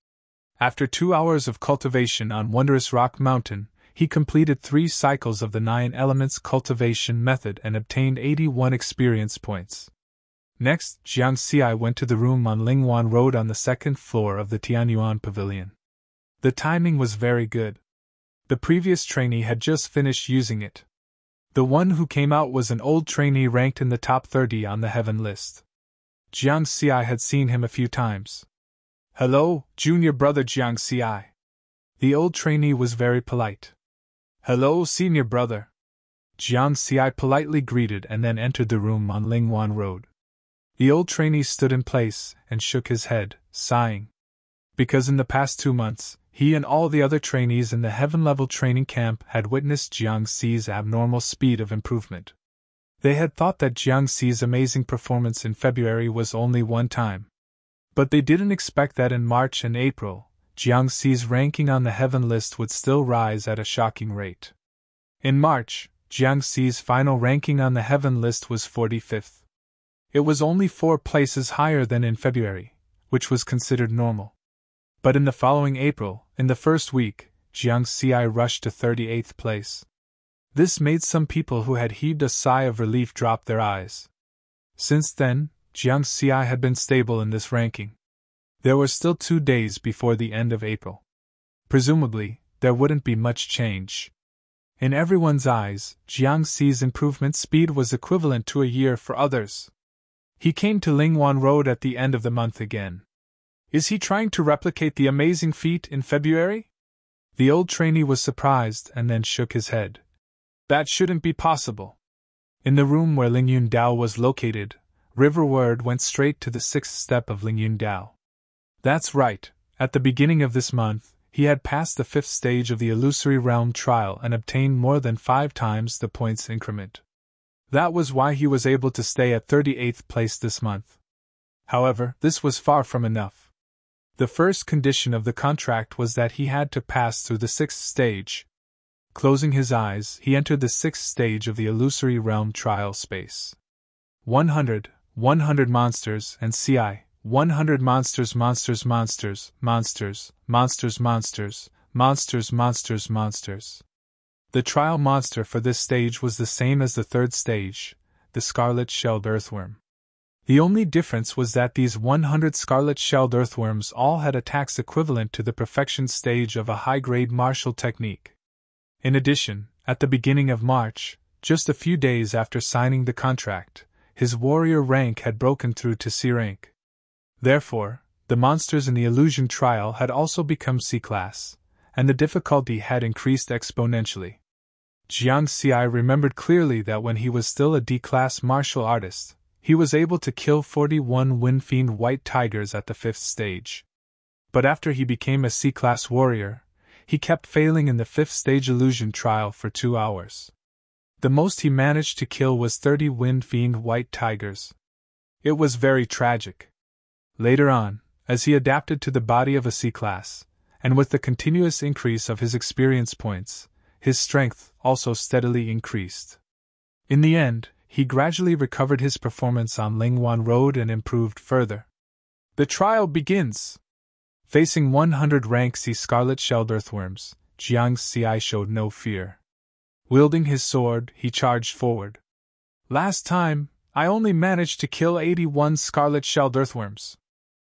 Speaker 1: After 2 hours of cultivation on Wondrous Rock Mountain, he completed 3 cycles of the 9 elements cultivation method and obtained 81 experience points. Next, Jiang Xi went to the room on Lingwan Road on the 2nd floor of the Tianyuan Pavilion. The timing was very good. The previous trainee had just finished using it. The one who came out was an old trainee ranked in the top 30 on the heaven list. Jiang Xi had seen him a few times. "Hello, junior brother Jiang Xi." The old trainee was very polite. "Hello, senior brother." Jiang Xi politely greeted and then entered the room on Lingwan Road. The old trainee stood in place and shook his head, sighing. Because in the past 2 months, he and all the other trainees in the heaven-level training camp had witnessed Jiang Xi's abnormal speed of improvement. They had thought that Jiang Xi's amazing performance in February was only one time. But they didn't expect that in March and April, Jiang Xi's ranking on the heaven list would still rise at a shocking rate. In March, Jiang Xi's final ranking on the heaven list was 45th. It was only 4 places higher than in February, which was considered normal. But in the following April, in the first week, Jiang Xi rushed to 38th place. This made some people who had heaved a sigh of relief drop their eyes. Since then, Jiang Xi had been stable in this ranking. There were still 2 days before the end of April. Presumably, there wouldn't be much change. In everyone's eyes, Jiang Xi's improvement speed was equivalent to a year for others. He came to Lingwan Road at the end of the month again. Is he trying to replicate the amazing feat in February? The old trainee was surprised and then shook his head. That shouldn't be possible. In the room where Lingyun Dao was located, Riverward went straight to the 6th step of Lingyun Dao. That's right, at the beginning of this month, he had passed the 5th stage of the Illusory Realm trial and obtained more than 5 times the points increment. That was why he was able to stay at 38th place this month. However, this was far from enough. The first condition of the contract was that he had to pass through the 6th stage. Closing his eyes, he entered the 6th stage of the Illusory Realm trial space. 100 monsters and CI, 100 monsters, monsters, monsters, monsters, monsters, monsters, monsters, monsters, monsters. The trial monster for this stage was the same as the third stage, the scarlet-shelled earthworm. The only difference was that these 100 scarlet-shelled earthworms all had attacks equivalent to the perfection stage of a high-grade martial technique. In addition, at the beginning of March, just a few days after signing the contract, his warrior rank had broken through to C rank. Therefore, the monsters in the illusion trial had also become C-class, and the difficulty had increased exponentially. Jiang Xi remembered clearly that when he was still a D-class martial artist, he was able to kill 41 Windfiend white tigers at the 5th stage. But after he became a C-class warrior, he kept failing in the 5th stage illusion trial for 2 hours. The most he managed to kill was 30 Windfiend white tigers. It was very tragic. Later on, as he adapted to the body of a C-class, and with the continuous increase of his experience points, his strength also steadily increased. In the end, he gradually recovered his performance on Lingwan Road and improved further. The trial begins! Facing 100 rank C scarlet-shelled earthworms, Jiang Xi showed no fear. Wielding his sword, he charged forward. Last time, I only managed to kill 81 scarlet-shelled earthworms.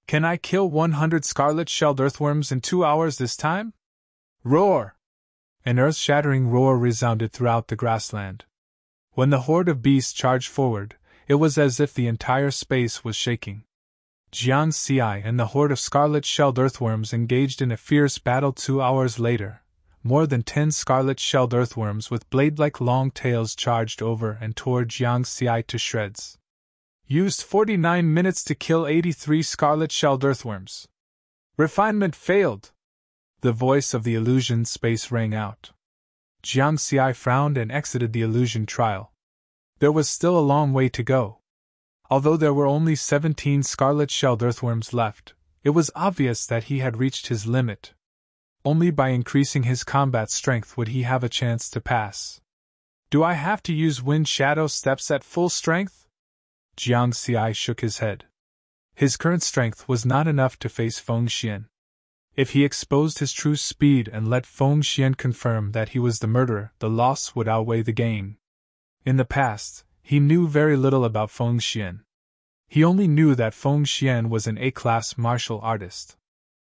Speaker 1: Can I kill 100 scarlet-shelled earthworms in 2 hours this time? Roar! An earth-shattering roar resounded throughout the grassland. When the horde of beasts charged forward, it was as if the entire space was shaking. Jiang Xi and the horde of scarlet-shelled earthworms engaged in a fierce battle 2 hours later. More than 10 scarlet-shelled earthworms with blade-like long tails charged over and tore Jiang Xi to shreds. Used 49 minutes to kill 83 scarlet-shelled earthworms. Refinement failed. The voice of the illusion space rang out. Jiang Xi frowned and exited the illusion trial. There was still a long way to go. Although there were only 17 scarlet-shelled earthworms left, it was obvious that he had reached his limit. Only by increasing his combat strength would he have a chance to pass. Do I have to use wind shadow steps at full strength? Jiang Xi shook his head. His current strength was not enough to face Feng Xian. If he exposed his true speed and let Feng Xian confirm that he was the murderer, the loss would outweigh the gain. In the past, he knew very little about Feng Xian. He only knew that Feng Xian was an A-class martial artist.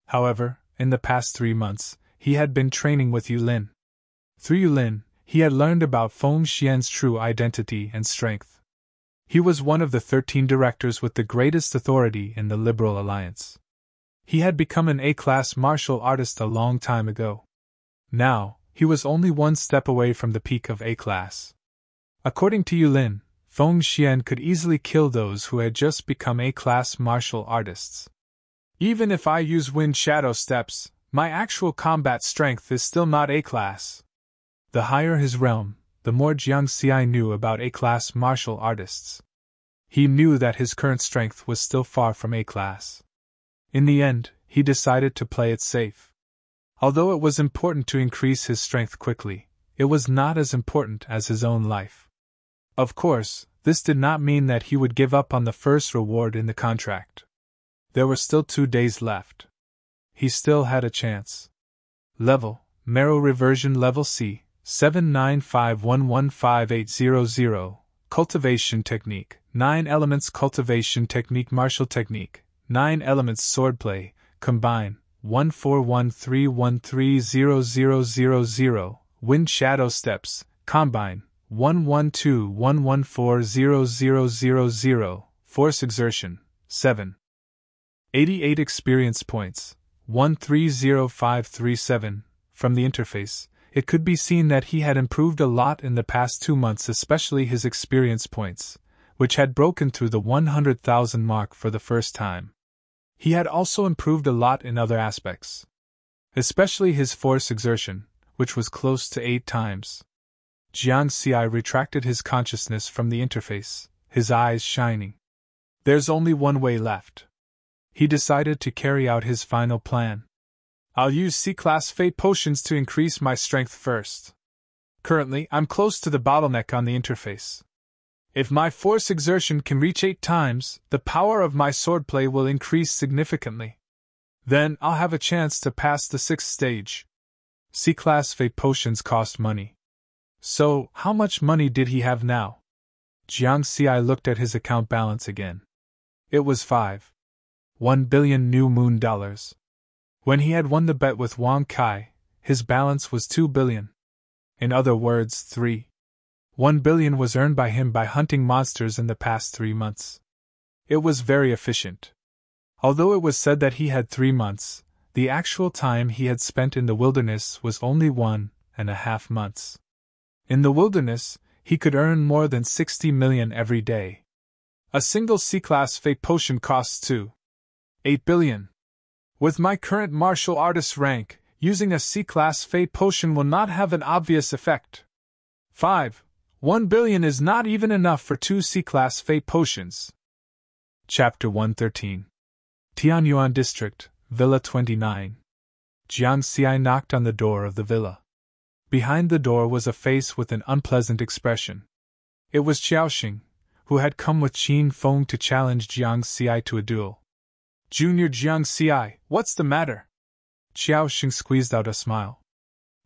Speaker 1: However, in the past 3 months, he had been training with Yulin. Through Yulin, he had learned about Feng Xian's true identity and strength. He was one of the 13 directors with the greatest authority in the Liberal Alliance. He had become an A-class martial artist a long time ago. Now, he was only 1 step away from the peak of A-class. According to Yulin, Feng Xian could easily kill those who had just become A-class martial artists. Even if I use wind shadow steps, my actual combat strength is still not A-class. The higher his realm, the more Jiang Xi knew about A-class martial artists. He knew that his current strength was still far from A-class. In the end, he decided to play it safe. Although it was important to increase his strength quickly, it was not as important as his own life. Of course, this did not mean that he would give up on the first reward in the contract. There were still 2 days left. He still had a chance. Level, Marrow Reversion Level C, 795115800, Cultivation Technique, 9 Elements Cultivation Technique Martial Technique, 9 Elements Swordplay, Combine, 14131300000, Wind Shadow Steps, Combine, 11211400000, Force Exertion, 7. 88 Experience Points, 130537. From the interface, it could be seen that he had improved a lot in the past 2 months, especially his experience points, which had broken through the 100,000 mark for the first time. He had also improved a lot in other aspects, especially his force exertion, which was close to 8 times. Jiang Xi retracted his consciousness from the interface, his eyes shining. There's only one way left. He decided to carry out his final plan. I'll use C-class fate potions to increase my strength first. Currently, I'm close to the bottleneck on the interface. If my force exertion can reach 8 times, the power of my swordplay will increase significantly. Then I'll have a chance to pass the 6th stage. C-class fate potions cost money. So, how much money did he have now? Jiang Xi looked at his account balance again. It was 1 billion new moon dollars. When he had won the bet with Wang Kai, his balance was 2 billion. In other words, 1 billion was earned by him by hunting monsters in the past 3 months. It was very efficient. Although it was said that he had 3 months, the actual time he had spent in the wilderness was only 1.5 months. In the wilderness, he could earn more than 60 million every day. A single C-class fate potion costs 8 billion. With my current martial artist rank, using a C-class fate potion will not have an obvious effect. 1 billion is not even enough for 2 C-class fate potions. Chapter 113. Tianyuan District, Villa 29. Jiang Xi knocked on the door of the villa. Behind the door was a face with an unpleasant expression. It was Xiaoxing, who had come with Qin Feng to challenge Jiang Xi to a duel. Junior Jiang Xi, what's the matter? Xiaoxing squeezed out a smile.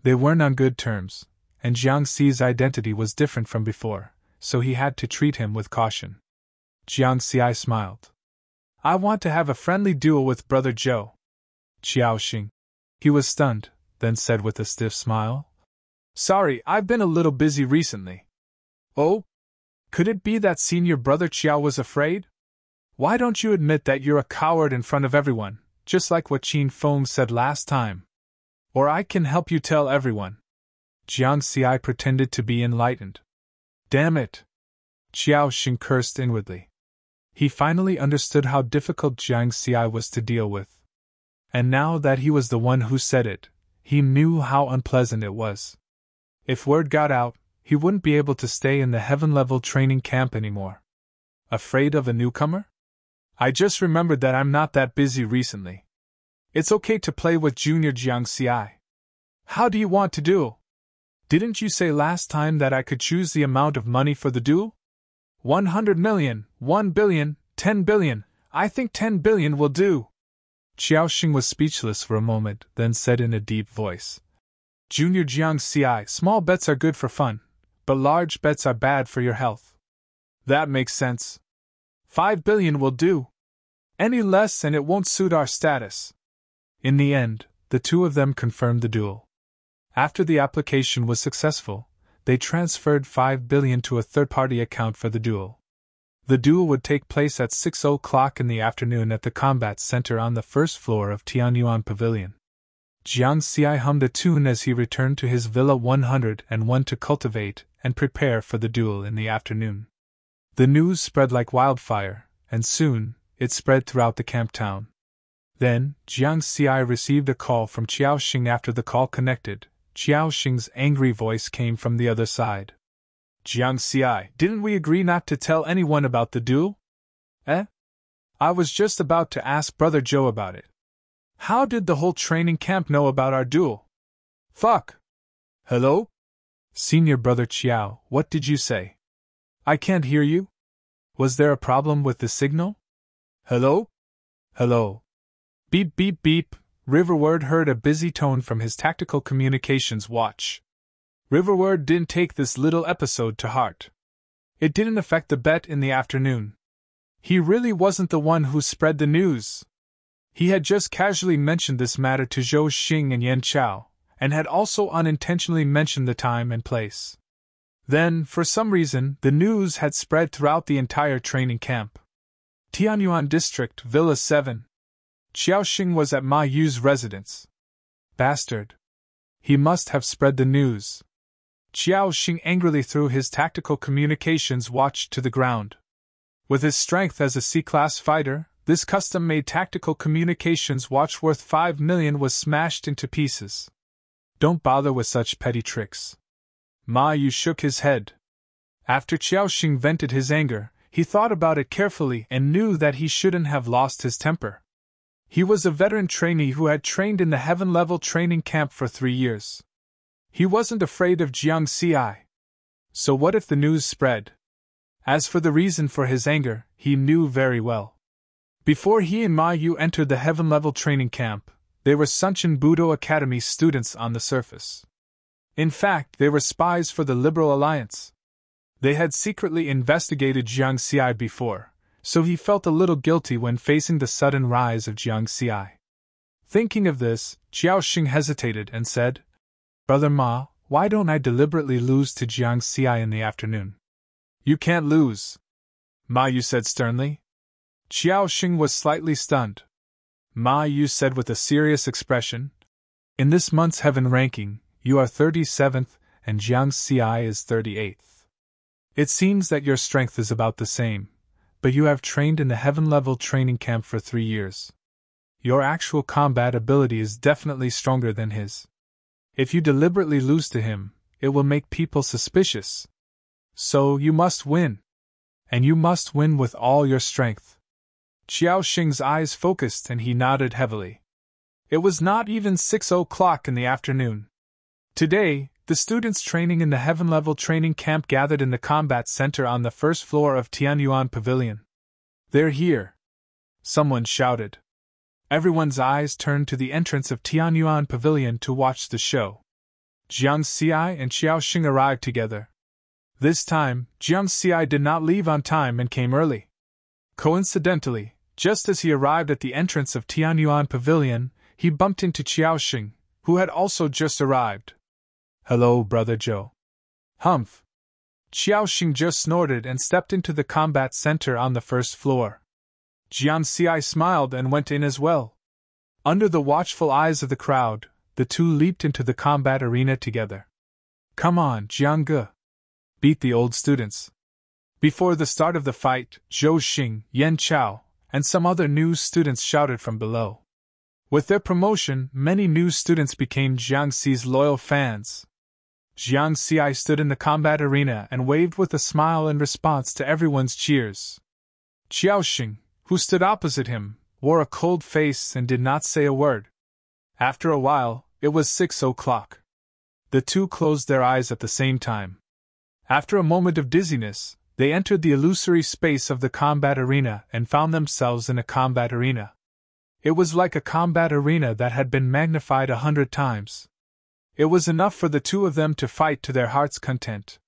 Speaker 1: They weren't on good terms, and Jiang Xi's identity was different from before, so he had to treat him with caution. Jiang Xi smiled. I want to have a friendly duel with Brother Zhou. Xiaoxing. He was stunned, then said with a stiff smile. Sorry, I've been a little busy recently. Oh? Could it be that Senior Brother Qiao was afraid? Why don't you admit that you're a coward in front of everyone, just like what Qin Feng said last time? Or I can help you tell everyone. Jiang Xi pretended to be enlightened. Damn it! Xiaoxing cursed inwardly. He finally understood how difficult Jiang Xi was to deal with. And now that he was the one who said it, he knew how unpleasant it was. If word got out, he wouldn't be able to stay in the heaven-level training camp anymore. Afraid of a newcomer? I just remembered that I'm not that busy recently. It's okay to play with Junior Jiang Xi. How do you want to duel? Didn't you say last time that I could choose the amount of money for the duel? 100 million, 1 billion, 10 billion, I think 10 billion will do. Xiaoxing was speechless for a moment, then said in a deep voice. Junior Jiang Xi, small bets are good for fun, but large bets are bad for your health. That makes sense. 5 billion will do. Any less and it won't suit our status. In the end, the two of them confirmed the duel. After the application was successful, they transferred 5 billion to a third-party account for the duel. The duel would take place at 6 o'clock in the afternoon at the combat center on the first floor of Tianyuan Pavilion. Jiang Xi hummed a tune as he returned to his Villa 101 to cultivate and prepare for the duel in the afternoon. The news spread like wildfire, and soon, it spread throughout the camp town. Then, Jiang Xi received a call from Xiaoxing. After the call connected, Xiaoxing's angry voice came from the other side. Jiang Xi, didn't we agree not to tell anyone about the duel? I was just about to ask Brother Zhou about it. How did the whole training camp know about our duel? Fuck! Hello? Senior Brother Qiao, what did you say? I can't hear you? Was there a problem with the signal? Hello? Hello? Beep beep beep. Riverward heard a busy tone from his tactical communications watch. Riverward didn't take this little episode to heart. It didn't affect the bet in the afternoon. He really wasn't the one who spread the news. He had just casually mentioned this matter to Zhou Xing and Yan Chao, and had also unintentionally mentioned the time and place. Then, for some reason, the news had spread throughout the entire training camp. Tianyuan District, Villa 7. Xiaoxing was at Ma Yu's residence. Bastard. He must have spread the news. Xiaoxing angrily threw his tactical communications watch to the ground. With his strength as a C-class fighter, this custom-made tactical communications watch worth 5 million was smashed into pieces. Don't bother with such petty tricks. Ma Yu shook his head. After Xiaoxing vented his anger, he thought about it carefully and knew that he shouldn't have lost his temper. He was a veteran trainee who had trained in the heaven-level training camp for 3 years. He wasn't afraid of Jiang Xi. So what if the news spread? As for the reason for his anger, he knew very well. Before he and Ma Yu entered the heaven-level training camp, they were Sunchen Budo Academy students on the surface. In fact, they were spies for the Liberal Alliance. They had secretly investigated Jiang Xi before, so he felt a little guilty when facing the sudden rise of Jiang Xi. Thinking of this, Jiao Xing hesitated and said, "Brother Ma, why don't I deliberately lose to Jiang Xi in the afternoon?" "You can't lose," Ma Yu said sternly. Jiao Xing was slightly stunned. Ma Yu said with a serious expression, "In this month's heaven ranking, you are 37th and Jiang Xi is 38th. It seems that your strength is about the same, but you have trained in the heaven-level training camp for 3 years. Your actual combat ability is definitely stronger than his. If you deliberately lose to him, it will make people suspicious. So you must win. And you must win with all your strength." Xiao Xing's eyes focused and he nodded heavily. It was not even 6 o'clock in the afternoon. Today, the students training in the heaven-level training camp gathered in the combat center on the first floor of Tianyuan Pavilion. "They're here!" someone shouted. Everyone's eyes turned to the entrance of Tianyuan Pavilion to watch the show. Jiang Xi and Xiao Xing arrived together. This time, Jiang Xi did not leave on time and came early. Coincidentally, just as he arrived at the entrance of Tianyuan Pavilion, he bumped into Xiao Xing, who had also just arrived. "Hello, Brother Zhou." "Humph." Xiao Xing just snorted and stepped into the combat center on the first floor. Jiang Xi smiled and went in as well. Under the watchful eyes of the crowd, the two leaped into the combat arena together. "Come on, Jiang Ge. Beat the old students." Before the start of the fight, Zhou Xing, Yan Chao, and some other new students shouted from below. With their promotion, many new students became Jiang Xi's loyal fans. Jiang Xi stood in the combat arena and waved with a smile in response to everyone's cheers. Xiao Xing, who stood opposite him, wore a cold face and did not say a word. After a while, it was 6 o'clock. The two closed their eyes at the same time. After a moment of dizziness, they entered the illusory space of the combat arena and found themselves in a combat arena. It was like a combat arena that had been magnified 100 times. It was enough for the two of them to fight to their heart's content.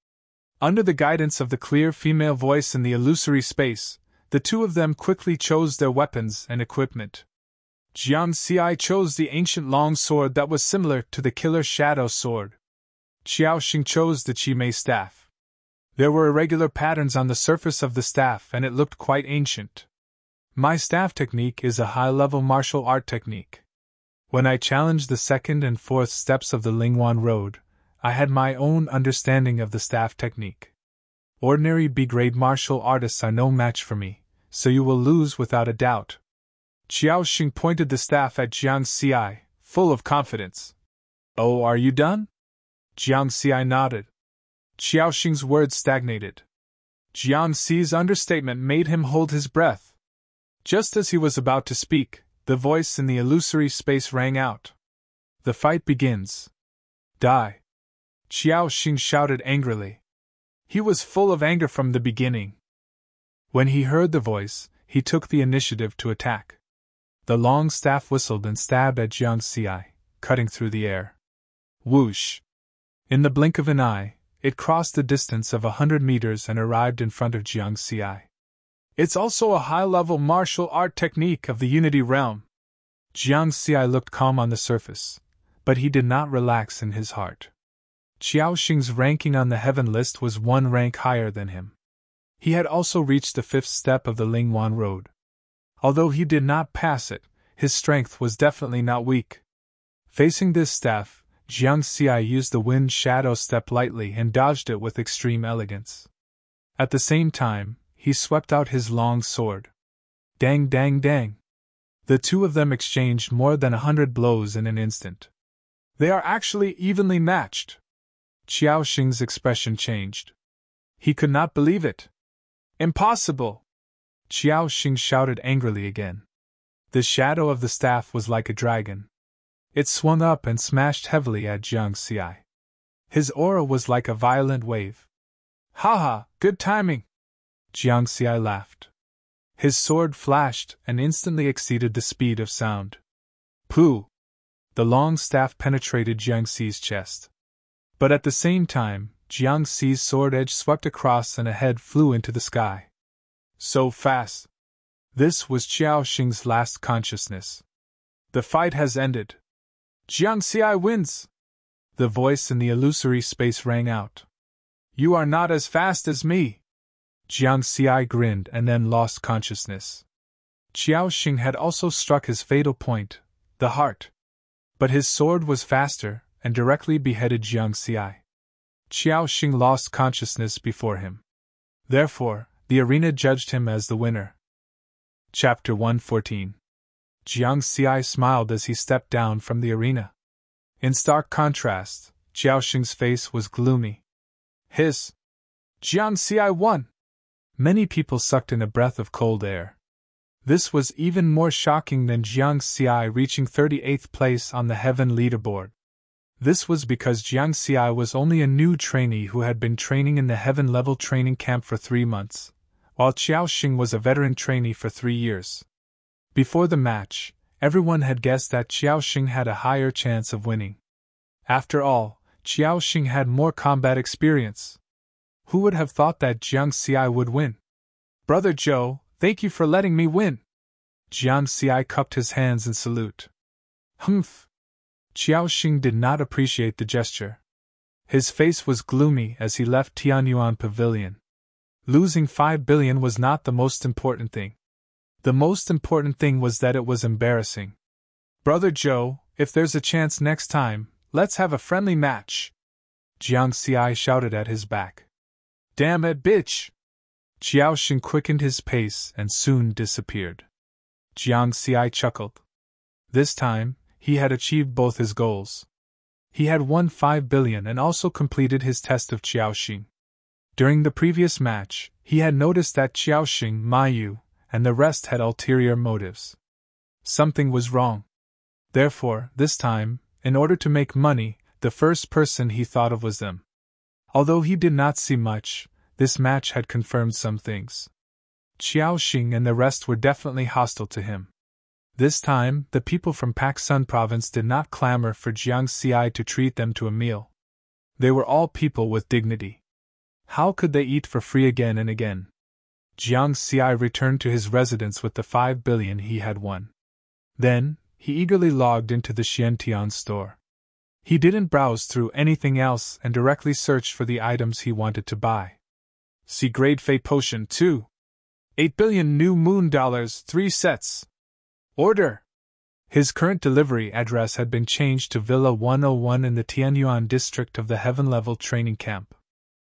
Speaker 1: Under the guidance of the clear female voice in the illusory space, the two of them quickly chose their weapons and equipment. Jiang Xi chose the ancient long sword that was similar to the killer shadow sword. Xiao Xing chose the Qimei staff. There were irregular patterns on the surface of the staff and it looked quite ancient. My staff technique is a high-level martial art technique. When I challenged the second and fourth steps of the Lingwan Road, I had my own understanding of the staff technique. Ordinary B-grade martial artists are no match for me, so you will lose without a doubt. Xiao Xing pointed the staff at Jiang Xi, full of confidence. "Oh, are you done?" Jiang Xi nodded. Xiao Xing's words stagnated. Jiang Xi's understatement made him hold his breath. Just as he was about to speak, the voice in the illusory space rang out. "The fight begins. Die!" Xiao Xing shouted angrily. He was full of anger from the beginning. When he heard the voice, he took the initiative to attack. The long staff whistled and stabbed at Jiang Xi, cutting through the air. Whoosh! In the blink of an eye, it crossed the distance of 100 meters and arrived in front of Jiang Xi. It's also a high-level martial art technique of the Unity Realm. Jiang Xi looked calm on the surface, but he did not relax in his heart. Xiao Xing's ranking on the heaven list was 1 rank higher than him. He had also reached the 5th step of the Lingwan Road. Although he did not pass it, his strength was definitely not weak. Facing this staff, Jiang Xi used the wind shadow step lightly and dodged it with extreme elegance. At the same time, he swept out his long sword. Dang, dang, dang. The two of them exchanged more than 100 blows in an instant. They are actually evenly matched. Xiao Xing's expression changed. He could not believe it. Impossible! Xiao Xing shouted angrily again. The shadow of the staff was like a dragon. It swung up and smashed heavily at Jiang Xi. His aura was like a violent wave. "Ha ha, good timing!" Jiang Xi laughed. His sword flashed and instantly exceeded the speed of sound. Pooh! The long staff penetrated Jiang Xi's chest. But at the same time, Jiang Xi's sword edge swept across and a head flew into the sky. So fast! This was Qiao Xing's last consciousness. The fight has ended. Jiang Xi wins! The voice in the illusory space rang out. You are not as fast as me! Jiang Xi grinned and then lost consciousness. Qiao Xing had also struck his fatal point, the heart. But his sword was faster, and directly beheaded Jiang Xi. Qiao Xing lost consciousness before him. Therefore, the arena judged him as the winner. Chapter 114. Jiang Xi smiled as he stepped down from the arena. In stark contrast, Qiao Xing's face was gloomy. Hiss! Jiang Xi won! Many people sucked in a breath of cold air. This was even more shocking than Jiang Xi reaching 38th place on the Heaven leaderboard. This was because Jiang Xi was only a new trainee who had been training in the Heaven level training camp for 3 months, while Qiao Xing was a veteran trainee for 3 years. Before the match, everyone had guessed that Qiao Xing had a higher chance of winning. After all, Qiao Xing had more combat experience. Who would have thought that Jiang Xi would win? Brother Zhou, thank you for letting me win! Jiang Xi cupped his hands in salute. Humph! Qiao Xing did not appreciate the gesture. His face was gloomy as he left Tianyuan Pavilion. Losing 5 billion was not the most important thing. The most important thing was that it was embarrassing. Brother Zhou, if there's a chance next time, let's have a friendly match! Jiang Xi shouted at his back. Damn it, bitch! Qiao Xing quickened his pace and soon disappeared. Jiang Xi chuckled. This time, he had achieved both his goals. He had won 5 billion and also completed his test of Qiao Xing. During the previous match, he had noticed that Qiao Xing, Mayu, and the rest had ulterior motives. Something was wrong. Therefore, this time, in order to make money, the first person he thought of was them. Although he did not see much, this match had confirmed some things. Qiao Xing and the rest were definitely hostile to him. This time, the people from Paksun province did not clamor for Jiang Xi to treat them to a meal. They were all people with dignity. How could they eat for free again and again? Jiang Xi returned to his residence with the 5 billion he had won. Then, he eagerly logged into the Xiantian store. He didn't browse through anything else and directly searched for the items he wanted to buy. See Grade Fate Potion 2. 8 billion new moon dollars, 3 sets. Order! His current delivery address had been changed to Villa 101 in the Tianyuan district of the Heaven level training camp.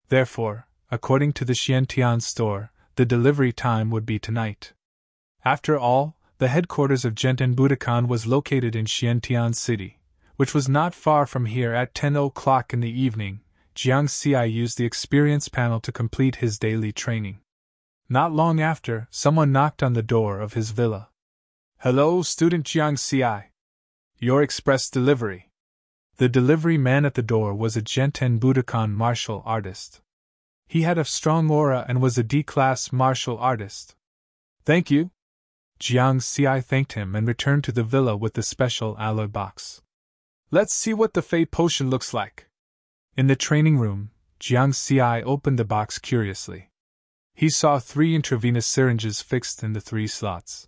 Speaker 1: Therefore, according to the Xiantian store, the delivery time would be tonight. After all, the headquarters of Genten Budokan was located in Xiantian City, which was not far from here. At 10 o'clock in the evening, Jiang Xi used the experience panel to complete his daily training. Not long after, someone knocked on the door of his villa. Hello, student Jiang Xi. Your express delivery. The delivery man at the door was a Genten Budokan martial artist. He had a strong aura and was a D-class martial artist. Thank you. Jiang Xi thanked him and returned to the villa with the special alloy box. Let's see what the Fate Potion looks like. In the training room, Jiang Xi opened the box curiously. He saw 3 intravenous syringes fixed in the 3 slots.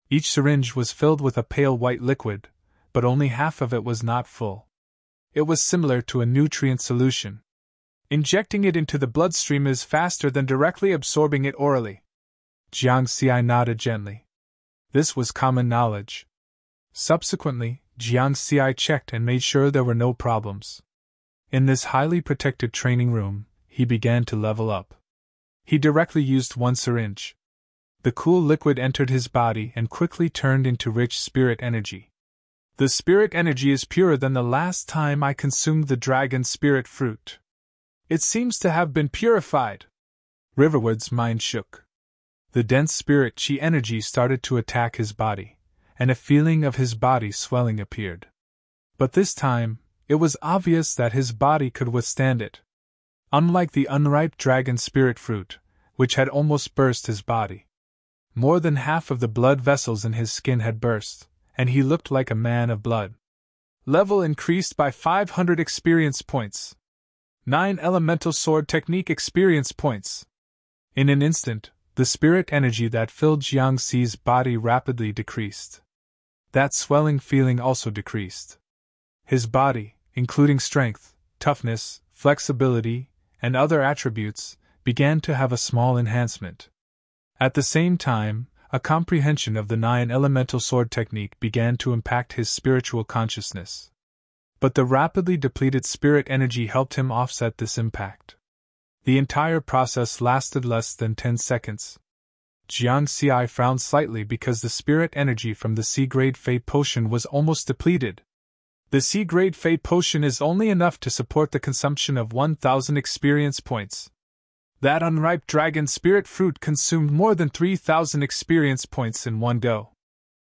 Speaker 1: Each syringe was filled with a pale white liquid, but only half of it was not full. It was similar to a nutrient solution. Injecting it into the bloodstream is faster than directly absorbing it orally. Jiang Xi nodded gently. This was common knowledge. Subsequently, Jiang Xi checked and made sure there were no problems. In this highly protected training room, he began to level up. He directly used 1 syringe. The cool liquid entered his body and quickly turned into rich spirit energy. The spirit energy is purer than the last time I consumed the dragon spirit fruit. It seems to have been purified. Riverwood's mind shook. The dense spirit chi energy started to attack his body, and a feeling of his body swelling appeared. But this time, it was obvious that his body could withstand it. Unlike the unripe dragon spirit fruit, which had almost burst his body. More than half of the blood vessels in his skin had burst, and he looked like a man of blood. Level increased by 500 experience points. 9 elemental sword technique experience points. In an instant, the spirit energy that filled Jiangxi's body rapidly decreased. That swelling feeling also decreased. His body, including strength, toughness, flexibility, and other attributes, began to have a small enhancement. At the same time, a comprehension of the 9 elemental sword technique began to impact his spiritual consciousness. But the rapidly depleted spirit energy helped him offset this impact. The entire process lasted less than 10 seconds. Jiangxi frowned slightly because the spirit energy from the C-grade Fey potion was almost depleted. The C-grade Fey potion is only enough to support the consumption of 1,000 experience points. That unripe dragon spirit fruit consumed more than 3,000 experience points in one go.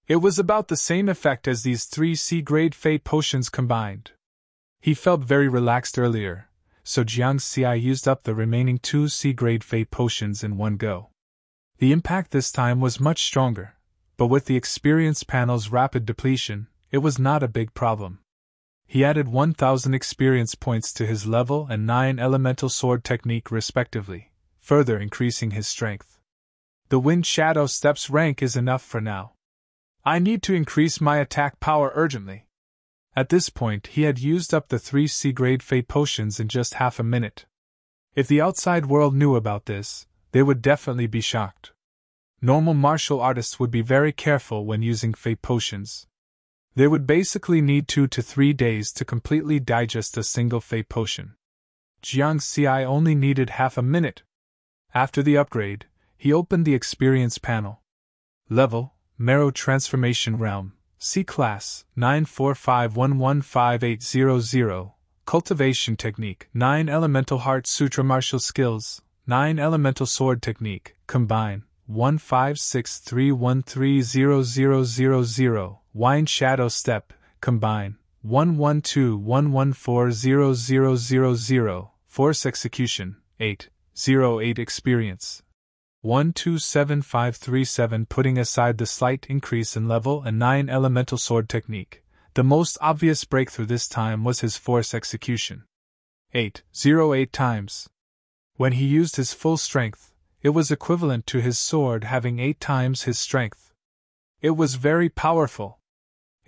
Speaker 1: It was about the same effect as these 3 C-grade Fey potions combined. He felt very relaxed earlier, so Jiangxi used up the remaining 2 C-grade Fey potions in one go. The impact this time was much stronger, but with the experience panel's rapid depletion, it was not a big problem. He added 1,000 experience points to his level and 9 elemental sword technique respectively, further increasing his strength. The Wind Shadow Steps rank is enough for now. I need to increase my attack power urgently. At this point he had used up the 3 C-grade Fey potions in just half a minute. If the outside world knew about this, they would definitely be shocked. Normal martial artists would be very careful when using Fey potions. They would basically need 2 to 3 days to completely digest a single Fey potion. Jiangxi only needed half a minute. After the upgrade, he opened the experience panel. Level, Marrow Transformation Realm, C-Class, 945115800, Cultivation Technique, 9 Elemental Heart Sutra Martial Skills, 9 Elemental Sword Technique, Combine, 15631300000, Wind Shadow Step, Combine, 11211400000, Force Execution, 808 Experience. 127537. Putting aside the slight increase in level and 9 elemental sword technique, the most obvious breakthrough this time was his force execution. 808 times. When he used his full strength, it was equivalent to his sword having 8 times his strength. It was very powerful.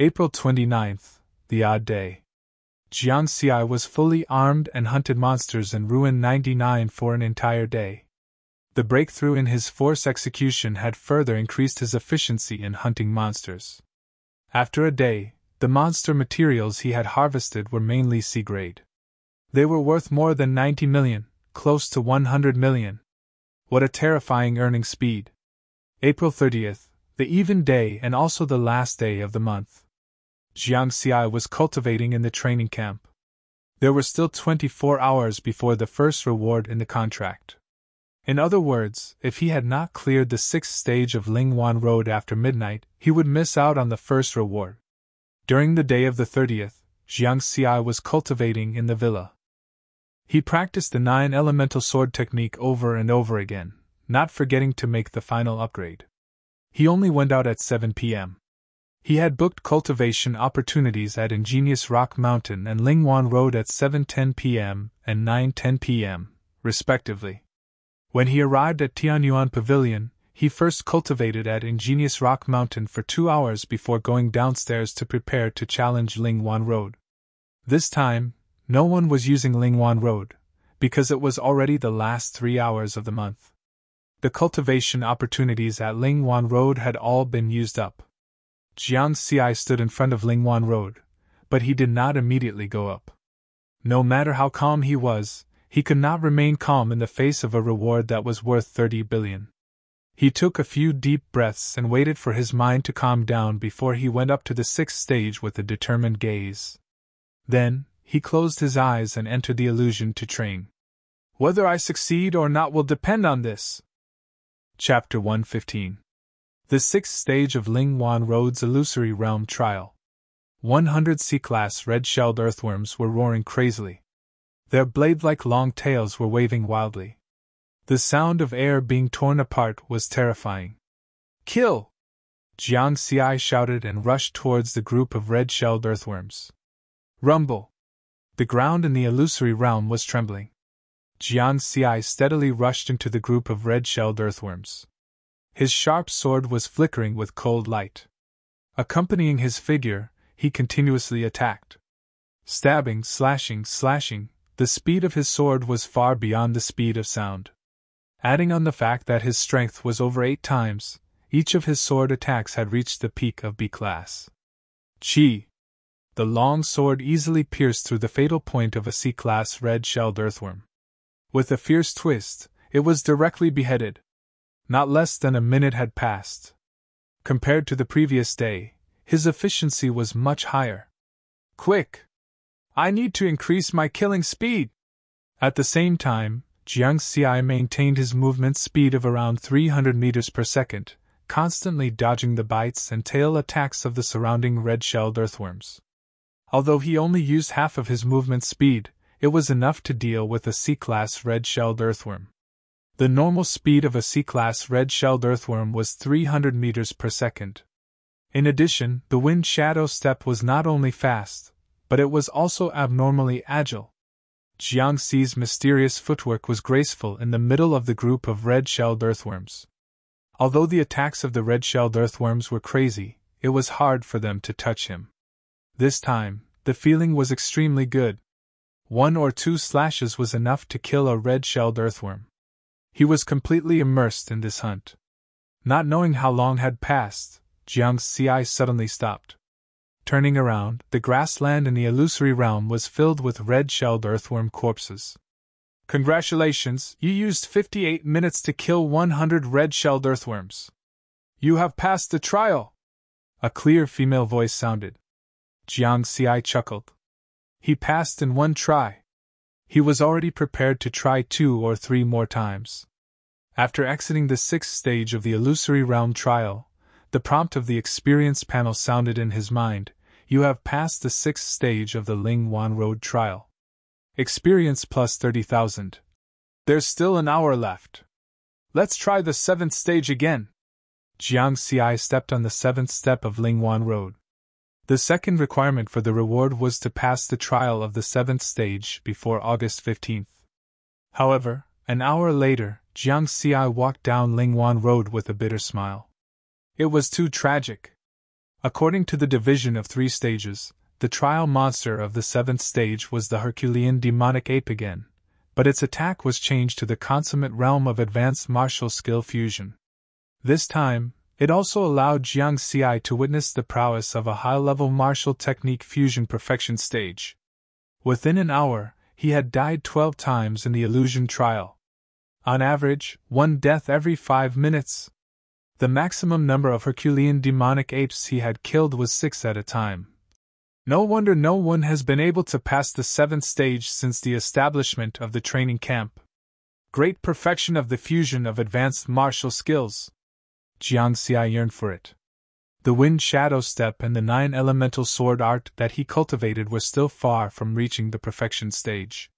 Speaker 1: April 29th, the odd day. Jiangxi was fully armed and hunted monsters in Ruin 99 for an entire day. The breakthrough in his force execution had further increased his efficiency in hunting monsters. After a day, the monster materials he had harvested were mainly C-grade. They were worth more than 90 million, close to 100 million. What a terrifying earning speed. April 30th, the even day and also the last day of the month. Jiangxi was cultivating in the training camp. There were still 24 hours before the first reward in the contract. In other words, if he had not cleared the 6th stage of Lingwan Road after midnight, he would miss out on the first reward. During the day of the 30th, Jiangxi was cultivating in the villa. He practiced the 9 elemental sword technique over and over again, not forgetting to make the final upgrade. He only went out at 7 p.m. He had booked cultivation opportunities at Ingenious Rock Mountain and Lingwan Road at 7:10 p.m. and 9:10 p.m., respectively. When he arrived at Tianyuan Pavilion, he first cultivated at Ingenious Rock Mountain for 2 hours before going downstairs to prepare to challenge Lingwan Road. This time, no one was using Lingwan Road, because it was already the last 3 hours of the month. The cultivation opportunities at Lingwan Road had all been used up. Jiangxi stood in front of Lingwan Road, but he did not immediately go up. No matter how calm he was, he could not remain calm in the face of a reward that was worth 30 billion. He took a few deep breaths and waited for his mind to calm down before he went up to the 6th stage with a determined gaze. Then, he closed his eyes and entered the illusion to train. Whether I succeed or not will depend on this. Chapter 115. The 6th stage of Lingwan Road's illusory realm trial. 100 C-class red-shelled earthworms were roaring crazily. Their blade-like long tails were waving wildly. The sound of air being torn apart was terrifying. Kill! Jiang Xi shouted and rushed towards the group of red-shelled earthworms. Rumble! The ground in the illusory realm was trembling. Jiang Xi steadily rushed into the group of red-shelled earthworms. His sharp sword was flickering with cold light. Accompanying his figure, he continuously attacked. Stabbing, slashing, the speed of his sword was far beyond the speed of sound. Adding on the fact that his strength was over 8 times, each of his sword attacks had reached the peak of B class. Chi! The long sword easily pierced through the fatal point of a C-class red-shelled earthworm. With a fierce twist, it was directly beheaded. Not less than a minute had passed. Compared to the previous day, his efficiency was much higher. Quick! I need to increase my killing speed! At the same time, Jiang Xi maintained his movement speed of around 300 meters per second, constantly dodging the bites and tail attacks of the surrounding red-shelled earthworms. Although he only used half of his movement speed, it was enough to deal with a C-class red-shelled earthworm. The normal speed of a C-class red-shelled earthworm was 300 meters per second. In addition, the wind shadow step was not only fast, but it was also abnormally agile. Jiang Xi's mysterious footwork was graceful in the middle of the group of red-shelled earthworms. Although the attacks of the red-shelled earthworms were crazy, it was hard for them to touch him. This time, the feeling was extremely good. 1 or 2 slashes was enough to kill a red-shelled earthworm. He was completely immersed in this hunt. Not knowing how long had passed, Jiang Xi suddenly stopped. Turning around, the grassland in the illusory realm was filled with red-shelled earthworm corpses. Congratulations, you used 58 minutes to kill 100 red-shelled earthworms. You have passed the trial! A clear female voice sounded. Jiang Xi chuckled. He passed in 1 try. He was already prepared to try 2 or 3 more times. After exiting the 6th stage of the illusory realm trial, the prompt of the experience panel sounded in his mind: you have passed the 6th stage of the Lingwan Road trial. Experience plus 30,000. There's still an hour left. Let's try the 7th stage again. Jiang Xi stepped on the 7th step of Lingwan Road. The second requirement for the reward was to pass the trial of the 7th stage before August 15th. However, an hour later, Jiang Xi walked down Lingwan Road with a bitter smile. It was too tragic. According to the division of 3 stages, the trial monster of the 7th stage was the Herculean demonic ape again, but its attack was changed to the consummate realm of advanced martial skill fusion. This time, it also allowed Jiang Xi to witness the prowess of a high-level martial technique fusion perfection stage. Within an hour, he had died 12 times in the illusion trial. On average, 1 death every 5 minutes. The maximum number of Herculean demonic apes he had killed was 6 at a time. No wonder no one has been able to pass the 7th stage since the establishment of the training camp. Great perfection of the fusion of advanced martial skills. Jiang Xi yearned for it. The wind shadow step and the 9 elemental sword art that he cultivated were still far from reaching the perfection stage.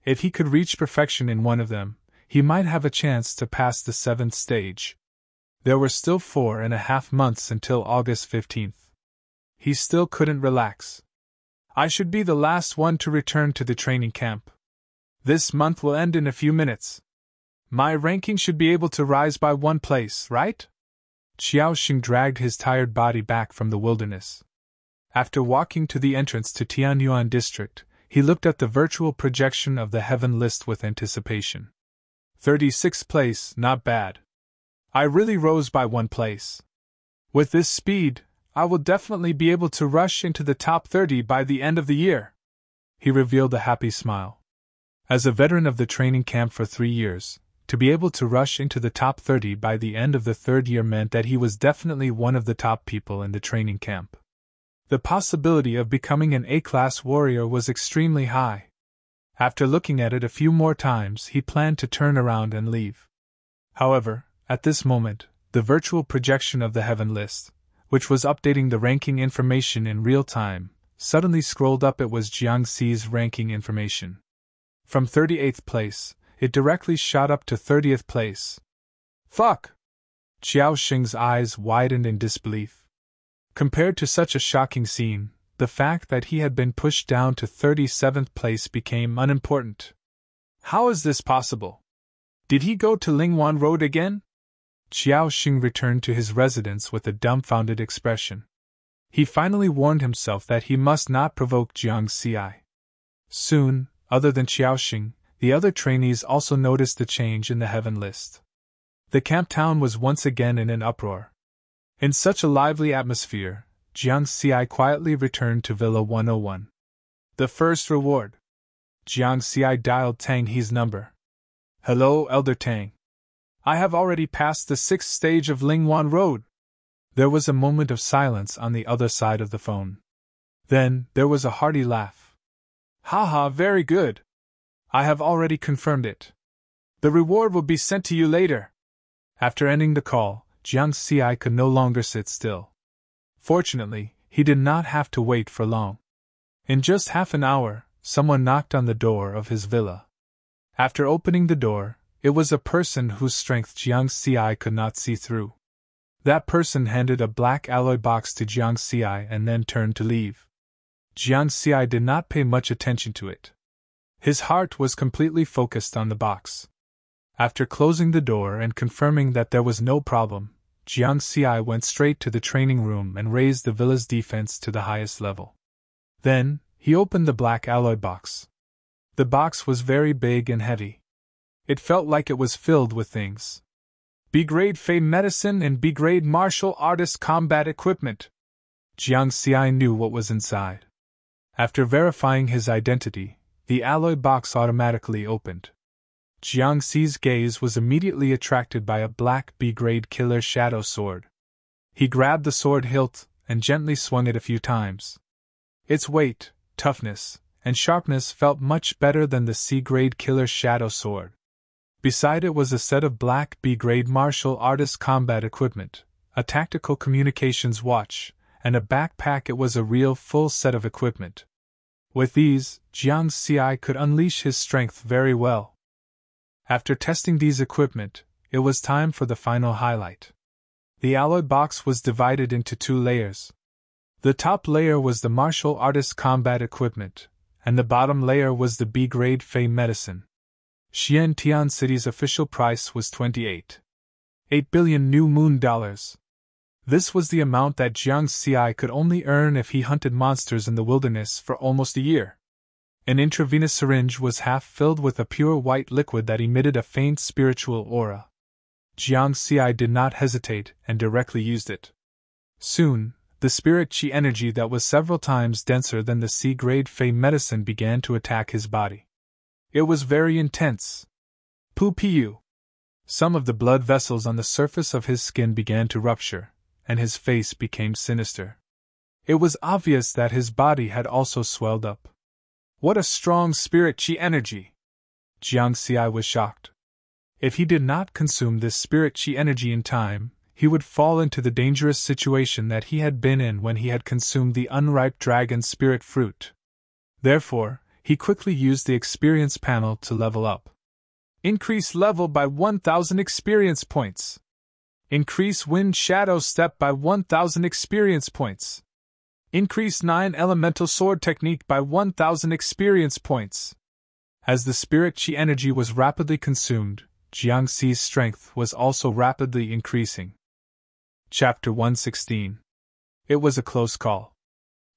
Speaker 1: If he could reach perfection in one of them, he might have a chance to pass the 7th stage. There were still 4.5 months until August 15th. He still couldn't relax. I should be the last one to return to the training camp. This month will end in a few minutes. My ranking should be able to rise by 1 place, right? Xiaoxing dragged his tired body back from the wilderness. After walking to the entrance to Tianyuan district, he looked at the virtual projection of the heaven list with anticipation. 36th place, not bad. I really rose by 1 place. With this speed, I will definitely be able to rush into the top 30 by the end of the year. He revealed a happy smile. As a veteran of the training camp for 3 years, to be able to rush into the top 30 by the end of the 3rd year meant that he was definitely one of the top people in the training camp. The possibility of becoming an A-class warrior was extremely high. After looking at it a few more times, he planned to turn around and leave. However, at this moment, the virtual projection of the heaven list, which was updating the ranking information in real time, suddenly scrolled up. It was Jiang Xi's ranking information. From 38th place, it directly shot up to 30th place. Fuck! Xiao Xing's eyes widened in disbelief. Compared to such a shocking scene, the fact that he had been pushed down to 37th place became unimportant. How is this possible? Did he go to Lingwan Road again? Xiao Xing returned to his residence with a dumbfounded expression. He finally warned himself that he must not provoke Jiang Xi. Soon, other than Xiao Xing, the other trainees also noticed the change in the heaven list. The camp town was once again in an uproar. In such a lively atmosphere, Jiang Xi quietly returned to Villa 101. The first reward. Jiang Xi dialed Tang He's number. Hello, Elder Tang. I have already passed the 6th stage of Lingwan Road. There was a moment of silence on the other side of the phone. Then, there was a hearty laugh. Haha, very good. I have already confirmed it. The reward will be sent to you later. After ending the call, Jiang Xi could no longer sit still. Fortunately, he did not have to wait for long. In just half an hour, someone knocked on the door of his villa. After opening the door, it was a person whose strength Jiang Xi could not see through. That person handed a black alloy box to Jiang Xi and then turned to leave. Jiang Xi did not pay much attention to it. His heart was completely focused on the box. After closing the door and confirming that there was no problem, Jiang Xi went straight to the training room and raised the villa's defense to the highest level. Then, he opened the black alloy box. The box was very big and heavy. It felt like it was filled with things. B-grade Fey medicine and B-grade martial artist combat equipment. Jiang Xi knew what was inside. After verifying his identity, the alloy box automatically opened. Jiang Xi's gaze was immediately attracted by a black B-grade killer shadow sword. He grabbed the sword hilt and gently swung it a few times. Its weight, toughness, and sharpness felt much better than the C-grade killer shadow sword. Beside it was a set of black B-grade martial artist combat equipment, a tactical communications watch, and a backpack. It was a real full set of equipment. With these, Jiang Xi could unleash his strength very well. After testing these equipment, it was time for the final highlight. The alloy box was divided into 2 layers. The top layer was the martial artist combat equipment, and the bottom layer was the B-grade Fey medicine. Xian Tian City's official price was 28 billion new moon dollars. This was the amount that Jiang Xi could only earn if he hunted monsters in the wilderness for almost a year. An intravenous syringe was half filled with a pure white liquid that emitted a faint spiritual aura. Jiang Xi did not hesitate and directly used it. Soon, the spirit chi energy that was several times denser than the C-grade Fey medicine began to attack his body. It was very intense. Pu-piu. Some of the blood vessels on the surface of his skin began to rupture, and his face became sinister. It was obvious that his body had also swelled up. What a strong spirit chi energy! Jiang Xi was shocked. If he did not consume this spirit chi energy in time, he would fall into the dangerous situation that he had been in when he had consumed the unripe dragon spirit fruit. Therefore, he quickly used the experience panel to level up. Increase level by 1,000 experience points. Increase wind shadow step by 1,000 experience points. Increase 9 elemental sword technique by 1,000 experience points. As the spirit chi energy was rapidly consumed, Jiang Xi's strength was also rapidly increasing. Chapter 116. It was a close call.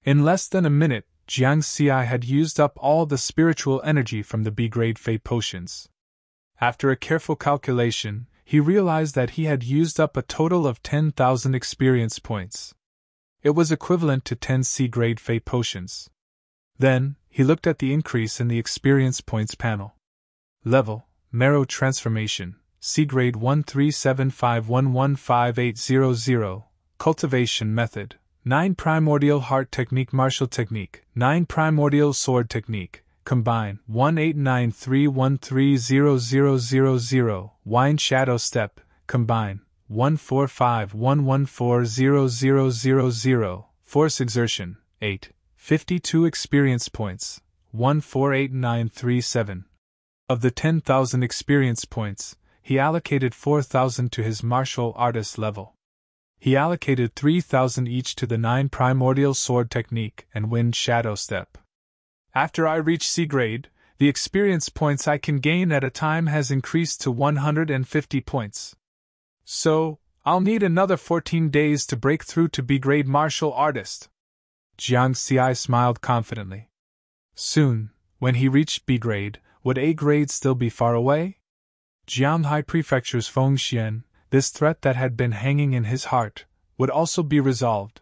Speaker 1: In less than a minute, Jiang Xi had used up all the spiritual energy from the B-grade Fey potions. After a careful calculation, he realized that he had used up a total of 10,000 experience points. It was equivalent to 10 C-grade Fey potions. Then, he looked at the increase in the experience points panel. Level, Marrow Transformation, C-grade 13751158800, Cultivation Method, 9 Primordial Heart Technique Martial Technique, 9 Primordial Sword Technique, combine, 18931300000, Wind Shadow Step, combine, 14511400000, Force Exertion, 8, 52 Experience Points, 148937. Of the 10,000 experience points, he allocated 4,000 to his martial artist level. He allocated 3,000 each to the 9 primordial sword technique and wind shadow step. After I reach C grade, the experience points I can gain at a time has increased to 150 points. So, I'll need another 14 days to break through to B grade martial artist. Jiang Xi smiled confidently. Soon, when he reached B grade, would A grade still be far away? Jianghai Prefecture's Fengxian, this threat that had been hanging in his heart, would also be resolved.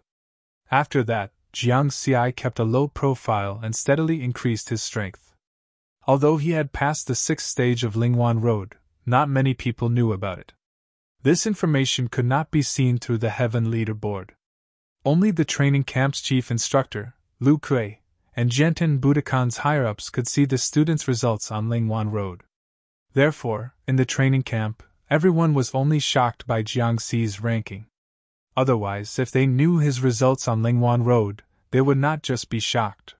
Speaker 1: After that, Jiang Xi kept a low profile and steadily increased his strength. Although he had passed the 6th stage of Lingwan Road, not many people knew about it. This information could not be seen through the Heaven Leaderboard. Only the training camp's chief instructor, Lu Kuei, and Genten Budokan's higher-ups could see the students' results on Lingwan Road. Therefore, in the training camp, everyone was only shocked by Jiang Xi's ranking. Otherwise, if they knew his results on Lingwan Road, they would not just be shocked.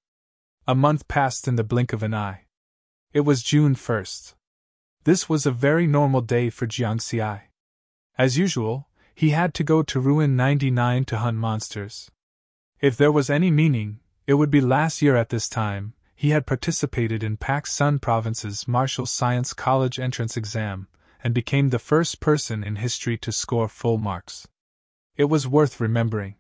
Speaker 1: A month passed in the blink of an eye. It was June 1st. This was a very normal day for Jiang Xi. As usual, he had to go to Ruin 99 to hunt monsters. If there was any meaning, it would be last year at this time, he had participated in Pak Sun Province's Martial Science College entrance exam, and became the first person in history to score full marks. It was worth remembering.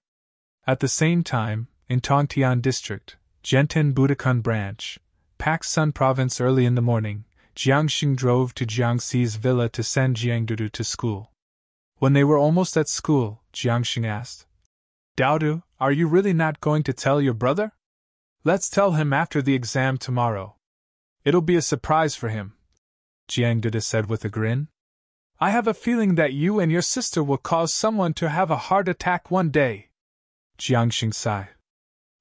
Speaker 1: At the same time, in Tongtian District, Genten Budokan Branch, Pak Sun Province early in the morning, Jiangxing drove to Jiang Xi's villa to send Jiangdudu to school. When they were almost at school, Jiangxing asked, "Daodu, are you really not going to tell your brother? Let's tell him after the exam tomorrow. It'll be a surprise for him," Jiangdudu said with a grin. "I have a feeling that you and your sister will cause someone to have a heart attack one day." Jiangxing sighed.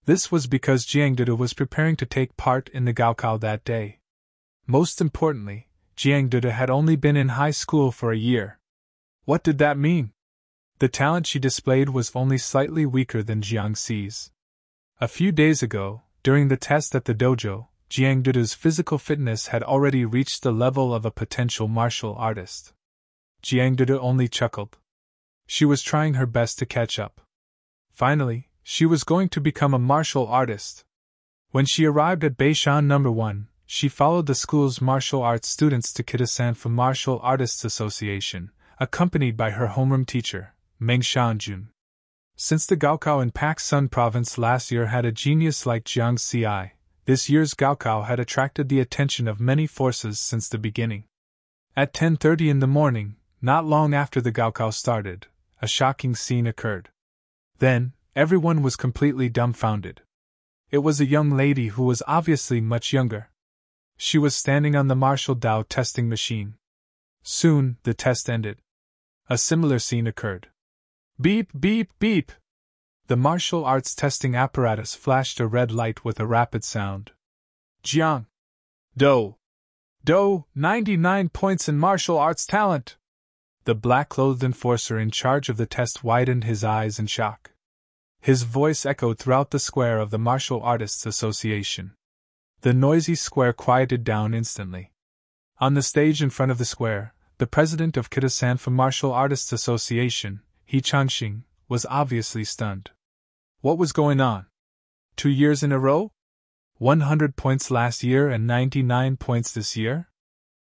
Speaker 1: This was because Jiangdudu was preparing to take part in the Gaokao that day. Most importantly, Jiangdudu had only been in high school for a year. What did that mean? The talent she displayed was only slightly weaker than Jiang Xi's. A few days ago, during the test at the dojo, Jiangdudu's physical fitness had already reached the level of a potential martial artist. Jiangdudu only chuckled. She was trying her best to catch up. Finally, she was going to become a martial artist. When she arrived at Beishan No. 1, she followed the school's martial arts students to Kitasanfa Martial Artists Association, accompanied by her homeroom teacher, Meng Shanjun. Since the Gaokao in Pak Sun Province last year had a genius like Jiang Xi, this year's Gaokao had attracted the attention of many forces since the beginning. At 10:30 in the morning, not long after the Gaokao started, a shocking scene occurred. Then, everyone was completely dumbfounded. It was a young lady who was obviously much younger. She was standing on the martial Dao testing machine. Soon, the test ended. A similar scene occurred. Beep, beep, beep! The martial arts testing apparatus flashed a red light with a rapid sound. Jiang! Do! 99 points in martial arts talent! The black-clothed enforcer in charge of the test widened his eyes in shock. His voice echoed throughout the square of the Martial Artists Association. The noisy square quieted down instantly. On the stage in front of the square, the president of Kitasanfa Martial Artists Association, He Changxing, was obviously stunned. What was going on? 2 years in a row? 100 points last year and 99 points this year?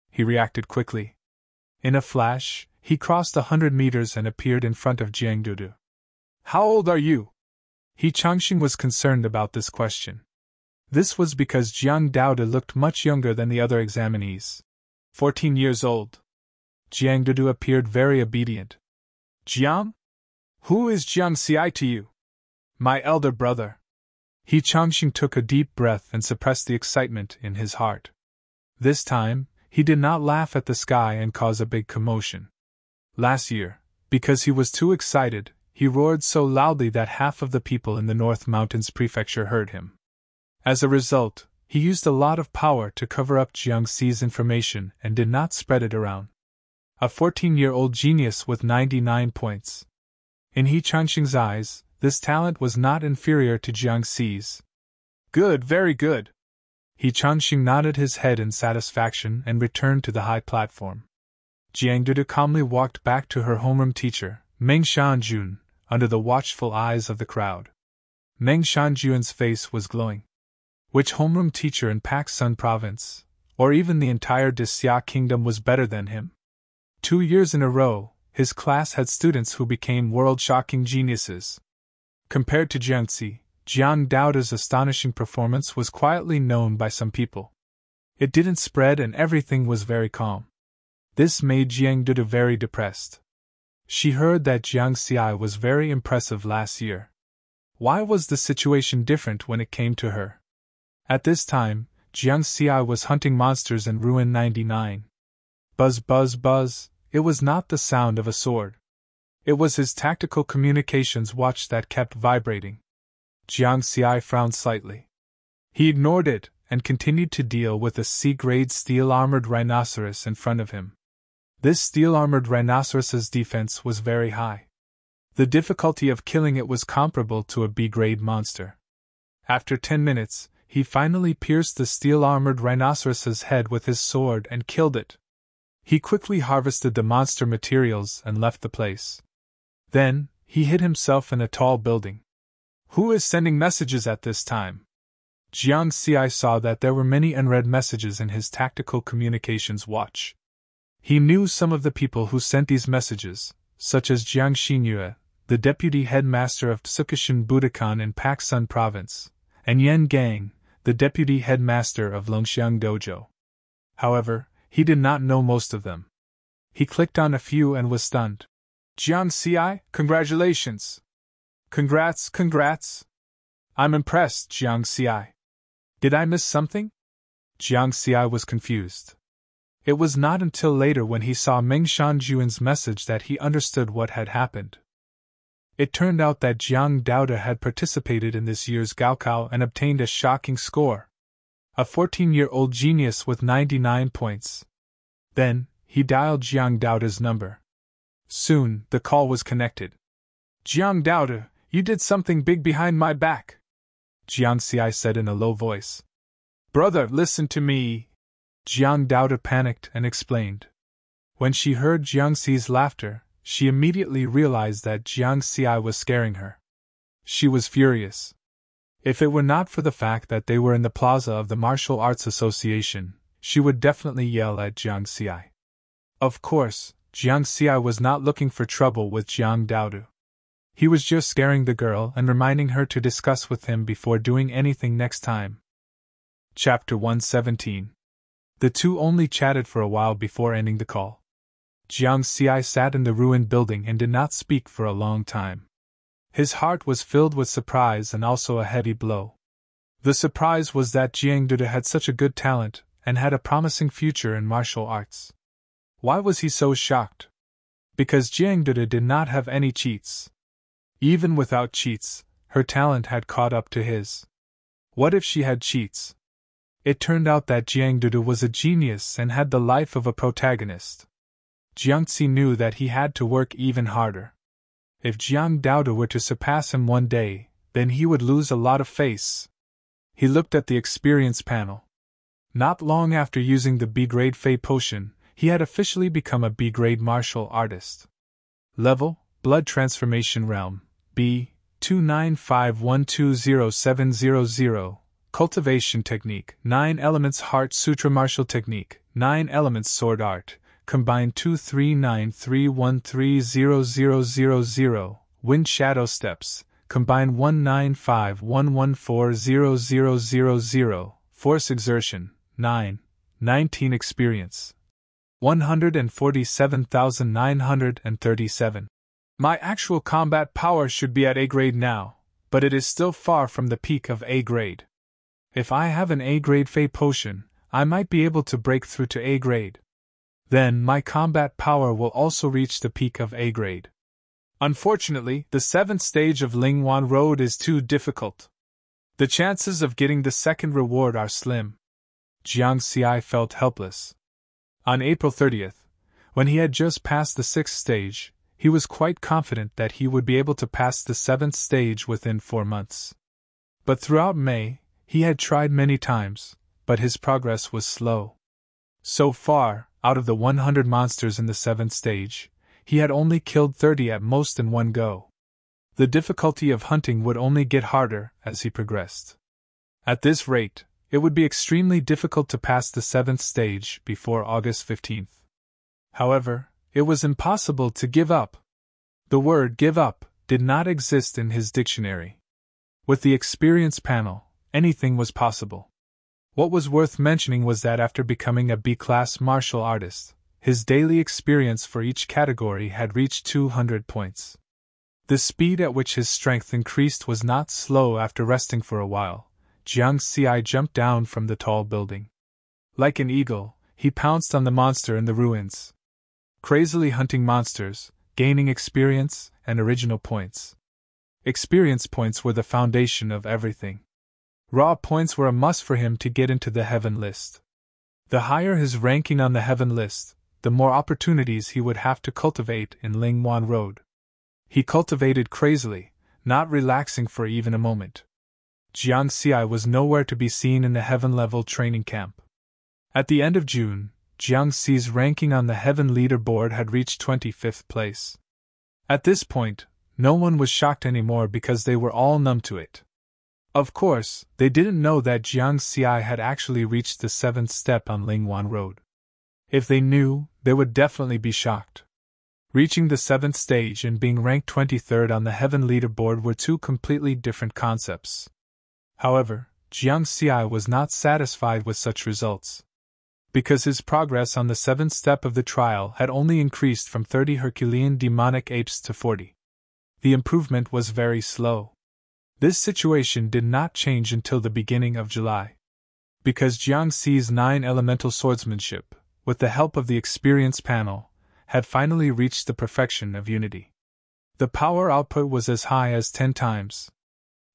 Speaker 1: He reacted quickly. In a flash, he crossed 100 meters and appeared in front of Jiangdudu. "How old are you?" He Changxing was concerned about this question. This was because Jiang Daoda looked much younger than the other examinees. 14 years old. Jiangdudu appeared very obedient. "Jiang? Who is Jiang Xi to you?" "My elder brother." He Changxing took a deep breath and suppressed the excitement in his heart. This time, he did not laugh at the sky and cause a big commotion. Last year, because he was too excited, he roared so loudly that half of the people in the North Mountains Prefecture heard him. As a result, he used a lot of power to cover up Jiang Xi's information and did not spread it around. A 14-year-old genius with 99 points. In He Changxing's eyes, this talent was not inferior to Jiang Xi's. "Good, very good." He Changxing nodded his head in satisfaction and returned to the high platform. Jiang Dudu calmly walked back to her homeroom teacher, Meng Shanjun, under the watchful eyes of the crowd. Meng Shanjun's face was glowing. Which homeroom teacher in Paksun province, or even the entire Disya kingdom, was better than him? 2 years in a row, his class had students who became world-shocking geniuses. Compared to Jiangxi, Jiang Daoda's astonishing performance was quietly known by some people. It didn't spread and everything was very calm. This made Jiang Dudu very depressed. She heard that Jiang Xi was very impressive last year. Why was the situation different when it came to her? At this time, Jiang Xi was hunting monsters in Ruin 99. Buzz buzz buzz, it was not the sound of a sword. It was his tactical communications watch that kept vibrating. Jiang Xi frowned slightly. He ignored it and continued to deal with a C-grade steel-armored rhinoceros in front of him. This steel-armored rhinoceros's defense was very high. The difficulty of killing it was comparable to a B-grade monster. After 10 minutes, he finally pierced the steel-armored rhinoceros's head with his sword and killed it. He quickly harvested the monster materials and left the place. Then, he hid himself in a tall building. Who is sending messages at this time? Jiang Xi saw that there were many unread messages in his tactical communications watch. He knew some of the people who sent these messages, such as Jiang Xinyue, the deputy headmaster of Tsukushin Budokan in Paksun province, and Yan Gang, the deputy headmaster of Longxiang Dojo. However, he did not know most of them. He clicked on a few and was stunned. Jiang Xi, congratulations! Congrats! I'm impressed, Jiang Xi. Did I miss something? Jiang Xi was confused. It was not until later when he saw Meng Shanjuan's message that he understood what had happened. It turned out that Jiang Daoda had participated in this year's Gaokao and obtained a shocking score. A 14-year-old genius with 99 points. Then, he dialed Jiang Daoda's number. Soon, the call was connected. Jiang Daoda, you did something big behind my back, Jiang Xi said in a low voice. Brother, listen to me. Jiang Daoda panicked and explained. When she heard Jiang Xi's laughter, she immediately realized that Jiang Xi was scaring her. She was furious. If it were not for the fact that they were in the plaza of the Martial Arts Association, she would definitely yell at Jiang Xi. Of course, Jiang Xi was not looking for trouble with Jiang Daoda. He was just scaring the girl and reminding her to discuss with him before doing anything next time. Chapter 117. The two only chatted for a while before ending the call. Jiang Xi sat in the ruined building and did not speak for a long time. His heart was filled with surprise and also a heavy blow. The surprise was that Jiang Duda had such a good talent and had a promising future in martial arts. Why was he so shocked? Because Jiang Duda did not have any cheats. Even without cheats, her talent had caught up to his. What if she had cheats? It turned out that Jiang Duda was a genius and had the life of a protagonist. Jiangxi knew that he had to work even harder. If Jiang Daoda were to surpass him one day, then he would lose a lot of face. He looked at the experience panel. Not long after using the B-grade Fey potion, he had officially become a B-grade martial artist. Level, Blood Transformation Realm, B, 295120700. Cultivation Technique, 9 Elements Heart Sutra Martial Technique, 9 Elements Sword Art, Combined 23931300000. Wind Shadow Steps, Combined 19511400000. Force Exertion, 9, 19 Experience, 147,937. My actual combat power should be at A grade now, but it is still far from the peak of A grade. If I have an A-grade Fey potion, I might be able to break through to A grade. Then my combat power will also reach the peak of A grade. Unfortunately, the 7th stage of Lingwan Road is too difficult. The chances of getting the second reward are slim. Jiang Xi felt helpless. On April 30th, when he had just passed the 6th stage, he was quite confident that he would be able to pass the 7th stage within 4 months. But throughout May, he had tried many times, but his progress was slow. So far, out of the 100 monsters in the 7th stage, he had only killed 30 at most in one go. The difficulty of hunting would only get harder as he progressed. At this rate, it would be extremely difficult to pass the 7th stage before August 15th. However, it was impossible to give up. The word give up did not exist in his dictionary. With the experience panel, anything was possible. What was worth mentioning was that after becoming a B-class martial artist, his daily experience for each category had reached 200 points. The speed at which his strength increased was not slow. After resting for a while, Jiang Xi jumped down from the tall building. Like an eagle, he pounced on the monster in the ruins. Crazily hunting monsters, gaining experience and original points. Experience points were the foundation of everything. Raw points were a must for him to get into the heaven list. The higher his ranking on the heaven list, the more opportunities he would have to cultivate in Lingwan Road. He cultivated crazily, not relaxing for even a moment. Jiang Xi was nowhere to be seen in the heaven-level training camp. At the end of June, Jiang Xi's ranking on the heaven leaderboard had reached 25th place. At this point, no one was shocked anymore because they were all numb to it. Of course, they didn't know that Jiang Xi had actually reached the 7th step on Lingwan Road. If they knew, they would definitely be shocked. Reaching the 7th stage and being ranked 23rd on the heaven leaderboard were two completely different concepts. However, Jiang Xi was not satisfied with such results. Because his progress on the 7th step of the trial had only increased from 30 Herculean demonic apes to 40. The improvement was very slow. This situation did not change until the beginning of July. Because Jiang Xi's 9 elemental swordsmanship, with the help of the experience panel, had finally reached the perfection of unity. The power output was as high as 10 times.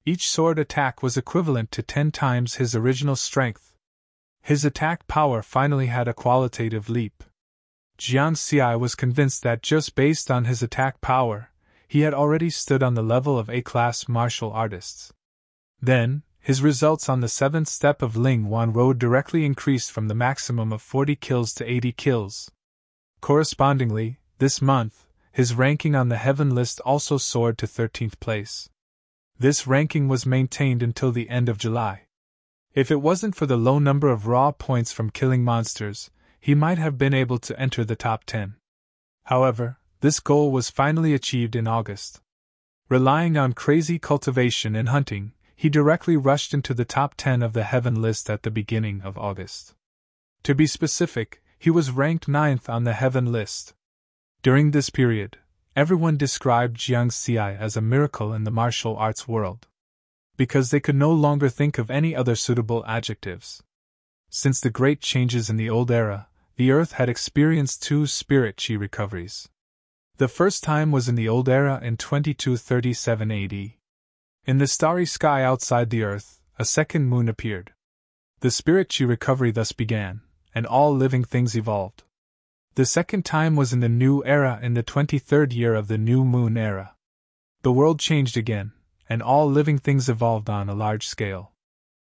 Speaker 1: Each sword attack was equivalent to 10 times his original strength. His attack power finally had a qualitative leap. Jiang Xi was convinced that just based on his attack power, he had already stood on the level of A-class martial artists. Then, his results on the 7th step of Lingwan Road directly increased from the maximum of 40 kills to 80 kills. Correspondingly, this month, his ranking on the heaven list also soared to 13th place. This ranking was maintained until the end of July. If it wasn't for the low number of raw points from killing monsters, he might have been able to enter the top 10. However, this goal was finally achieved in August. Relying on crazy cultivation and hunting, he directly rushed into the top 10 of the heaven list at the beginning of August. To be specific, he was ranked 9th on the heaven list. During this period, everyone described Jiang Xi as a miracle in the martial arts world. Because they could no longer think of any other suitable adjectives. Since the great changes in the old era, the Earth had experienced 2 spirit chi recoveries. The first time was in the old era in 2237 AD. In the starry sky outside the Earth, a second moon appeared. The spirit chi recovery thus began, and all living things evolved. The second time was in the new era in the 23rd year of the new moon era. The world changed again, and all living things evolved on a large scale.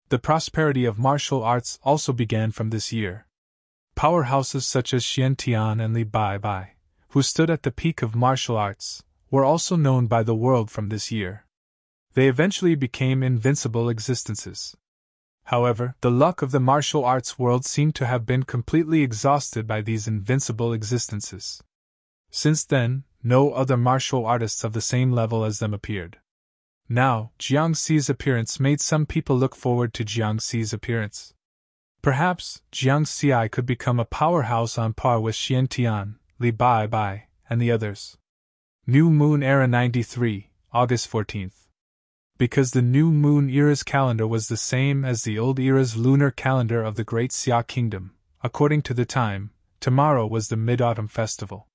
Speaker 1: The prosperity of martial arts also began from this year. Powerhouses such as Xian Tian and Li Bai Bai, who stood at the peak of martial arts, were also known by the world from this year. They eventually became invincible existences. However, the luck of the martial arts world seemed to have been completely exhausted by these invincible existences. Since then, no other martial artists of the same level as them appeared. Now, Jiang Xi's appearance made some people look forward to Jiang Xi's appearance. Perhaps, Jiang Xi could become a powerhouse on par with Xian Tian, Li Bai Bai, and the others. New Moon Era 93, August 14th. Because the new moon era's calendar was the same as the old era's lunar calendar of the Great Xia Kingdom, according to the time, tomorrow was the Mid-Autumn Festival.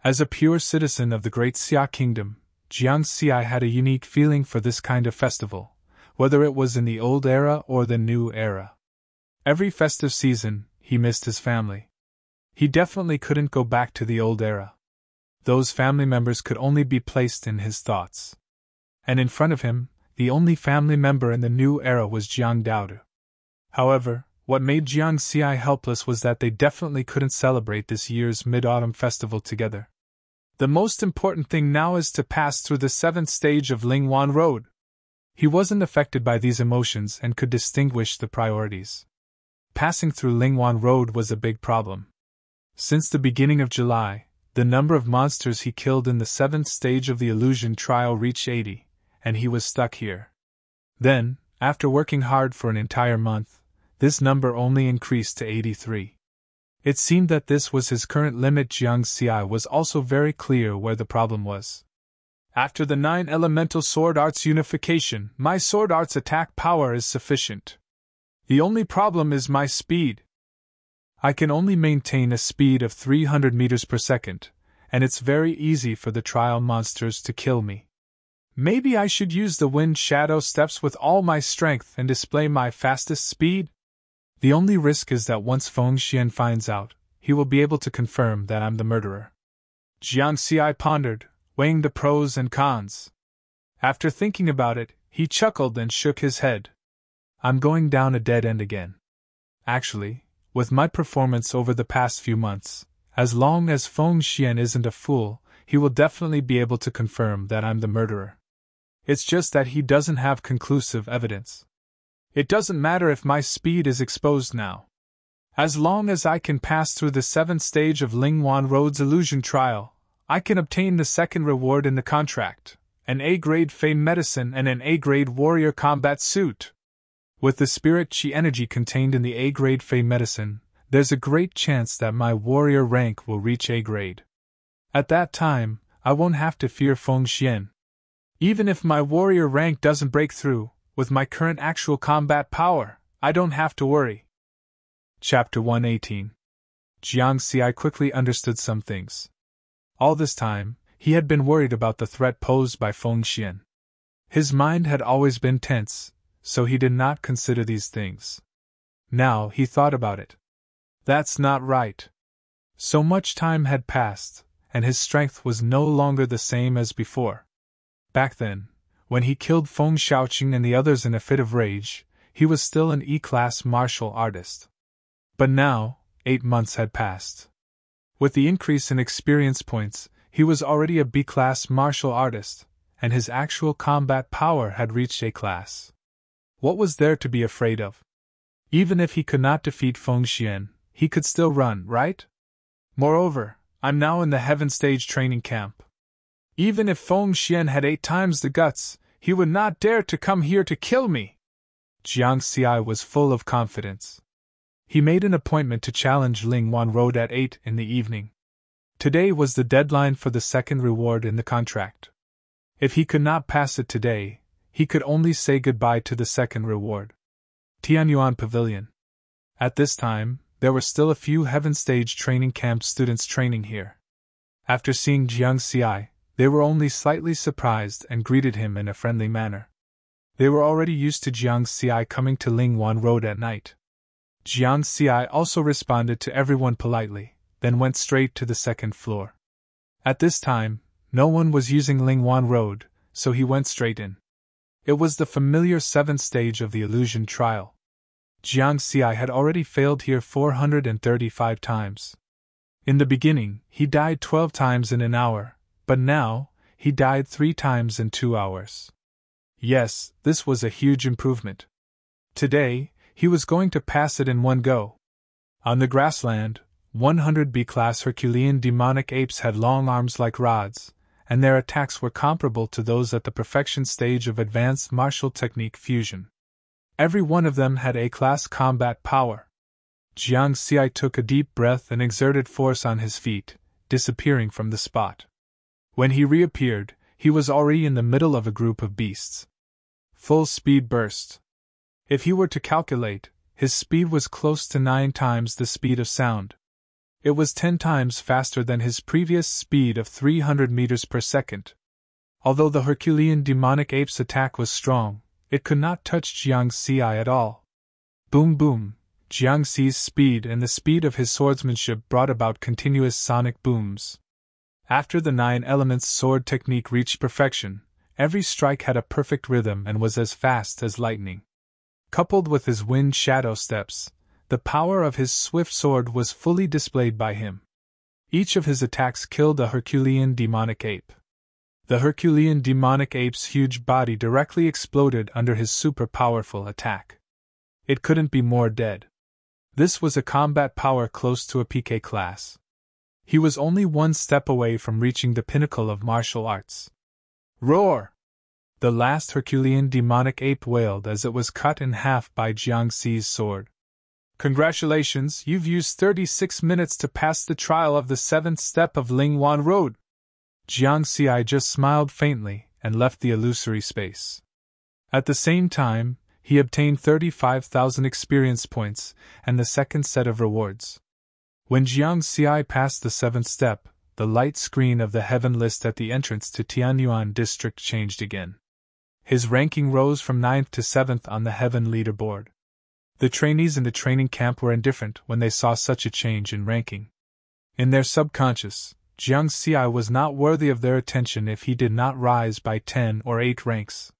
Speaker 1: As a pure citizen of the Great Xia Kingdom, Jiang Xi had a unique feeling for this kind of festival, whether it was in the old era or the new era. Every festive season, he missed his family. He definitely couldn't go back to the old era. Those family members could only be placed in his thoughts. And in front of him, the only family member in the new era was Jiang Daodu. However, what made Jiang Xi helpless was that they definitely couldn't celebrate this year's Mid-Autumn Festival together. The most important thing now is to pass through the 7th stage of Lingwan Road. He wasn't affected by these emotions and could distinguish the priorities. Passing through Lingwan Road was a big problem. Since the beginning of July, the number of monsters he killed in the 7th stage of the illusion trial reached 80, and he was stuck here. Then, after working hard for an entire month, this number only increased to 83. It seemed that this was his current limit. Jiang Xi was also very clear where the problem was. After the 9 elemental sword arts unification, my sword arts attack power is sufficient. The only problem is my speed. I can only maintain a speed of 300 meters per second, and it's very easy for the trial monsters to kill me. Maybe I should use the wind shadow steps with all my strength and display my fastest speed? The only risk is that once Feng Xian finds out, he will be able to confirm that I'm the murderer. Jiang Xi pondered, weighing the pros and cons. After thinking about it, he chuckled and shook his head. I'm going down a dead end again. Actually, with my performance over the past few months, as long as Feng Xian isn't a fool, he will definitely be able to confirm that I'm the murderer. It's just that he doesn't have conclusive evidence. It doesn't matter if my speed is exposed now. As long as I can pass through the 7th stage of Lingwan Road's illusion trial, I can obtain the second reward in the contract, an A-grade Fey medicine and an A-grade warrior combat suit. With the spirit chi energy contained in the A-grade Fey medicine, there's a great chance that my warrior rank will reach A-grade. At that time, I won't have to fear Feng Xian. Even if my warrior rank doesn't break through, with my current actual combat power, I don't have to worry. Chapter 118. Jiang Xi quickly understood some things. All this time, he had been worried about the threat posed by Feng Xian. His mind had always been tense, so he did not consider these things. Now he thought about it. That's not right. So much time had passed, and his strength was no longer the same as before. Back then, when he killed Feng Xiaoqing and the others in a fit of rage, he was still an E-class martial artist. But now, 8 months had passed. With the increase in experience points, he was already a B-class martial artist, and his actual combat power had reached A-class. What was there to be afraid of? Even if he could not defeat Feng Xian, he could still run, right? Moreover, I'm now in the Heaven Stage training camp. Even if Feng Xian had 8 times the guts, he would not dare to come here to kill me. Jiang Xi was full of confidence. He made an appointment to challenge Lingwan Road at 8 in the evening. Today was the deadline for the second reward in the contract. If he could not pass it today, he could only say goodbye to the second reward. Tianyuan Pavilion. At this time, there were still a few Heaven Stage training camp students training here. After seeing Jiang Xi, they were only slightly surprised and greeted him in a friendly manner. They were already used to Jiang Xi coming to Lingwan Road at night. Jiang Xi also responded to everyone politely, then went straight to the second floor. At this time, no one was using Lingwan Road, so he went straight in. It was the familiar 7th stage of the illusion trial. Jiang Xi had already failed here 435 times. In the beginning, he died 12 times in an hour, but now, he died 3 times in 2 hours. Yes, this was a huge improvement. Today, he was going to pass it in one go. On the grassland, 100 B-class Herculean demonic apes had long arms like rods, and their attacks were comparable to those at the perfection stage of advanced martial technique fusion. Every one of them had A-class combat power. Jiang Xi took a deep breath and exerted force on his feet, disappearing from the spot. When he reappeared, he was already in the middle of a group of beasts. Full speed burst. If he were to calculate, his speed was close to 9 times the speed of sound. It was 10 times faster than his previous speed of 300 meters per second. Although the Herculean demonic ape's attack was strong, it could not touch Jiang Xi at all. Boom boom, Jiang Xi's speed and the speed of his swordsmanship brought about continuous sonic booms. After the 9 elements sword technique reached perfection, every strike had a perfect rhythm and was as fast as lightning. Coupled with his wind shadow steps, the power of his swift sword was fully displayed by him. Each of his attacks killed a Herculean demonic ape. The Herculean demonic ape's huge body directly exploded under his super-powerful attack. It couldn't be more dead. This was a combat power close to a PK class. He was only one step away from reaching the pinnacle of martial arts. Roar! The last Herculean demonic ape wailed as it was cut in half by Jiangxi's sword. Congratulations, you've used 36 minutes to pass the trial of the 7th step of Lingwan Road. Jiangxi just smiled faintly and left the illusory space. At the same time, he obtained 35,000 experience points and the second set of rewards. When Jiangxi passed the 7th step, the light screen of the heaven list at the entrance to Tianyuan district changed again. His ranking rose from 9th to 7th on the heaven leaderboard. The trainees in the training camp were indifferent when they saw such a change in ranking. In their subconscious, Jiangxi was not worthy of their attention if he did not rise by 10 or 8 ranks.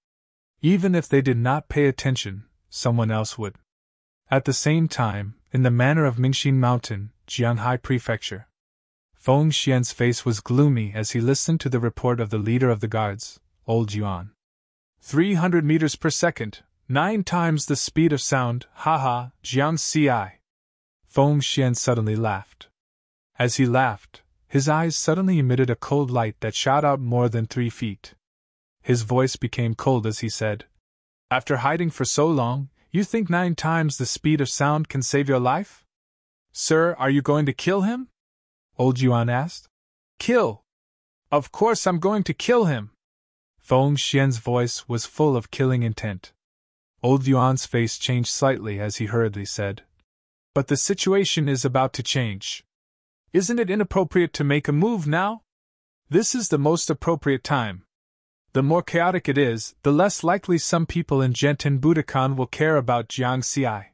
Speaker 1: Even if they did not pay attention, someone else would. At the same time, in the manor of Mingxin Mountain, Jianghai Prefecture, Feng Xian's face was gloomy as he listened to the report of the leader of the guards, Old Yuan. 300 meters per second, 9 times the speed of sound, haha, Jiangxi. Feng Xian suddenly laughed. As he laughed, his eyes suddenly emitted a cold light that shot out more than 3 feet. His voice became cold as he said, "After hiding for so long, you think 9 times the speed of sound can save your life? Sir, are you going to kill him?" Old Yuan asked. "Kill? Of course I'm going to kill him!" Feng Xian's voice was full of killing intent. Old Yuan's face changed slightly as he hurriedly said, "But the situation is about to change. Isn't it inappropriate to make a move now? This is the most appropriate time. The more chaotic it is, the less likely some people in Genten Budokan will care about Jiangxi.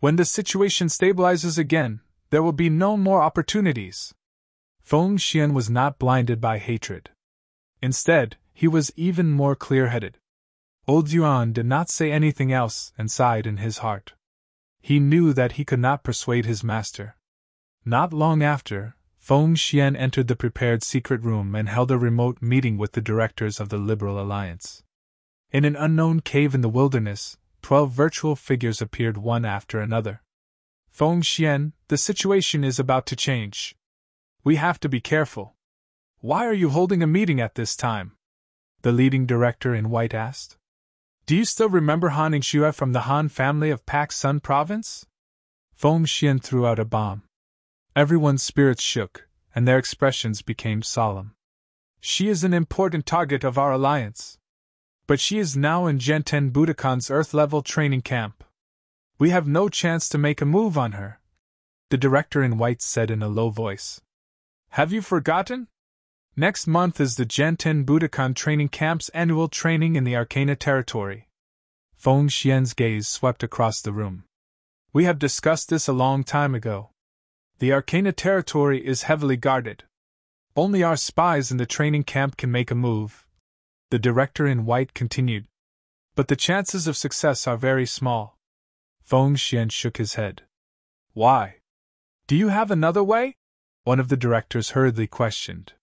Speaker 1: When the situation stabilizes again, there will be no more opportunities." Feng Xian was not blinded by hatred. Instead, he was even more clear-headed. Old Yuan did not say anything else and sighed in his heart. He knew that he could not persuade his master. Not long after, Feng Xian entered the prepared secret room and held a remote meeting with the directors of the Liberal Alliance. In an unknown cave in the wilderness, 12 virtual figures appeared one after another. "Feng Xian, the situation is about to change. We have to be careful. Why are you holding a meeting at this time?" the leading director in white asked. "Do you still remember Han Ningxue from the Han family of Pak Sun Province?" Feng Xian threw out a bomb. Everyone's spirits shook, and their expressions became solemn. "She is an important target of our alliance. But she is now in Genten Budokan's Earth-level training camp. We have no chance to make a move on her," the director in white said in a low voice. "Have you forgotten? Next month is the Genten Budokan training camp's annual training in the Arcana territory." Feng Xian's gaze swept across the room. "We have discussed this a long time ago. The Arcana territory is heavily guarded. Only our spies in the training camp can make a move," the director in white continued. "But the chances of success are very small." Feng Xian shook his head. "Why? Do you have another way?" one of the directors hurriedly questioned.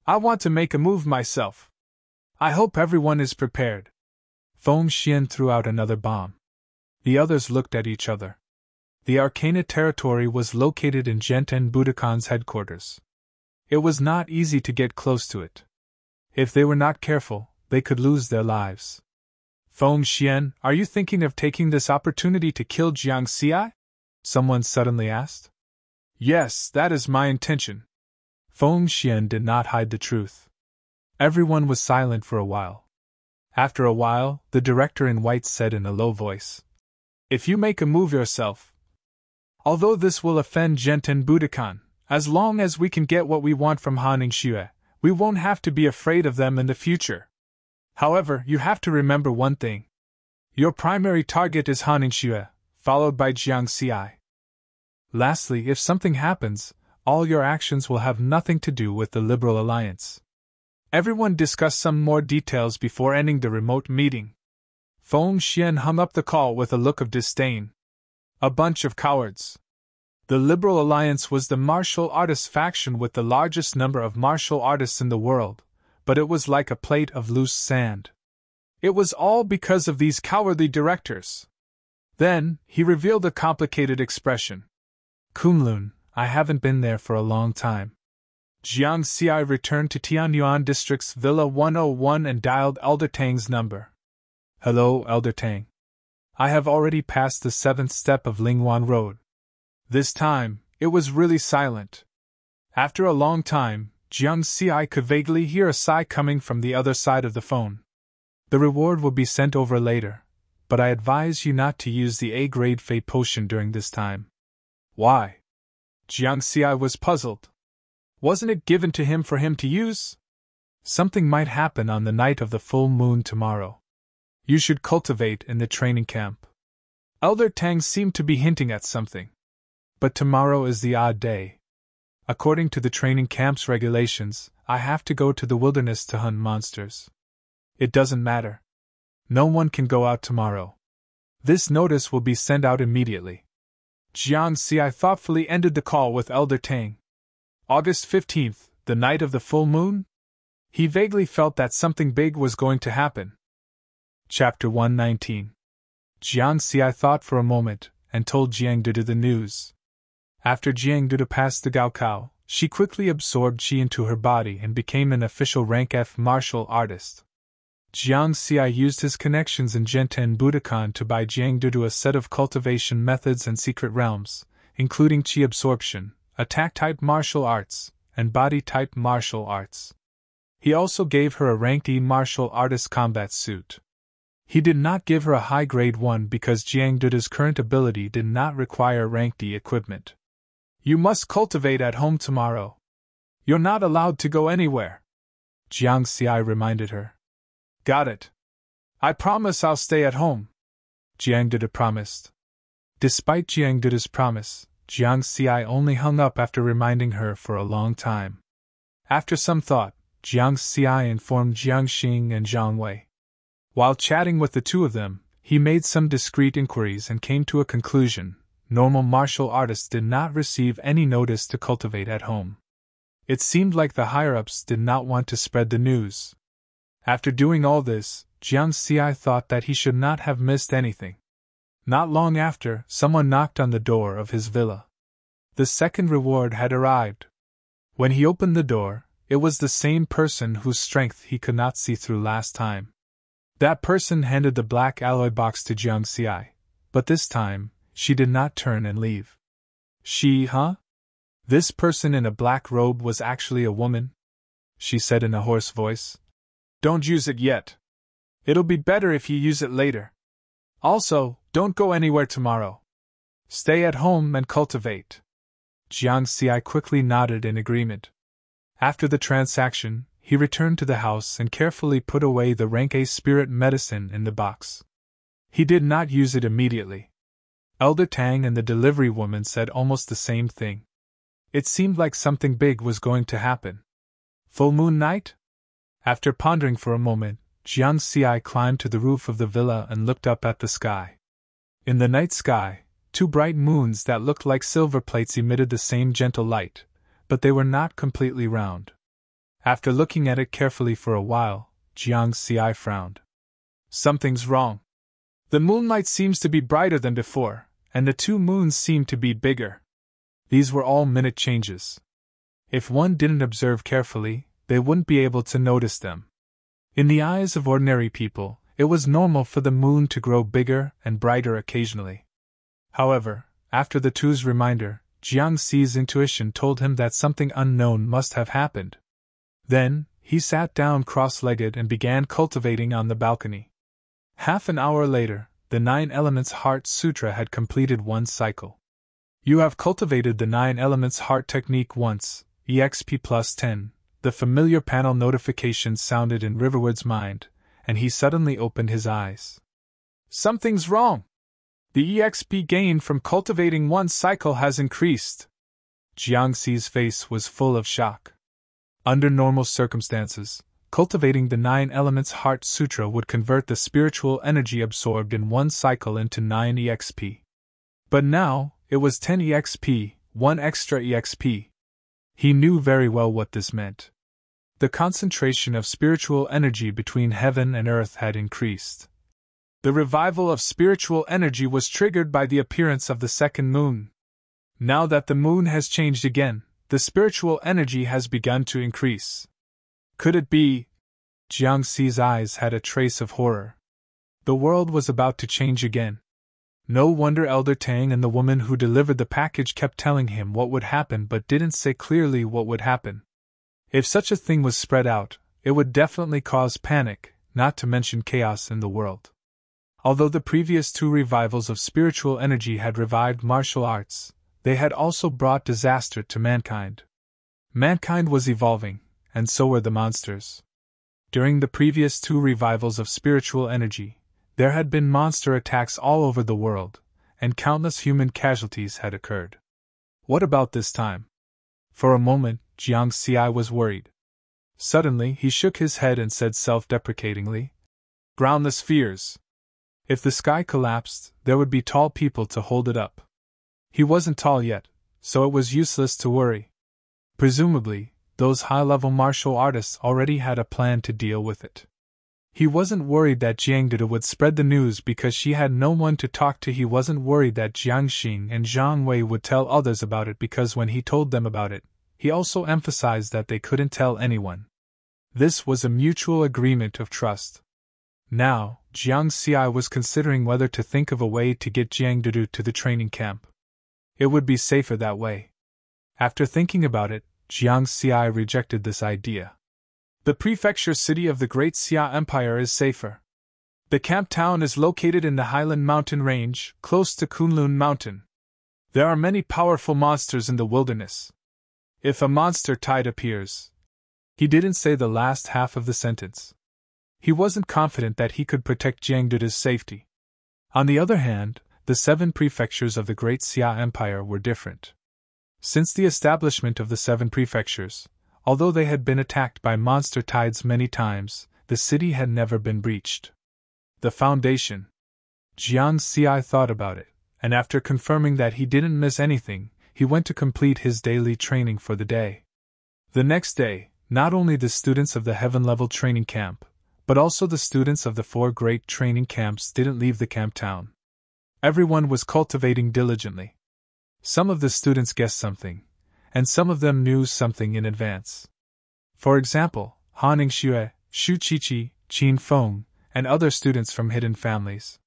Speaker 1: "I want to make a move myself. I hope everyone is prepared." Feng Xian threw out another bomb. The others looked at each other. The Arcana territory was located in Genten Budokan's headquarters. It was not easy to get close to it. If they were not careful, they could lose their lives. "Feng Xian, are you thinking of taking this opportunity to kill Jiangxi?" someone suddenly asked. "Yes, that is my intention." Feng Xian did not hide the truth. Everyone was silent for a while. After a while, the director in white said in a low voice, "If you make a move yourself, although this will offend Genten Budokan, as long as we can get what we want from Han Ningxue, we won't have to be afraid of them in the future. However, you have to remember one thing. Your primary target is Han Ningxue, followed by Jiangxi. Lastly, if something happens, all your actions will have nothing to do with the Liberal Alliance." Everyone discussed some more details before ending the remote meeting. Feng Xian hung up the call with a look of disdain. A bunch of cowards. The Liberal Alliance was the martial artist faction with the largest number of martial artists in the world, but it was like a plate of loose sand. It was all because of these cowardly directors. Then, he revealed a complicated expression. Kunlun, I haven't been there for a long time. Jiang Xi returned to Tianyuan District's Villa 101 and dialed Elder Tang's number. Hello, Elder Tang. I have already passed the 7th step of Lingwan Road. This time, it was really silent. After a long time, Jiang Xi could vaguely hear a sigh coming from the other side of the phone. The reward will be sent over later, but I advise you not to use the A-grade Fate potion during this time. Why? Jiang Xi was puzzled. Wasn't it given to him for him to use? Something might happen on the night of the full moon tomorrow. You should cultivate in the training camp. Elder Tang seemed to be hinting at something. But tomorrow is the odd day. According to the training camp's regulations, I have to go to the wilderness to hunt monsters. It doesn't matter. No one can go out tomorrow. This notice will be sent out immediately. Jiang Xi thoughtfully ended the call with Elder Tang. August 15th, the night of the full moon? He vaguely felt that something big was going to happen. Chapter 119. Jiang Xi thought for a moment, and told Jiang Dudu the news. After Jiang Dudu passed the Gaokao, she quickly absorbed Qi into her body and became an official rank F martial artist. Jiang Xi used his connections in Genten Budokan to buy Jiang Dudu a set of cultivation methods and secret realms, including Qi absorption, attack-type martial arts, and body-type martial arts. He also gave her a ranked E martial artist combat suit. He did not give her a high grade one because Jiang Dudu's current ability did not require ranked E equipment. You must cultivate at home tomorrow. You're not allowed to go anywhere, Jiang Xi reminded her. Got it. I promise I'll stay at home, Jiang Dudu promised. Despite Jiang Dudu's promise, Jiang Xi only hung up after reminding her for a long time. After some thought, Jiang Xi informed Jiang Xing and Zhang Wei. While chatting with the two of them, he made some discreet inquiries and came to a conclusion. Normal martial artists did not receive any notice to cultivate at home. It seemed like the higher-ups did not want to spread the news. After doing all this, Jiang Xi thought that he should not have missed anything. Not long after, someone knocked on the door of his villa. The second reward had arrived. When he opened the door, it was the same person whose strength he could not see through last time. That person handed the black alloy box to Jiang Xi, but this time, she did not turn and leave. She, huh? This person in a black robe was actually a woman? She said in a hoarse voice. Don't use it yet. It'll be better if you use it later. Also, don't go anywhere tomorrow. Stay at home and cultivate. Jiang Xi quickly nodded in agreement. After the transaction, he returned to the house and carefully put away the rank A spirit medicine in the box. He did not use it immediately. Elder Tang and the delivery woman said almost the same thing. It seemed like something big was going to happen. Full moon night? After pondering for a moment, Jiang Xi climbed to the roof of the villa and looked up at the sky. In the night sky, two bright moons that looked like silver plates emitted the same gentle light, but they were not completely round. After looking at it carefully for a while, Jiang Xi frowned. Something's wrong. The moonlight seems to be brighter than before, and the two moons seem to be bigger. These were all minute changes. If one didn't observe carefully, they wouldn't be able to notice them. In the eyes of ordinary people, it was normal for the moon to grow bigger and brighter occasionally. However, after the two's reminder, Jiang Xi's intuition told him that something unknown must have happened. Then, he sat down cross-legged and began cultivating on the balcony. Half an hour later, the 9 Elements Heart Sutra had completed one cycle. You have cultivated the 9 Elements Heart technique once, EXP plus 10. The familiar panel notification sounded in Riverwood's mind, and he suddenly opened his eyes. Something's wrong! The EXP gained from cultivating one cycle has increased. Jiang Xi's face was full of shock. Under normal circumstances, cultivating the 9 Elements Heart Sutra would convert the spiritual energy absorbed in one cycle into 9 EXP. But now, it was 10 EXP, 1 extra EXP. He knew very well what this meant. The concentration of spiritual energy between heaven and earth had increased. The revival of spiritual energy was triggered by the appearance of the second moon. Now that the moon has changed again, the spiritual energy has begun to increase. Could it be? Jiangxi's eyes had a trace of horror. The world was about to change again. No wonder Elder Tang and the woman who delivered the package kept telling him what would happen but didn't say clearly what would happen. If such a thing was spread out, it would definitely cause panic, not to mention chaos in the world. Although the previous 2 revivals of spiritual energy had revived martial arts, they had also brought disaster to mankind. Mankind was evolving, and so were the monsters. During the previous 2 revivals of spiritual energy, there had been monster attacks all over the world, and countless human casualties had occurred. What about this time? For a moment, Jiang Xi was worried. Suddenly, he shook his head and said self-deprecatingly, "Groundless fears. If the sky collapsed, there would be tall people to hold it up." He wasn't tall yet, so it was useless to worry. Presumably, those high-level martial artists already had a plan to deal with it. He wasn't worried that Jiang Dudu would spread the news because she had no one to talk to. He wasn't worried that Jiang Xing and Zhang Wei would tell others about it because when he told them about it, he also emphasized that they couldn't tell anyone. This was a mutual agreement of trust. Now, Jiang Xi was considering whether to think of a way to get Jiang Dudu to the training camp. It would be safer that way. After thinking about it, Jiang Xi rejected this idea. The prefecture city of the Great Xia Empire is safer. The camp town is located in the Highland Mountain Range, close to Kunlun Mountain. There are many powerful monsters in the wilderness. If a monster tide appears... He didn't say the last half of the sentence. He wasn't confident that he could protect Jiang Dudu's safety. On the other hand, the 7 prefectures of the Great Xia Empire were different. Since the establishment of the 7 prefectures, although they had been attacked by monster tides many times, the city had never been breached. The foundation. Jiang Xi thought about it, and after confirming that he didn't miss anything, he went to complete his daily training for the day. The next day, not only the students of the heaven-level training camp, but also the students of the 4 great training camps didn't leave the camp town. Everyone was cultivating diligently. Some of the students guessed something, and some of them knew something in advance. For example, Han Ningxue, Xu Qiqi, Qin Feng, and other students from hidden families.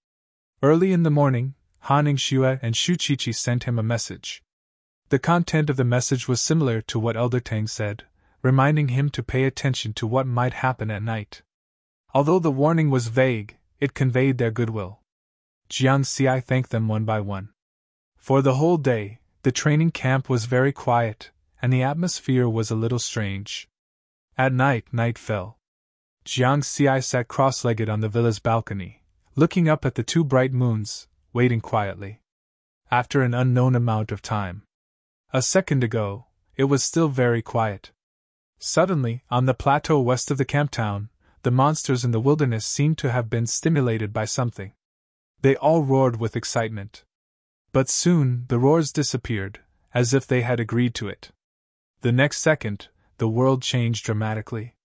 Speaker 1: Early in the morning, Han Ningxue and Xu Qiqi sent him a message. The content of the message was similar to what Elder Tang said, reminding him to pay attention to what might happen at night. Although the warning was vague, it conveyed their goodwill. Jiang Xi thanked them one by one. For the whole day, the training camp was very quiet, and the atmosphere was a little strange. At night fell. Jiang Xi sat cross-legged on the villa's balcony, looking up at the 2 bright moons, waiting quietly. After an unknown amount of time. A second ago, it was still very quiet. Suddenly, on the plateau west of the camp town, the monsters in the wilderness seemed to have been stimulated by something. They all roared with excitement. But soon, the roars disappeared, as if they had agreed to it. The next second, the world changed dramatically.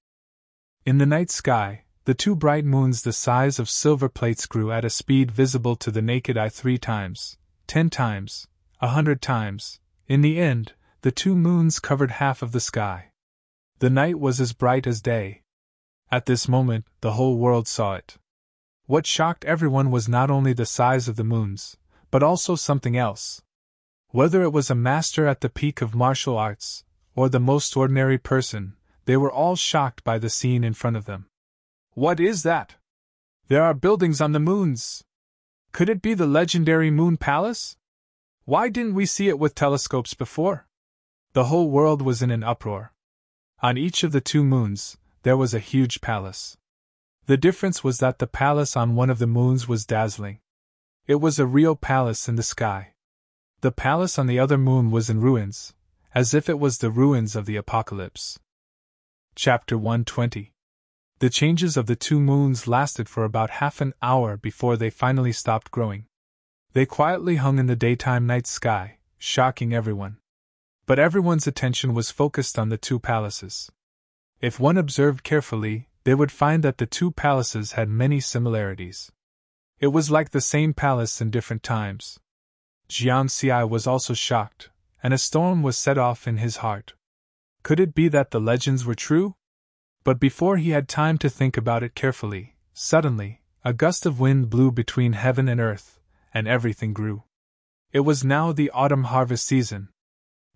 Speaker 1: In the night sky, the 2 bright moons the size of silver plates grew at a speed visible to the naked eye 3 times, 10 times, 100 times. In the end, the 2 moons covered half of the sky. The night was as bright as day. At this moment, the whole world saw it. What shocked everyone was not only the size of the moons, but also something else. Whether it was a master at the peak of martial arts, or the most ordinary person, they were all shocked by the scene in front of them. What is that? There are buildings on the moons. Could it be the legendary Moon Palace? Why didn't we see it with telescopes before? The whole world was in an uproar. On each of the 2 moons, there was a huge palace. The difference was that the palace on one of the moons was dazzling. It was a real palace in the sky. The palace on the other moon was in ruins, as if it was the ruins of the apocalypse. Chapter 120. The changes of the 2 moons lasted for about half an hour before they finally stopped growing. They quietly hung in the daytime night sky, shocking everyone. But everyone's attention was focused on the two palaces. If one observed carefully, they would find that the two palaces had many similarities. It was like the same palace in different times. Jiang Xi was also shocked, and a storm was set off in his heart. Could it be that the legends were true? But before he had time to think about it carefully, suddenly, a gust of wind blew between heaven and earth, and everything grew. It was now the autumn harvest season.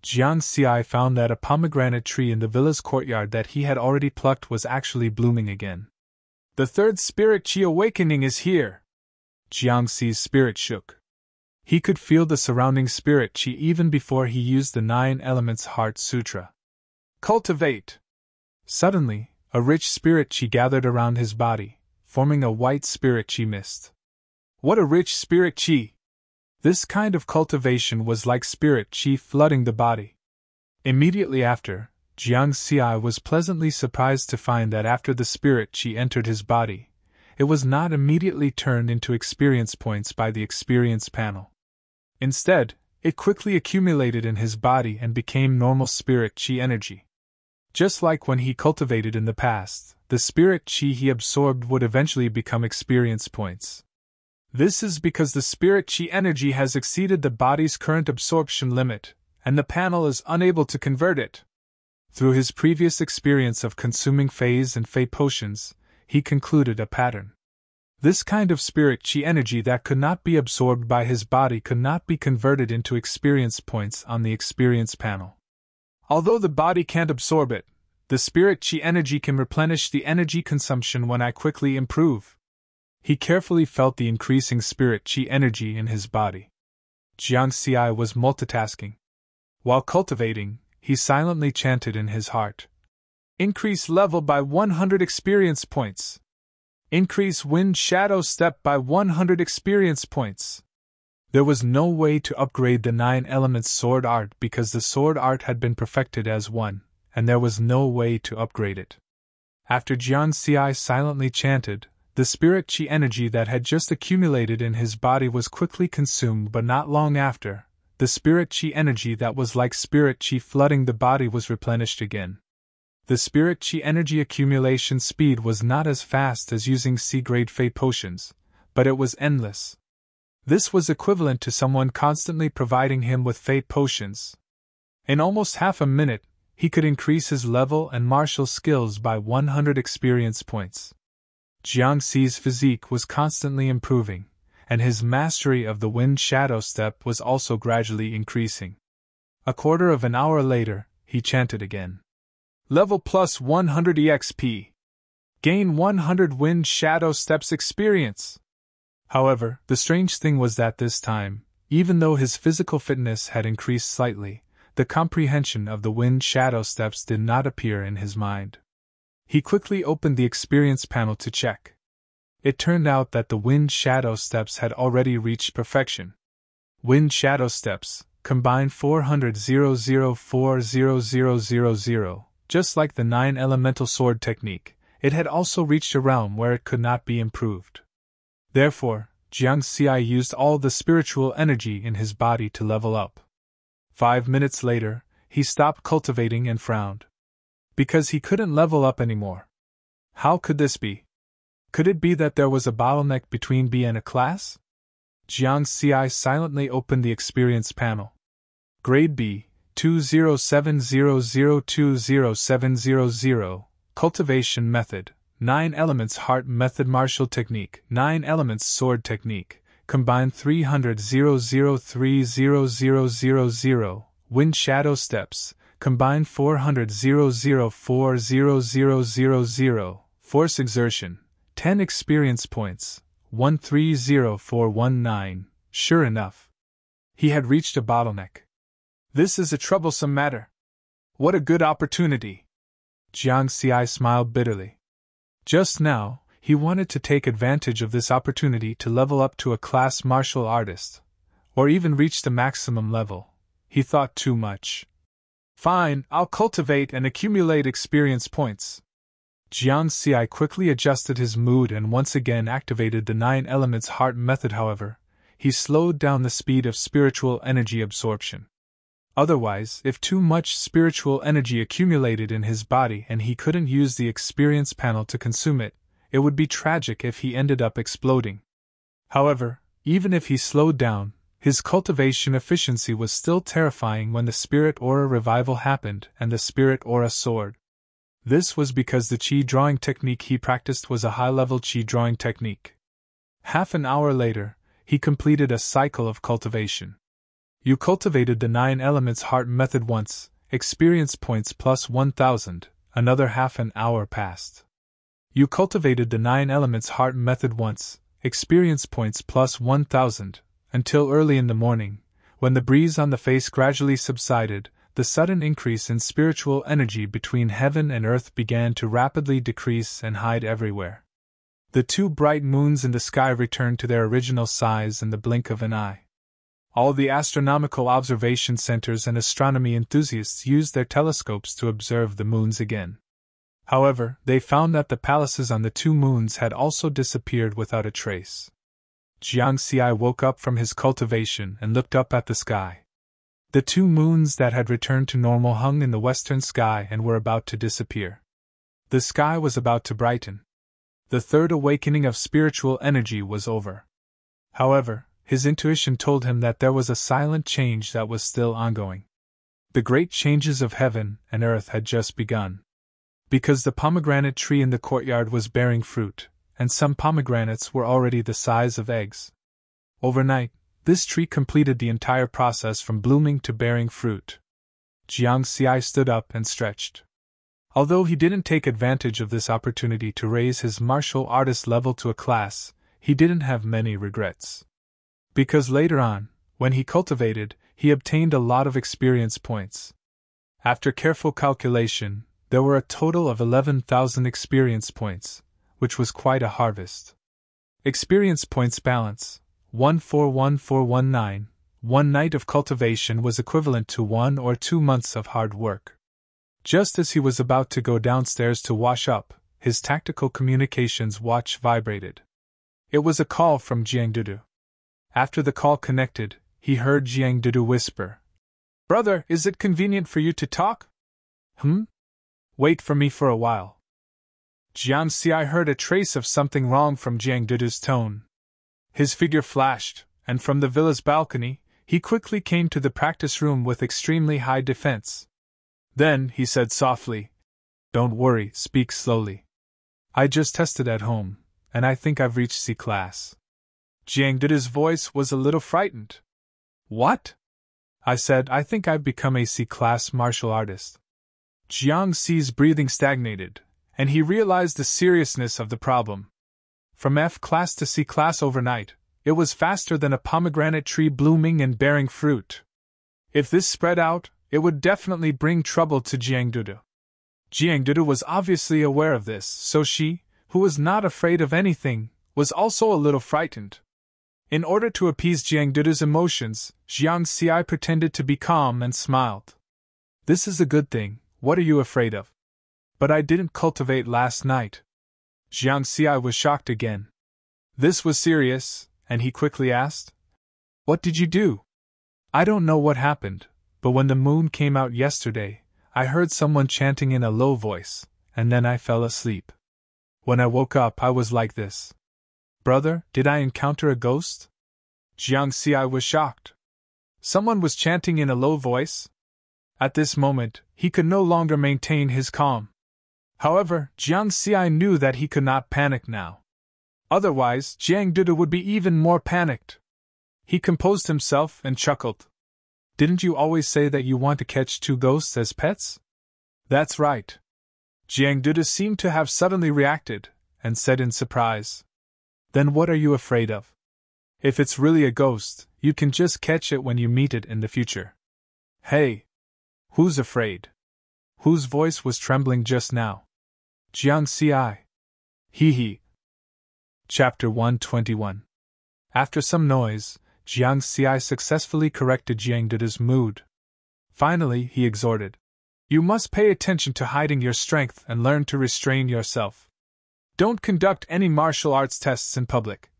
Speaker 1: Jiang Xi found that a pomegranate tree in the villa's courtyard that he had already plucked was actually blooming again. The third spirit chi awakening is here! Jiang Xi's spirit shook. He could feel the surrounding spirit chi even before he used the 9 Elements Heart Sutra. Cultivate! Suddenly, a rich spirit chi gathered around his body, forming a white spirit chi mist. What a rich spirit chi! This kind of cultivation was like spirit chi flooding the body. Immediately after, Jiang Xi was pleasantly surprised to find that after the spirit chi entered his body, it was not immediately turned into experience points by the experience panel. Instead, it quickly accumulated in his body and became normal spirit chi energy. Just like when he cultivated in the past, the spirit chi he absorbed would eventually become experience points. This is because the spirit chi energy has exceeded the body's current absorption limit, and the panel is unable to convert it. Through his previous experience of consuming phase and fei potions, he concluded a pattern. This kind of spirit chi energy that could not be absorbed by his body could not be converted into experience points on the experience panel. Although the body can't absorb it, the spirit chi energy can replenish the energy consumption when I quickly improve. He carefully felt the increasing spirit chi energy in his body. Jiang Xi was multitasking. While cultivating, he silently chanted in his heart. Increase level by 100 experience points. Increase wind shadow step by 100 experience points. There was no way to upgrade the 9 elements sword art because the sword art had been perfected as one, and there was no way to upgrade it. After Jiang Xi silently chanted, the spirit chi energy that had just accumulated in his body was quickly consumed, but not long after, the spirit chi energy that was like spirit chi flooding the body was replenished again. The spirit chi energy accumulation speed was not as fast as using C-grade fei potions, but it was endless. This was equivalent to someone constantly providing him with fei potions. In almost half a minute, he could increase his level and martial skills by 100 experience points. Jiang Xi's physique was constantly improving, and his mastery of the wind shadow step was also gradually increasing. A quarter of an hour later, he chanted again. Level plus 100 EXP. Gain 100 wind shadow steps experience. However, the strange thing was that this time, even though his physical fitness had increased slightly, the comprehension of the wind shadow steps did not appear in his mind. He quickly opened the experience panel to check. It turned out that the wind shadow steps had already reached perfection. Wind shadow steps, combined 400,004,0000, just like the 9 elemental sword technique, it had also reached a realm where it could not be improved. Therefore, Jiang Xi used all the spiritual energy in his body to level up. 5 minutes later, he stopped cultivating and frowned. Because he couldn't level up anymore. How could this be? Could it be that there was a bottleneck between B and a class? Jiang Xi silently opened the experience panel. Grade B, 20700200700, Cultivation Method, 9 Elements Heart Method Martial Technique, 9 Elements Sword Technique, Combined 300,003,0000, Wind Shadow Steps, Combined 400,004,0000, Force Exertion, 10 Experience Points, 130419. Sure enough, he had reached a bottleneck. This is a troublesome matter. What a good opportunity! Jiang Xi smiled bitterly. Just now, he wanted to take advantage of this opportunity to level up to a class martial artist, or even reach the maximum level. He thought too much. Fine, I'll cultivate and accumulate experience points. Jiang Xi quickly adjusted his mood and once again activated the 9 Elements Heart method. However, he slowed down the speed of spiritual energy absorption. Otherwise, if too much spiritual energy accumulated in his body and he couldn't use the experience panel to consume it, it would be tragic if he ended up exploding. However, even if he slowed down, his cultivation efficiency was still terrifying when the spirit aura revival happened and the spirit aura soared. This was because the chi drawing technique he practiced was a high-level chi drawing technique. Half an hour later, he completed a cycle of cultivation. You cultivated the 9 elements heart method once, experience points plus 1000, another half an hour passed. You cultivated the 9 elements heart method once, experience points plus 1000, until early in the morning, when the breeze on the face gradually subsided, the sudden increase in spiritual energy between heaven and earth began to rapidly decrease and hide everywhere. The 2 bright moons in the sky returned to their original size in the blink of an eye. All the astronomical observation centers and astronomy enthusiasts used their telescopes to observe the moons again. However, they found that the palaces on the 2 moons had also disappeared without a trace. Jiang Xi woke up from his cultivation and looked up at the sky. The 2 moons that had returned to normal hung in the western sky and were about to disappear. The sky was about to brighten. The third awakening of spiritual energy was over. However, his intuition told him that there was a silent change that was still ongoing. The great changes of heaven and earth had just begun. Because the pomegranate tree in the courtyard was bearing fruit, and some pomegranates were already the size of eggs. Overnight, this tree completed the entire process from blooming to bearing fruit. Jiang Xi stood up and stretched. Although he didn't take advantage of this opportunity to raise his martial artist level to a class, he didn't have many regrets. Because later on, when he cultivated, he obtained a lot of experience points. After careful calculation, there were a total of 11,000 experience points, which was quite a harvest. Experience points balance, 141419, one night of cultivation was equivalent to 1 or 2 months of hard work. Just as he was about to go downstairs to wash up, his tactical communications watch vibrated. It was a call from Jiang Dudu. After the call connected, he heard Jiang Dudu whisper, "Brother, is it convenient for you to talk?" Wait for me for a while." Jiang Xi heard a trace of something wrong from Jiang Dudu's tone. His figure flashed, and from the villa's balcony, he quickly came to the practice room with extremely high defense. Then, he said softly, "Don't worry, speak slowly. I just tested at home, and I think I've reached C class." Jiang Dudu's voice was a little frightened. "What?" I said, "I think I've become a C-class martial artist." Jiang Xi's breathing stagnated, and he realized the seriousness of the problem. From F-class to C-class overnight, it was faster than a pomegranate tree blooming and bearing fruit. If this spread out, it would definitely bring trouble to Jiang Dudu. Jiang Dudu was obviously aware of this, so she, who was not afraid of anything, was also a little frightened. In order to appease Jiang Dudu's emotions, Jiang Xi pretended to be calm and smiled. "This is a good thing, what are you afraid of?" "But I didn't cultivate last night." Jiang Xi was shocked again. This was serious, and he quickly asked, "What did you do?" "I don't know what happened, but when the moon came out yesterday, I heard someone chanting in a low voice, and then I fell asleep. When I woke up I was like this." "Brother, did I encounter a ghost?" Jiang Xi was shocked. Someone was chanting in a low voice? At this moment, he could no longer maintain his calm. However, Jiang Xi knew that he could not panic now. Otherwise, Jiang Dudu would be even more panicked. He composed himself and chuckled. "Didn't you always say that you want to catch 2 ghosts as pets?" "That's right." Jiang Dudu seemed to have suddenly reacted, and said in surprise, "Then what are you afraid of? If it's really a ghost, you can just catch it when you meet it in the future." "Hey! Who's afraid?" Whose voice was trembling just now? Jiang Xi. Hee hee. Chapter 121. After some noise, Jiang Xi successfully corrected Jiang Dudu's mood. Finally, he exhorted, "You must pay attention to hiding your strength and learn to restrain yourself. Don't conduct any martial arts tests in public.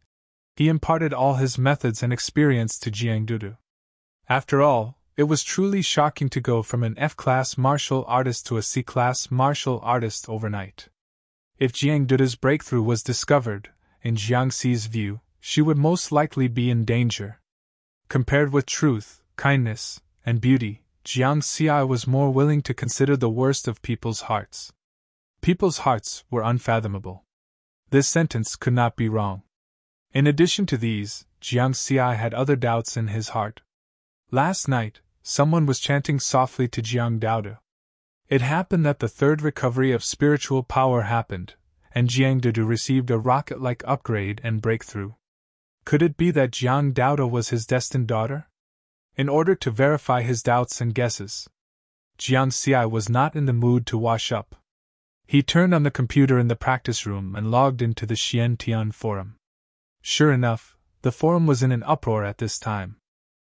Speaker 1: He imparted all his methods and experience to Jiang Dudu. After all, it was truly shocking to go from an F-class martial artist to a C-class martial artist overnight. If Jiang Dudu's breakthrough was discovered, in Jiang Xi's view, she would most likely be in danger. Compared with truth, kindness, and beauty, Jiang Xi was more willing to consider the worst of people's hearts. People's hearts were unfathomable. This sentence could not be wrong. In addition to these, Jiang Xi had other doubts in his heart. Last night, someone was chanting softly to Jiang Dudu. It happened that the third recovery of spiritual power happened, and Jiang Dudu received a rocket-like upgrade and breakthrough. Could it be that Jiang Dudu was his destined daughter? In order to verify his doubts and guesses, Jiang Xi was not in the mood to wash up. He turned on the computer in the practice room and logged into the Xian Tian forum. Sure enough, the forum was in an uproar at this time.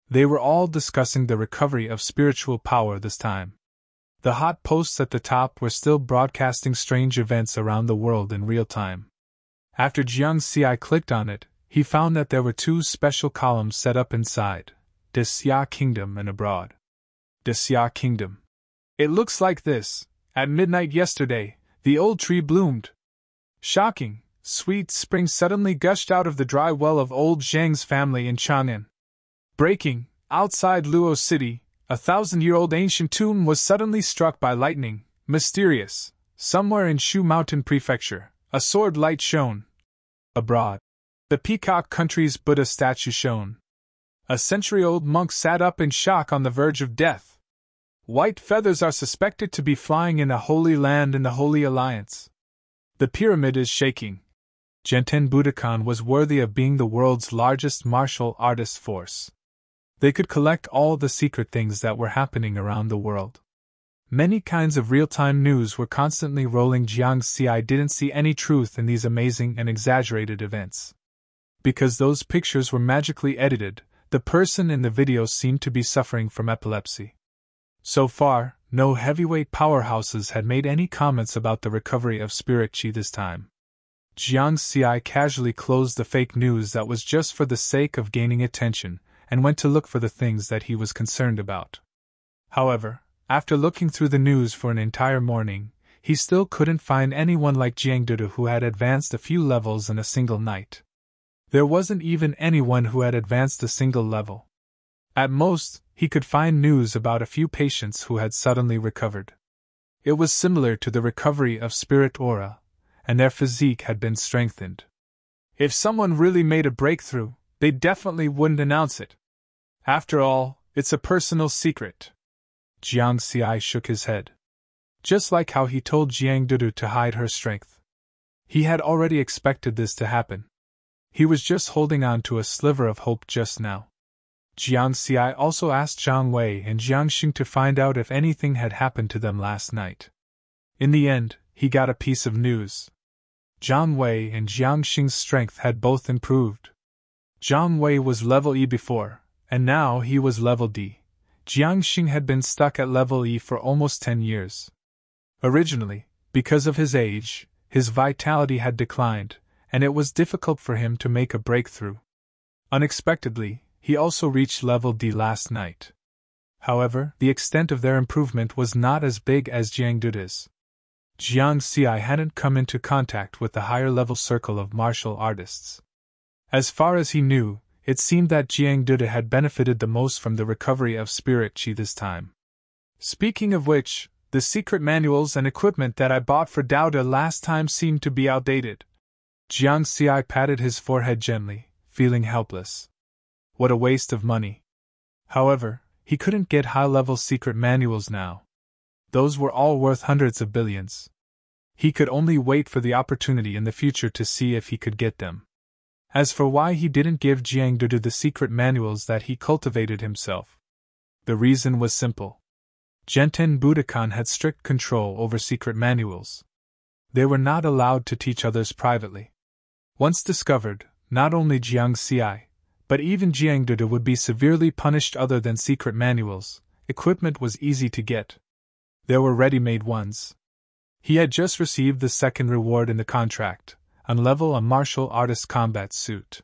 Speaker 1: They were all discussing the recovery of spiritual power this time. The hot posts at the top were still broadcasting strange events around the world in real time. After Jiang Xi clicked on it, he found that there were two special columns set up inside, the Xia Kingdom and abroad. The Xia Kingdom. It looks like this. At midnight yesterday, the old tree bloomed. Shocking, sweet spring suddenly gushed out of the dry well of old Zhang's family in Chang'an. Breaking, outside Luo City, a 1,000-year-old ancient tomb was suddenly struck by lightning, mysterious. Somewhere in Shu Mountain Prefecture, a sword light shone. Abroad, the Peacock Country's Buddha statue shone. A century-old monk sat up in shock on the verge of death. White feathers are suspected to be flying in a holy land in the Holy Alliance. The pyramid is shaking. Genten Budokan was worthy of being the world's largest martial artist force. They could collect all the secret things that were happening around the world. Many kinds of real-time news were constantly rolling. Jiang Xi didn't see any truth in these amazing and exaggerated events. Because those pictures were magically edited, the person in the video seemed to be suffering from epilepsy. So far, no heavyweight powerhouses had made any comments about the recovery of spirit chi this time. Jiang Xi casually closed the fake news that was just for the sake of gaining attention, and went to look for the things that he was concerned about. However, after looking through the news for an entire morning, he still couldn't find anyone like Jiang Dudu who had advanced a few levels in a single night. There wasn't even anyone who had advanced a single level. At most, he could find news about a few patients who had suddenly recovered. It was similar to the recovery of spirit aura, and their physique had been strengthened. If someone really made a breakthrough, they definitely wouldn't announce it. After all, it's a personal secret. Jiang Xi shook his head. Just like how he told Jiang Dudu to hide her strength. He had already expected this to happen. He was just holding on to a sliver of hope just now. Jiang Xi also asked Zhang Wei and Jiang Xing to find out if anything had happened to them last night. In the end, he got a piece of news. Zhang Wei and Jiang Xing's strength had both improved. Zhang Wei was level E before, and now he was level D. Jiang Xing had been stuck at level E for almost 10 years. Originally, because of his age, his vitality had declined, and it was difficult for him to make a breakthrough. Unexpectedly, he also reached level D last night. However, the extent of their improvement was not as big as Jiang Dudu's. Jiang Xi hadn't come into contact with the higher-level circle of martial artists. As far as he knew, it seemed that Jiang Dudu had benefited the most from the recovery of spirit chi this time. Speaking of which, the secret manuals and equipment that I bought for Dudu last time seemed to be outdated. Jiang Xi patted his forehead gently, feeling helpless. What a waste of money. However, he couldn't get high-level secret manuals now. Those were all worth hundreds of billions. He could only wait for the opportunity in the future to see if he could get them. As for why he didn't give Jiang Dudu the secret manuals that he cultivated himself, the reason was simple. Genten Budokan had strict control over secret manuals. They were not allowed to teach others privately. Once discovered, not only Jiang Xi, but even Jiang Dudu would be severely punished. Other than secret manuals, equipment was easy to get. There were ready-made ones. He had just received the second reward in the contract, unlevel a martial artist combat suit.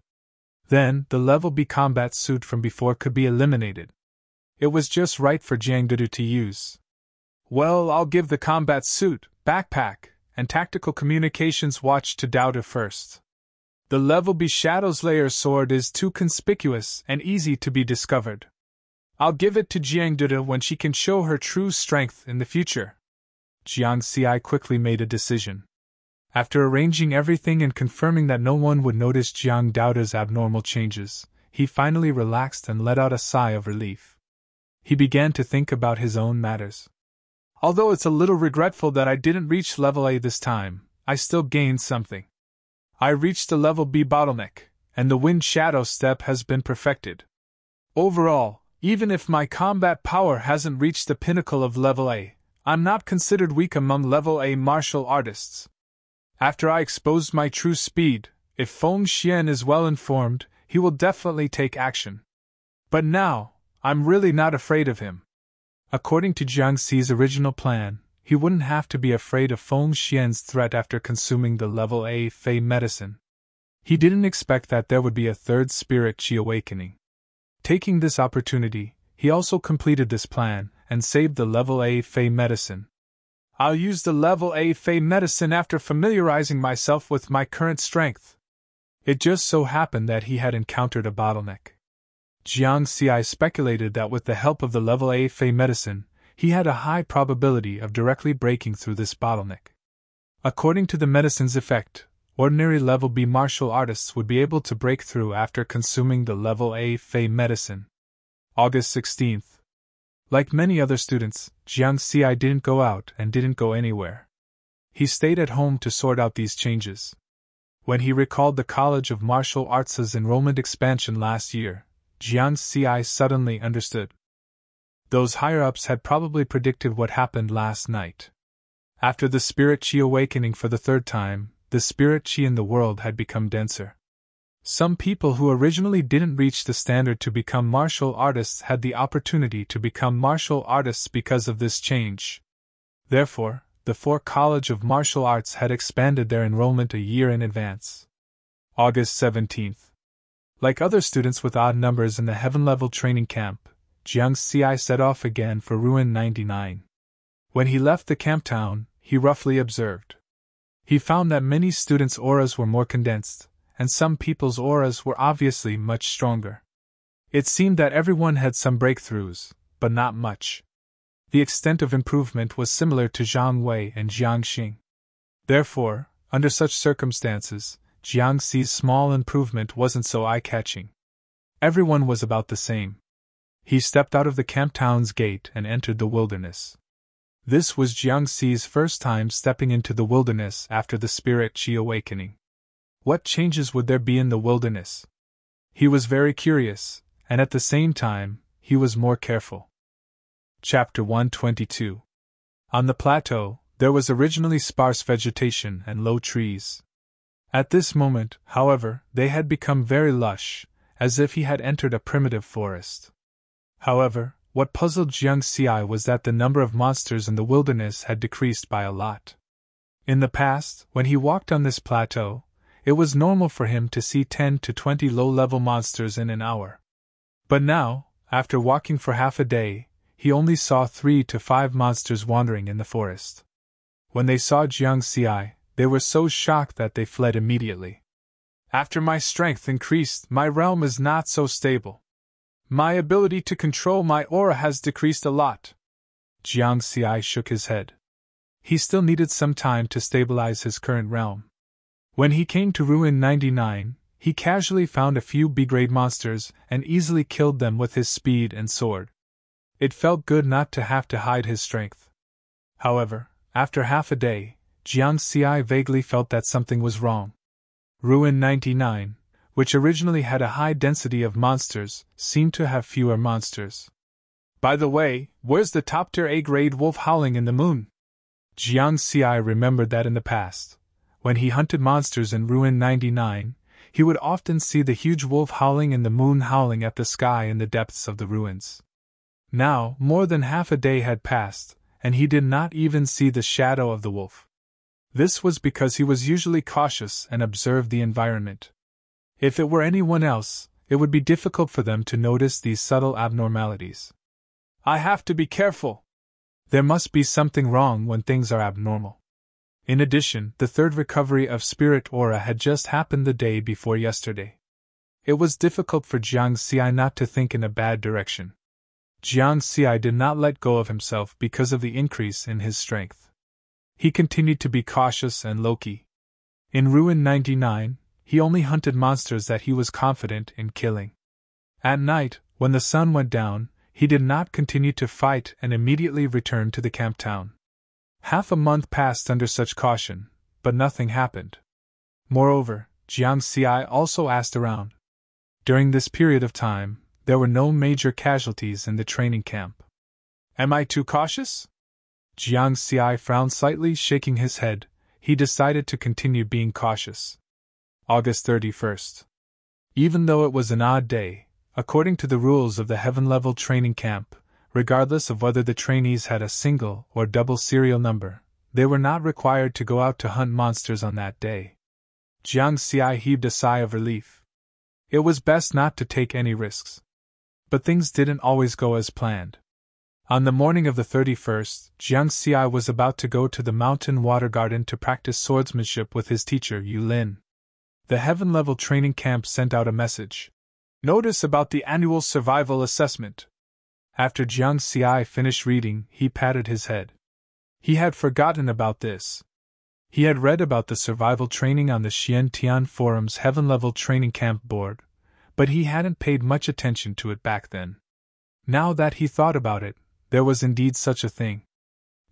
Speaker 1: Then, the level B combat suit from before could be eliminated. It was just right for Jiang Dudu to use. Well, I'll give the combat suit, backpack, and tactical communications watch to Dao first. The level B Shadow's Layer sword is too conspicuous and easy to be discovered. I'll give it to Jiang Dudu when she can show her true strength in the future. Jiang Xi quickly made a decision. After arranging everything and confirming that no one would notice Jiang Dao's abnormal changes, he finally relaxed and let out a sigh of relief. He began to think about his own matters. Although it's a little regretful that I didn't reach level A this time, I still gained something. I reached the level B bottleneck, and the wind shadow step has been perfected. Overall, even if my combat power hasn't reached the pinnacle of level A, I'm not considered weak among level A martial artists. After I exposed my true speed, if Feng Xian is well informed, he will definitely take action. But now, I'm really not afraid of him. According to Jiang Xi's original plan, he wouldn't have to be afraid of Feng Xian's threat after consuming the level A Fey medicine. He didn't expect that there would be a third spirit chi awakening. Taking this opportunity, he also completed this plan and saved the level A Fey medicine. I'll use the level A Fey medicine after familiarizing myself with my current strength. It just so happened that he had encountered a bottleneck. Jiang Xi speculated that with the help of the level A Fey medicine, he had a high probability of directly breaking through this bottleneck. According to the medicine's effect, ordinary level B martial artists would be able to break through after consuming the level A Fey medicine. August 16th. Like many other students, Jiang Xi didn't go out and didn't go anywhere. He stayed at home to sort out these changes. When he recalled the College of Martial Arts' enrollment expansion last year, Jiang Xi suddenly understood. Those higher-ups had probably predicted what happened last night. After the spirit chi awakening for the third time, the spirit chi in the world had become denser. Some people who originally didn't reach the standard to become martial artists had the opportunity to become martial artists because of this change. Therefore, the 4 College of Martial Arts had expanded their enrollment a year in advance. August 17th. Like other students with odd numbers in the heaven-level training camp, Jiang Xi set off again for Ruin 99. When he left the camp town, he roughly observed. He found that many students' auras were more condensed, and some people's auras were obviously much stronger. It seemed that everyone had some breakthroughs, but not much. The extent of improvement was similar to Zhang Wei and Jiang Xing. Therefore, under such circumstances, Jiang Xi's small improvement wasn't so eye-catching. Everyone was about the same. He stepped out of the camp town's gate and entered the wilderness. This was Jiang Xi's first time stepping into the wilderness after the spirit chi awakening. What changes would there be in the wilderness? He was very curious, and at the same time, he was more careful. Chapter 122. On the plateau, there was originally sparse vegetation and low trees. At this moment, however, they had become very lush, as if he had entered a primitive forest. However, what puzzled Jiang Xi was that the number of monsters in the wilderness had decreased by a lot. In the past, when he walked on this plateau, it was normal for him to see 10 to 20 low-level monsters in an hour. But now, after walking for half a day, he only saw 3 to 5 monsters wandering in the forest. When they saw Jiang Xi, they were so shocked that they fled immediately. After my strength increased, my realm is not so stable. My ability to control my aura has decreased a lot. Jiang Xi shook his head. He still needed some time to stabilize his current realm. When he came to Ruin 99, he casually found a few B-grade monsters and easily killed them with his speed and sword. It felt good not to have to hide his strength. However, after half a day, Jiang Xi vaguely felt that something was wrong. Ruin 99, which originally had a high density of monsters, seemed to have fewer monsters. By the way, where's the top-tier A-grade wolf howling in the moon? Jiang Xi remembered that in the past, when he hunted monsters in Ruin 99, he would often see the huge wolf howling and the moon howling at the sky in the depths of the ruins. Now, more than half a day had passed, and he did not even see the shadow of the wolf. This was because he was usually cautious and observed the environment. If it were anyone else, it would be difficult for them to notice these subtle abnormalities. I have to be careful. There must be something wrong when things are abnormal. In addition, the third recovery of spirit aura had just happened the day before yesterday. It was difficult for Jiang Xi not to think in a bad direction. Jiang Xi did not let go of himself because of the increase in his strength. He continued to be cautious and low-key. In Ruin 99, he only hunted monsters that he was confident in killing. At night, when the sun went down, he did not continue to fight and immediately returned to the camp town. Half a month passed under such caution, but nothing happened. Moreover, Jiang Xi also asked around. During this period of time, there were no major casualties in the training camp. Am I too cautious? Jiang Xi frowned slightly, shaking his head. He decided to continue being cautious. August 31st. Even though it was an odd day, according to the rules of the heaven-level training camp, regardless of whether the trainees had a single or double serial number, they were not required to go out to hunt monsters on that day. Jiang Xi heaved a sigh of relief. It was best not to take any risks. But things didn't always go as planned. On the morning of the 31st, Jiang Xi was about to go to the mountain water garden to practice swordsmanship with his teacher Yu Lin. The heaven-level training camp sent out a message. Notice about the annual survival assessment. After Jiang Xi finished reading, he patted his head. He had forgotten about this. He had read about the survival training on the Xiantian Forum's heaven-level training camp board, but he hadn't paid much attention to it back then. Now that he thought about it, there was indeed such a thing.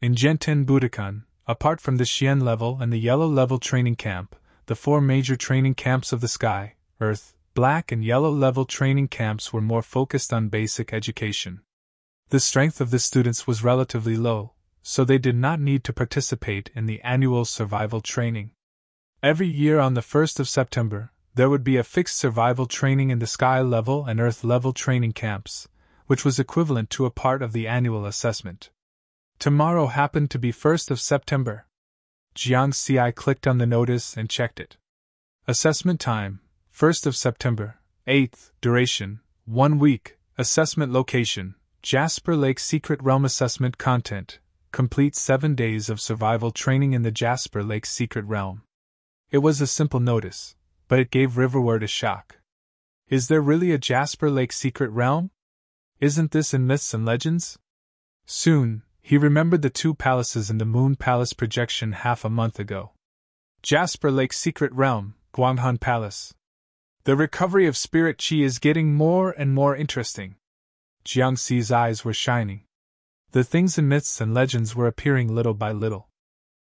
Speaker 1: In Genten Budokan, apart from the Xian level and the yellow level training camp, the four major training camps of the sky, earth, black and yellow level training camps were more focused on basic education. The strength of the students was relatively low, so they did not need to participate in the annual survival training. Every year on the 1st of September, there would be a fixed survival training in the sky level and earth level training camps, which was equivalent to a part of the annual assessment. Tomorrow happened to be 1st of September. Jiang Xi clicked on the notice and checked it. Assessment time, 1st of September, 8th, duration, 1 week, assessment location, Jasper Lake Secret Realm assessment content, complete 7 days of survival training in the Jasper Lake Secret Realm. It was a simple notice, but it gave Riverward a shock. Is there really a Jasper Lake Secret Realm? Isn't this in myths and legends? Soon, he remembered the 2 palaces in the Moon Palace projection half a month ago. Jasper Lake Secret Realm, Guanghan Palace. The recovery of spirit qi is getting more and more interesting. Jiang Xi's eyes were shining. The things in myths and legends were appearing little by little.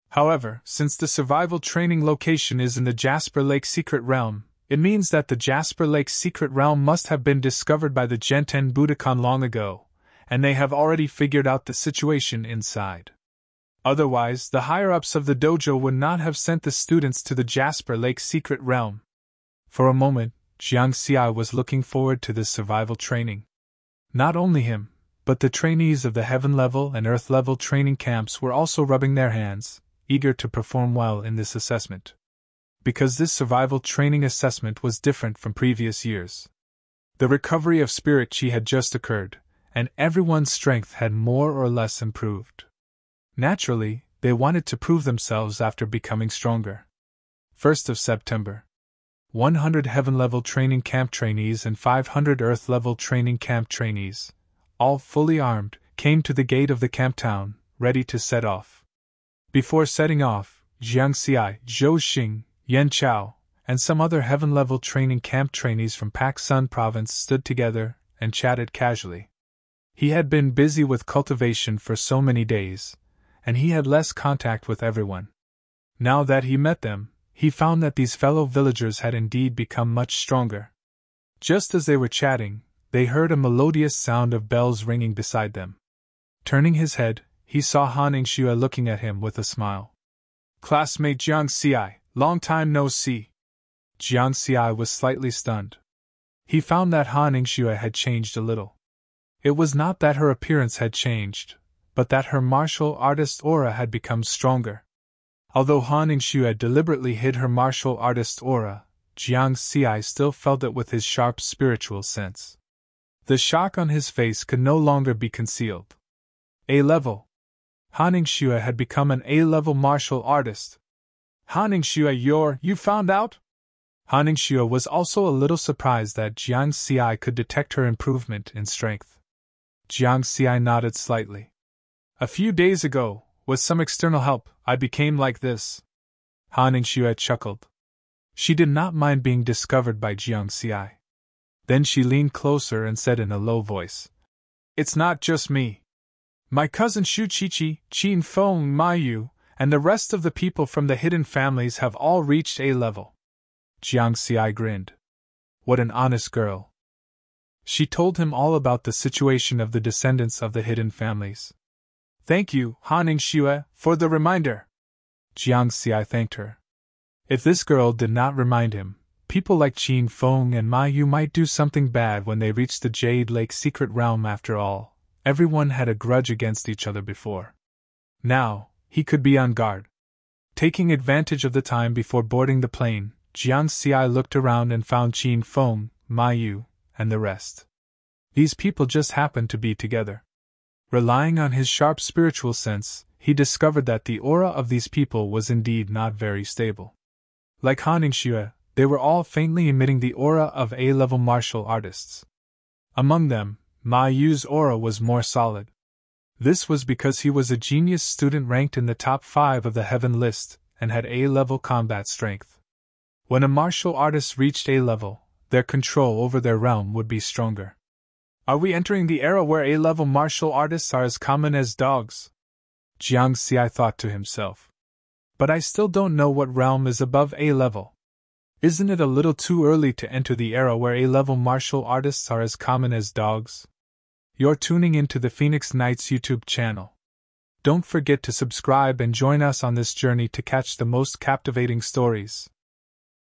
Speaker 1: However, since the survival training location is in the Jasper Lake Secret Realm, it means that the Jasper Lake Secret Realm must have been discovered by the Genten Budokan long ago, and they have already figured out the situation inside. Otherwise, the higher-ups of the dojo would not have sent the students to the Jasper Lake Secret Realm. For a moment, Jiang Xi was looking forward to this survival training. Not only him, but the trainees of the heaven-level and earth-level training camps were also rubbing their hands, eager to perform well in this assessment. Because this survival training assessment was different from previous years. The recovery of spirit qi had just occurred, and everyone's strength had more or less improved. Naturally, they wanted to prove themselves after becoming stronger. 1st of September. 100 heaven-level training camp trainees and 500 earth-level training camp trainees, all fully armed, came to the gate of the camp town, ready to set off. Before setting off, Jiang Xi, Zhou Xing, Yan Chao, and some other heaven-level training camp trainees from Pak Sun province stood together and chatted casually. He had been busy with cultivation for so many days, and he had less contact with everyone. Now that he met them, he found that these fellow villagers had indeed become much stronger. Just as they were chatting, they heard a melodious sound of bells ringing beside them. Turning his head, he saw Han Ningxue looking at him with a smile. Classmate Jiang Xi, long time no see. Jiang Xi was slightly stunned. He found that Han Ningxue had changed a little. It was not that her appearance had changed, but that her martial artist aura had become stronger. Although Han Ningxue deliberately hid her martial artist aura, Jiang Xiai still felt it with his sharp spiritual sense. The shock on his face could no longer be concealed. A-level. Han Ningxue had become an A-level martial artist. Han Ningxue, you found out? Han Ningxue was also a little surprised that Jiang Xiai could detect her improvement in strength. Jiang Xiai nodded slightly. A few days ago, with some external help, I became like this. Han Ningxue chuckled. She did not mind being discovered by Jiang Xiai. Then she leaned closer and said in a low voice, "It's not just me. My cousin Shu Qiqi, Qin Feng Ma Yu, and the rest of the people from the hidden families have all reached A-level." Jiang Xiai grinned. What an honest girl. She told him all about the situation of the descendants of the hidden families. "Thank you, Han Ningxue, for the reminder." Jiang Xiai thanked her. If this girl did not remind him, people like Qin Feng and Ma Yu might do something bad when they reached the Jade Lake secret realm after all. Everyone had a grudge against each other before. Now, he could be on guard. Taking advantage of the time before boarding the plane, Jiang Xiai looked around and found Qin Feng, Ma Yu, and the rest. These people just happened to be together. Relying on his sharp spiritual sense, he discovered that the aura of these people was indeed not very stable. Like Han Ningxue, they were all faintly emitting the aura of A-level martial artists. Among them, Ma Yu's aura was more solid. This was because he was a genius student ranked in the top 5 of the Heaven list and had A-level combat strength. When a martial artist reached A-level, their control over their realm would be stronger. Are we entering the era where A-level martial artists are as common as dogs? Jiang Xiai thought to himself. But I still don't know what realm is above A-level. Isn't it a little too early to enter the era where A-level martial artists are as common as dogs? You're tuning into the Phoenix Knights YouTube channel. Don't forget to subscribe and join us on this journey to catch the most captivating stories.